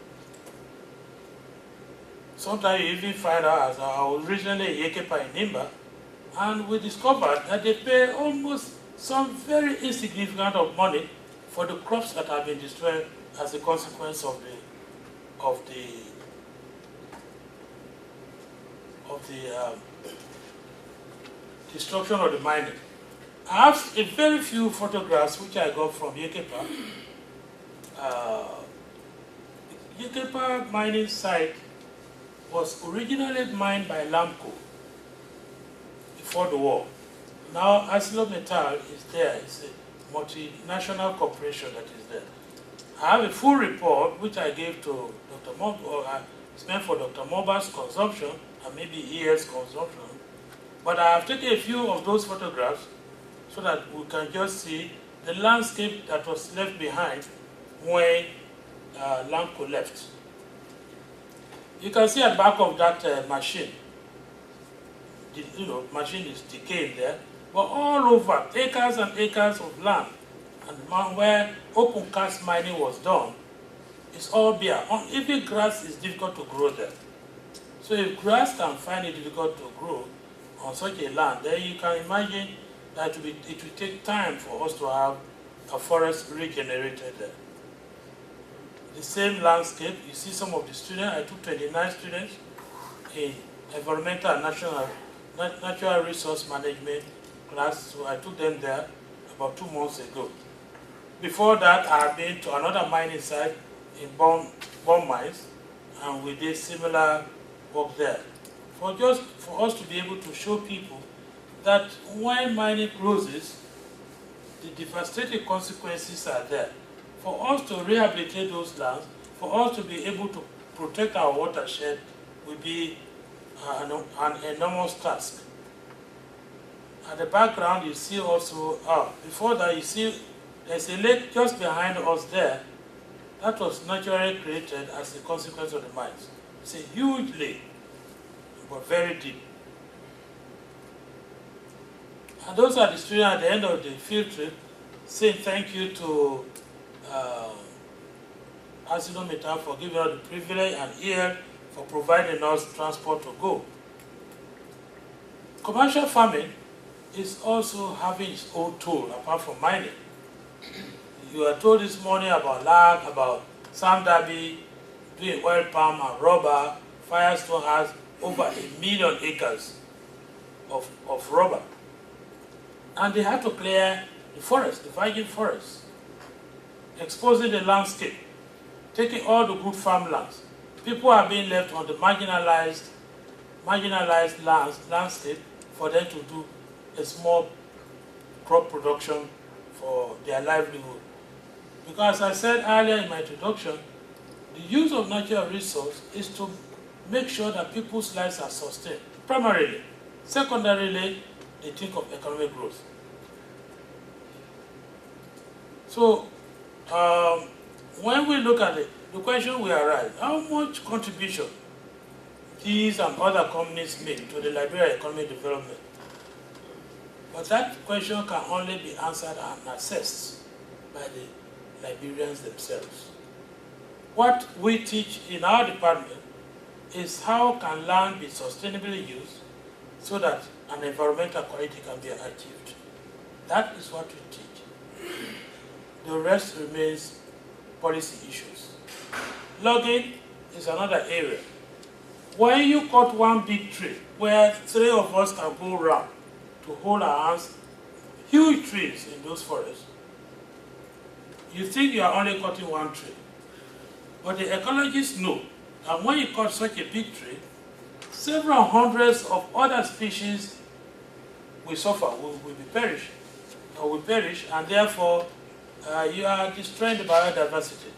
Sometimes you even find out, as I was originally in Yekepa in Nimba, and we discovered that they pay almost some very insignificant of money for the crops that have been destroyed as a consequence of the destruction of the mining. I have a very few photographs which I got from Yekepa. Yekepa mining site was originally mined by Lamco before the war. Now ArcelorMittal is there. It's a multinational corporation that is there. I have a full report which I gave to Dr. Mob, it's meant for Dr. Moba's consumption and maybe ES consumption. But I have taken a few of those photographs so that we can just see the landscape that was left behind when Lamco left. You can see at the back of that machine, machine is decaying there, but all over, acres and acres of land, and where open cast mining was done, it's all bare. Even grass is difficult to grow there. So if grass can find it difficult to grow on such a land, then you can imagine that it will take time for us to have a forest regenerated there. The same landscape, you see some of the students, I took 29 students in environmental and natural resource management class, so I took them there about 2 months ago. Before that, I had been to another mining site in Bomb Mines, and we did similar work there. For us to be able to show people that when mining closes, the devastating consequences are there. For us to rehabilitate those lands, for us to be able to protect our watershed will be an enormous task. At the background, you see also, before that, you see there's a lake just behind us there that was naturally created as a consequence of the mines. It's a huge lake, but very deep. And those are the students at the end of the field trip saying thank you to ArcelorMittal for giving us the privilege and EL for providing us transport to go. Commercial farming is also having its own tool apart from mining. You were told this morning about lag, about Sam Darby doing oil palm and rubber. Firestone has over 1 million acres of rubber. And they had to clear the forest, the virgin forest, exposing the landscape, taking all the good farmlands. People are being left on the marginalized marginalized landscape for them to do a small crop production for their livelihood. Because as I said earlier in my introduction, the use of natural resource is to make sure that people's lives are sustained, primarily. Secondarily, they think of economic growth. So, when we look at it, the question will arise, how much contribution these and other companies make to the Liberia economic development? But that question can only be answered and assessed by the Liberians themselves. What we teach in our department is how can land be sustainably used so that an environmental quality can be achieved. That is what we teach. The rest remains policy issues. Logging is another area. When you cut one big tree, where 3 of us can go around to hold our hands, huge trees in those forests, you think you are only cutting one tree. But the ecologists know that when you cut such a big tree, several hundreds of other species will suffer, will perish, and therefore you are destroying the biodiversity,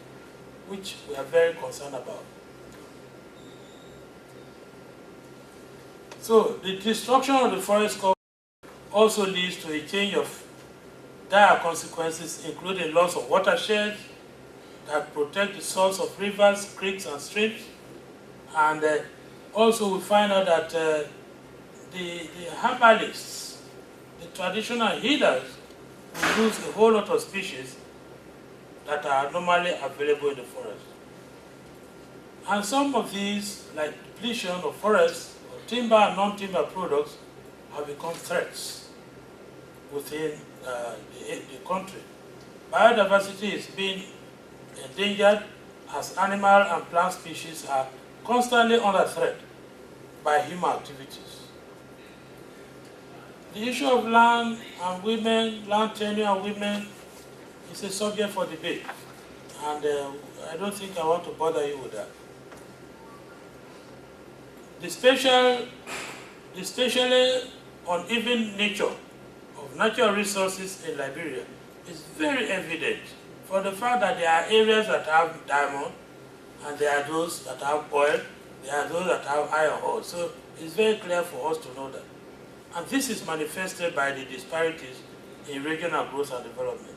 which we are very concerned about. So the destruction of the forest cover also leads to a change of dire consequences, including loss of watersheds that protect the source of rivers, creeks, and streams. And also we find out that the herbalists, the traditional healers, will lose a whole lot of species that are normally available in the forest. And some of these, like depletion of forests, or timber and non-timber products, have become threats within the country. Biodiversity is being endangered as animal and plant species are constantly under threat by human activities. The issue of land and women, land tenure and women, is a subject for debate, and I don't think I want to bother you with that. The spatially uneven nature of natural resources in Liberia is very evident for the fact that there are areas that have diamond, and there are those that have oil, there are those that have iron ore. So it's very clear for us to know that. And this is manifested by the disparities in regional growth and development.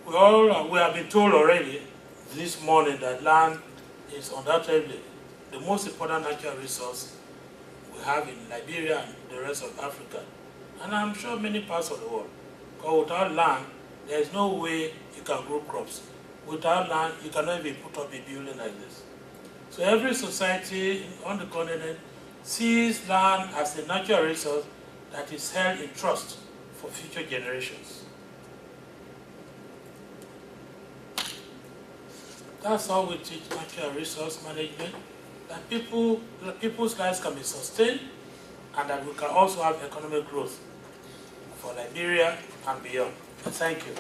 We have been told already this morning that land is undoubtedly the most important natural resource we have in Liberia and the rest of Africa, and I'm sure many parts of the world. Because without land, there is no way you can grow crops. Without land, you cannot even put up a building like this. So every society on the continent sees land as a natural resource that is held in trust for future generations. That's how we teach natural resource management, that people's lives can be sustained, and that we can also have economic growth for Liberia and beyond. Thank you.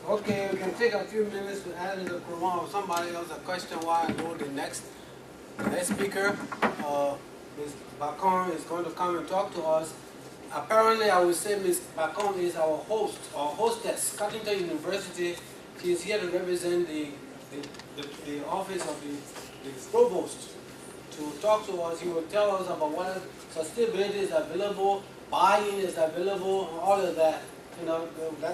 Okay, we can take a few minutes to add the Quran or somebody else a question while I go to the next speaker. Ms. Bacon is going to come and talk to us. Apparently, I would say Ms. Bacon is our host, or hostess, Cuttington University. She is here to represent the office of the provost to talk to us. He will tell us about what sustainability is available, buy-in is available, and all of that. You know,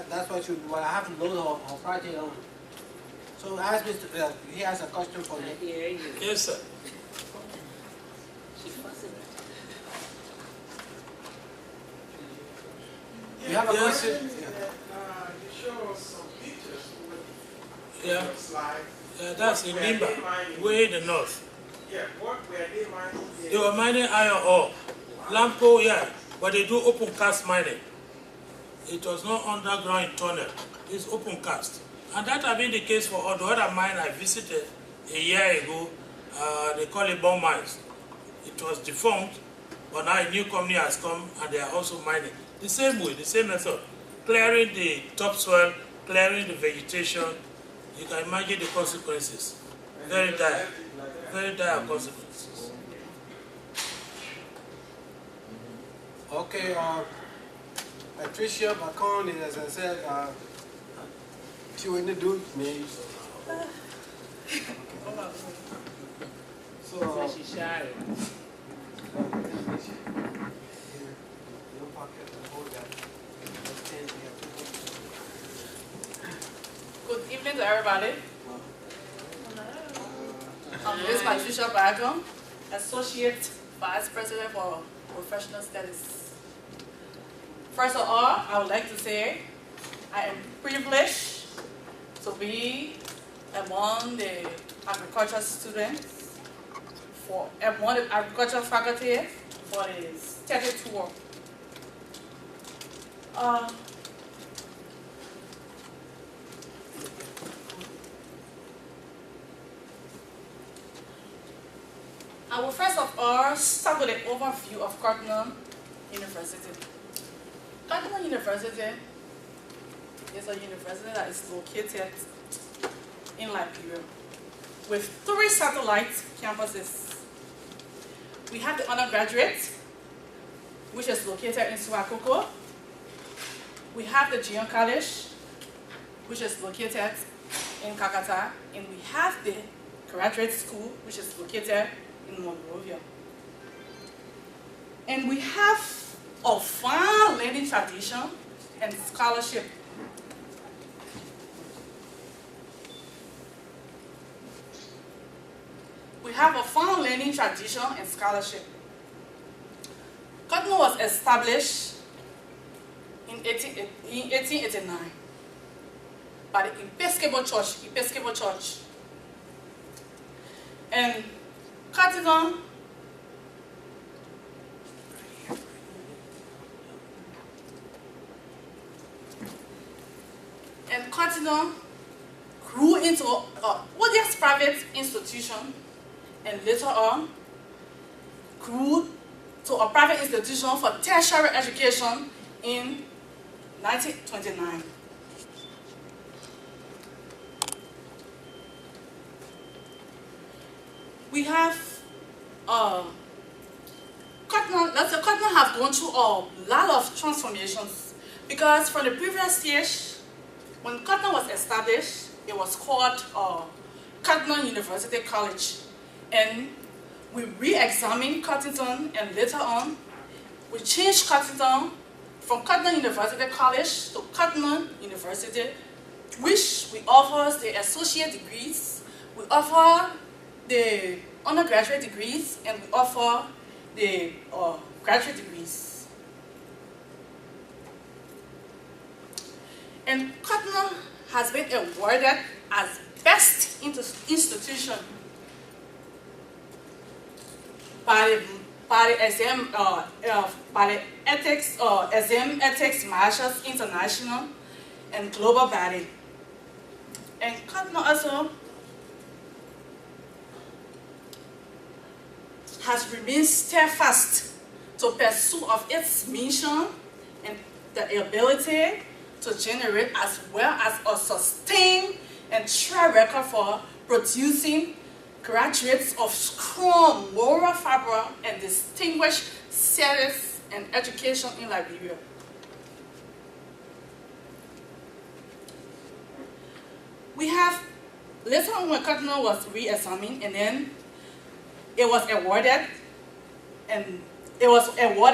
that's what I have to load her project on. So ask Mr. He has a question for you. Yes, sir. You have a question? You show us some pictures with Yeah. like That's in Limba, way in the north. Yeah, what were they mining? They were mining iron ore. Lamco, yeah, but they do open cast mining. It was not underground in tunnel. It's open cast. And that had been the case for all the other mine I visited a year ago. They call it bomb mines. It was defunct, but now a new company has come and they are also mining. The same way, the same method. Clearing the topsoil clearing the vegetation, you can imagine the consequences. Very dire consequences. Okay, Patricia Bacon, as I said, she introduced me. So, she's shy. Good evening to everybody. This is Patricia Bacon, Associate Vice President for Professional Studies. First of all, I would like to say I am privileged to be among the agriculture students, among the agriculture faculty for the study tour. I will first of all start with an overview of Cotton University. Cotton University is a university that is located in Liberia with 3 satellite campuses. We have the undergraduate, which is located in Swakoko. We have the junior college, which is located in Kakata, and we have the graduate school, which is located in Monrovia. And we have a fine learning tradition and scholarship. We have a fine learning tradition and scholarship. Cotton was established in 1889 by the Episcopal Church. And Cotton grew into a modest private institution, and later on grew to a private institution for tertiary education in 1929. We have Cotton have gone through a lot of transformations, because from the previous stage, when Cotton was established, it was called Cotton University College, and we re-examined Cotton, and later on we changed Cotton from Cotton University College to Cotton University, which we offer the associate degrees, we offer the undergraduate degrees, and we offer the graduate degrees. And Cotton has been awarded as best institution by the Exam Ethics Masters International and global body. And Cotton also has remained steadfast to pursue of its mission and the ability to generate as well as a sustained and track record for producing graduates of strong moral fiber and distinguished service and education in Liberia. We have, later on when Cotton was re-examined, and then it was awarded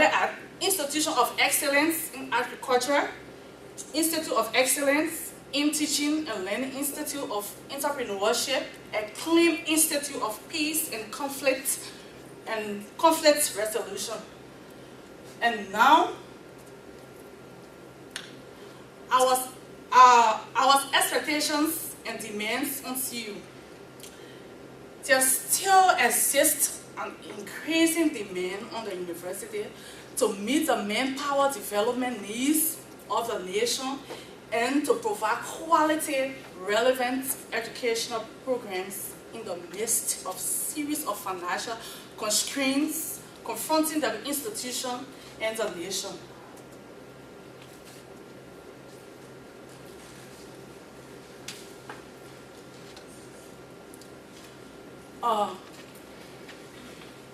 at Institution of Excellence in Agriculture, Institute of Excellence in Teaching and Learning, Institute of Entrepreneurship, Acclaimed Institute of Peace and Conflict Resolution. And now, our expectations and demands unto you. There still exists an increasing demand on the university to meet the manpower development needs of the nation and to provide quality, relevant educational programs in the midst of series of financial constraints confronting the institution and the nation.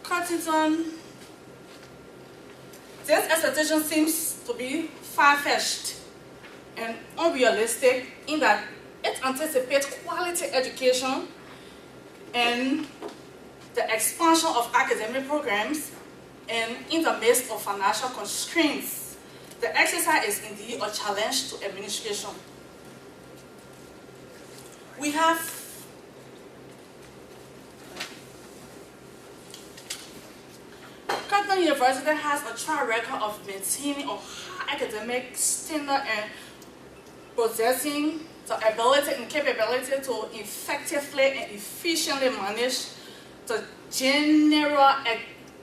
Cottington, this expectation seems to be far-fetched and unrealistic in that it anticipates quality education and the expansion of academic programs, and in the midst of financial constraints. The exercise is indeed a challenge to administration. We have Cotton University has a track record of maintaining a high academic standard and possessing the ability and capability to effectively and efficiently manage the general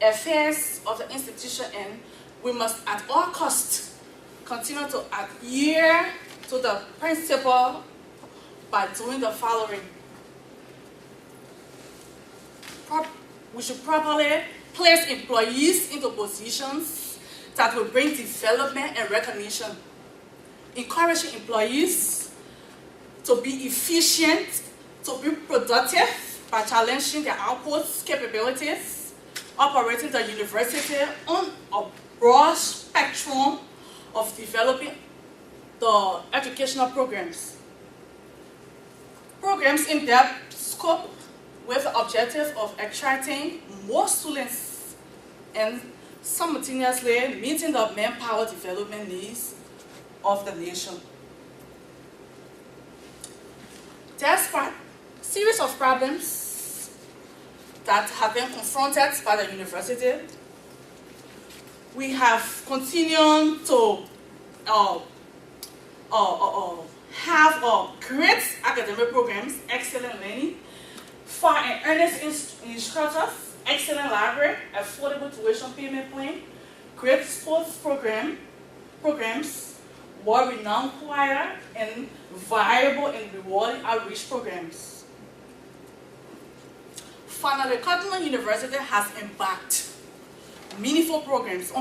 affairs of the institution, and we must at all costs continue to adhere to the principle by doing the following. We should properly place employees into positions that will bring development and recognition. Encouraging employees to be efficient, to be productive by challenging their outputs, capabilities, operating the university on a broad spectrum of developing the educational programs. Programs in depth scope with the objective of attracting more students and simultaneously meeting the manpower development needs of the nation. Despite a series of problems that have been confronted by the university, we have continued to have great academic programs, excellent learning, far and earnest instructors, excellent library, affordable tuition payment plan, great sports programs, world-renowned choir, and viable and rewarding outreach programs. Finally, Cotton University has embarked on meaningful programs,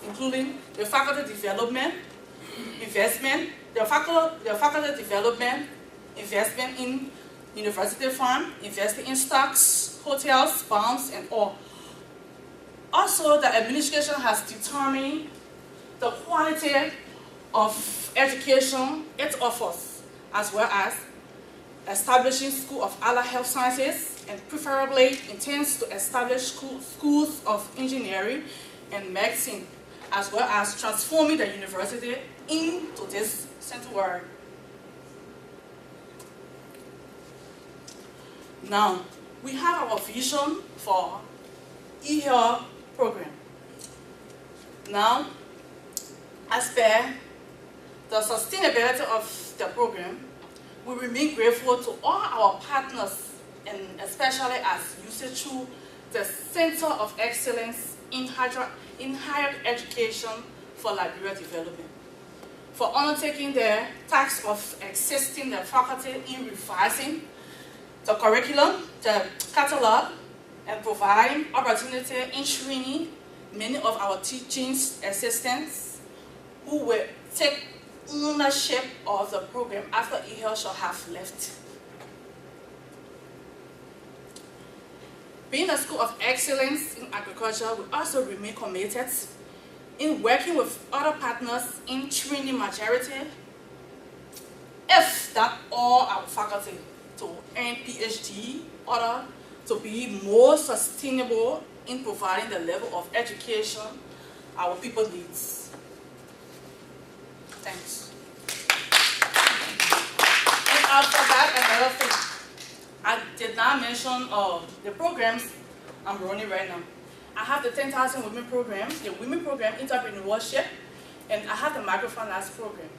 including the faculty development, investment, the faculty development, investment in university fund, investing in stocks, hotels, bonds, and all. Also, the administration has determined the quality of education it offers, as well as establishing School of Allied Health Sciences, and preferably intends to establish schools of engineering and medicine, as well as transforming the university into this sanctuary. Now, we have our vision for EHEL program. Now, as per the sustainability of the program, we remain grateful to all our partners, and especially as used through the Center of Excellence in Higher Education for Liberia Development, for undertaking the task of assisting the faculty in revising the curriculum, the catalog, and providing opportunity in training many of our teaching assistants who will take ownership of the program after EHEL shall have left. Being a school of excellence in agriculture, we also remain committed in working with other partners in training maturity, if not all our faculty, to earn PhD, or to be more sustainable in providing the level of education our people need. Thanks. And after that, another thing. I did not mention the programs I'm running right now. I have the 10,000 Women Program, the Women Program Entrepreneurship, and I have the Microfinance Program.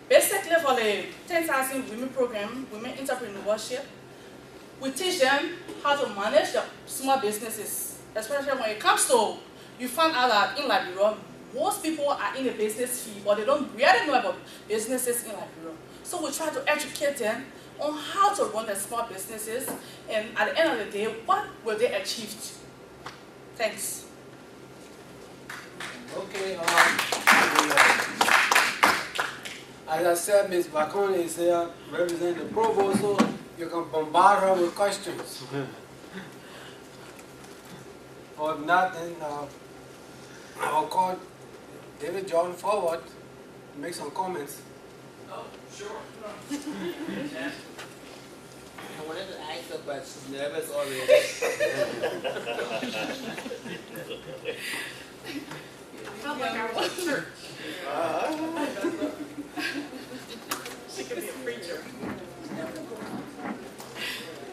Basically, for the 10,000 Women Program, Women Entrepreneurship, we teach them how to manage their small businesses, especially when it comes to, you find out that in Liberia, most people are in the business field, but they don't really know about businesses in Liberia. So we try to educate them on how to run their small businesses, and at the end of the day, what will they achieve? Thanks. Okay, as I said, Ms. Bacon is here representing the provost, so you can bombard her with questions. Or if not, then I'll call David Jordan forward to make some comments. Oh, sure. I wanted to ask her, but she's nervous already. Felt like I was at church. She could be a preacher.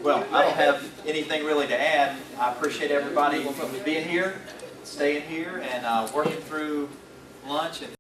Well, I don't have anything really to add. I appreciate everybody being here, staying here, and working through lunch and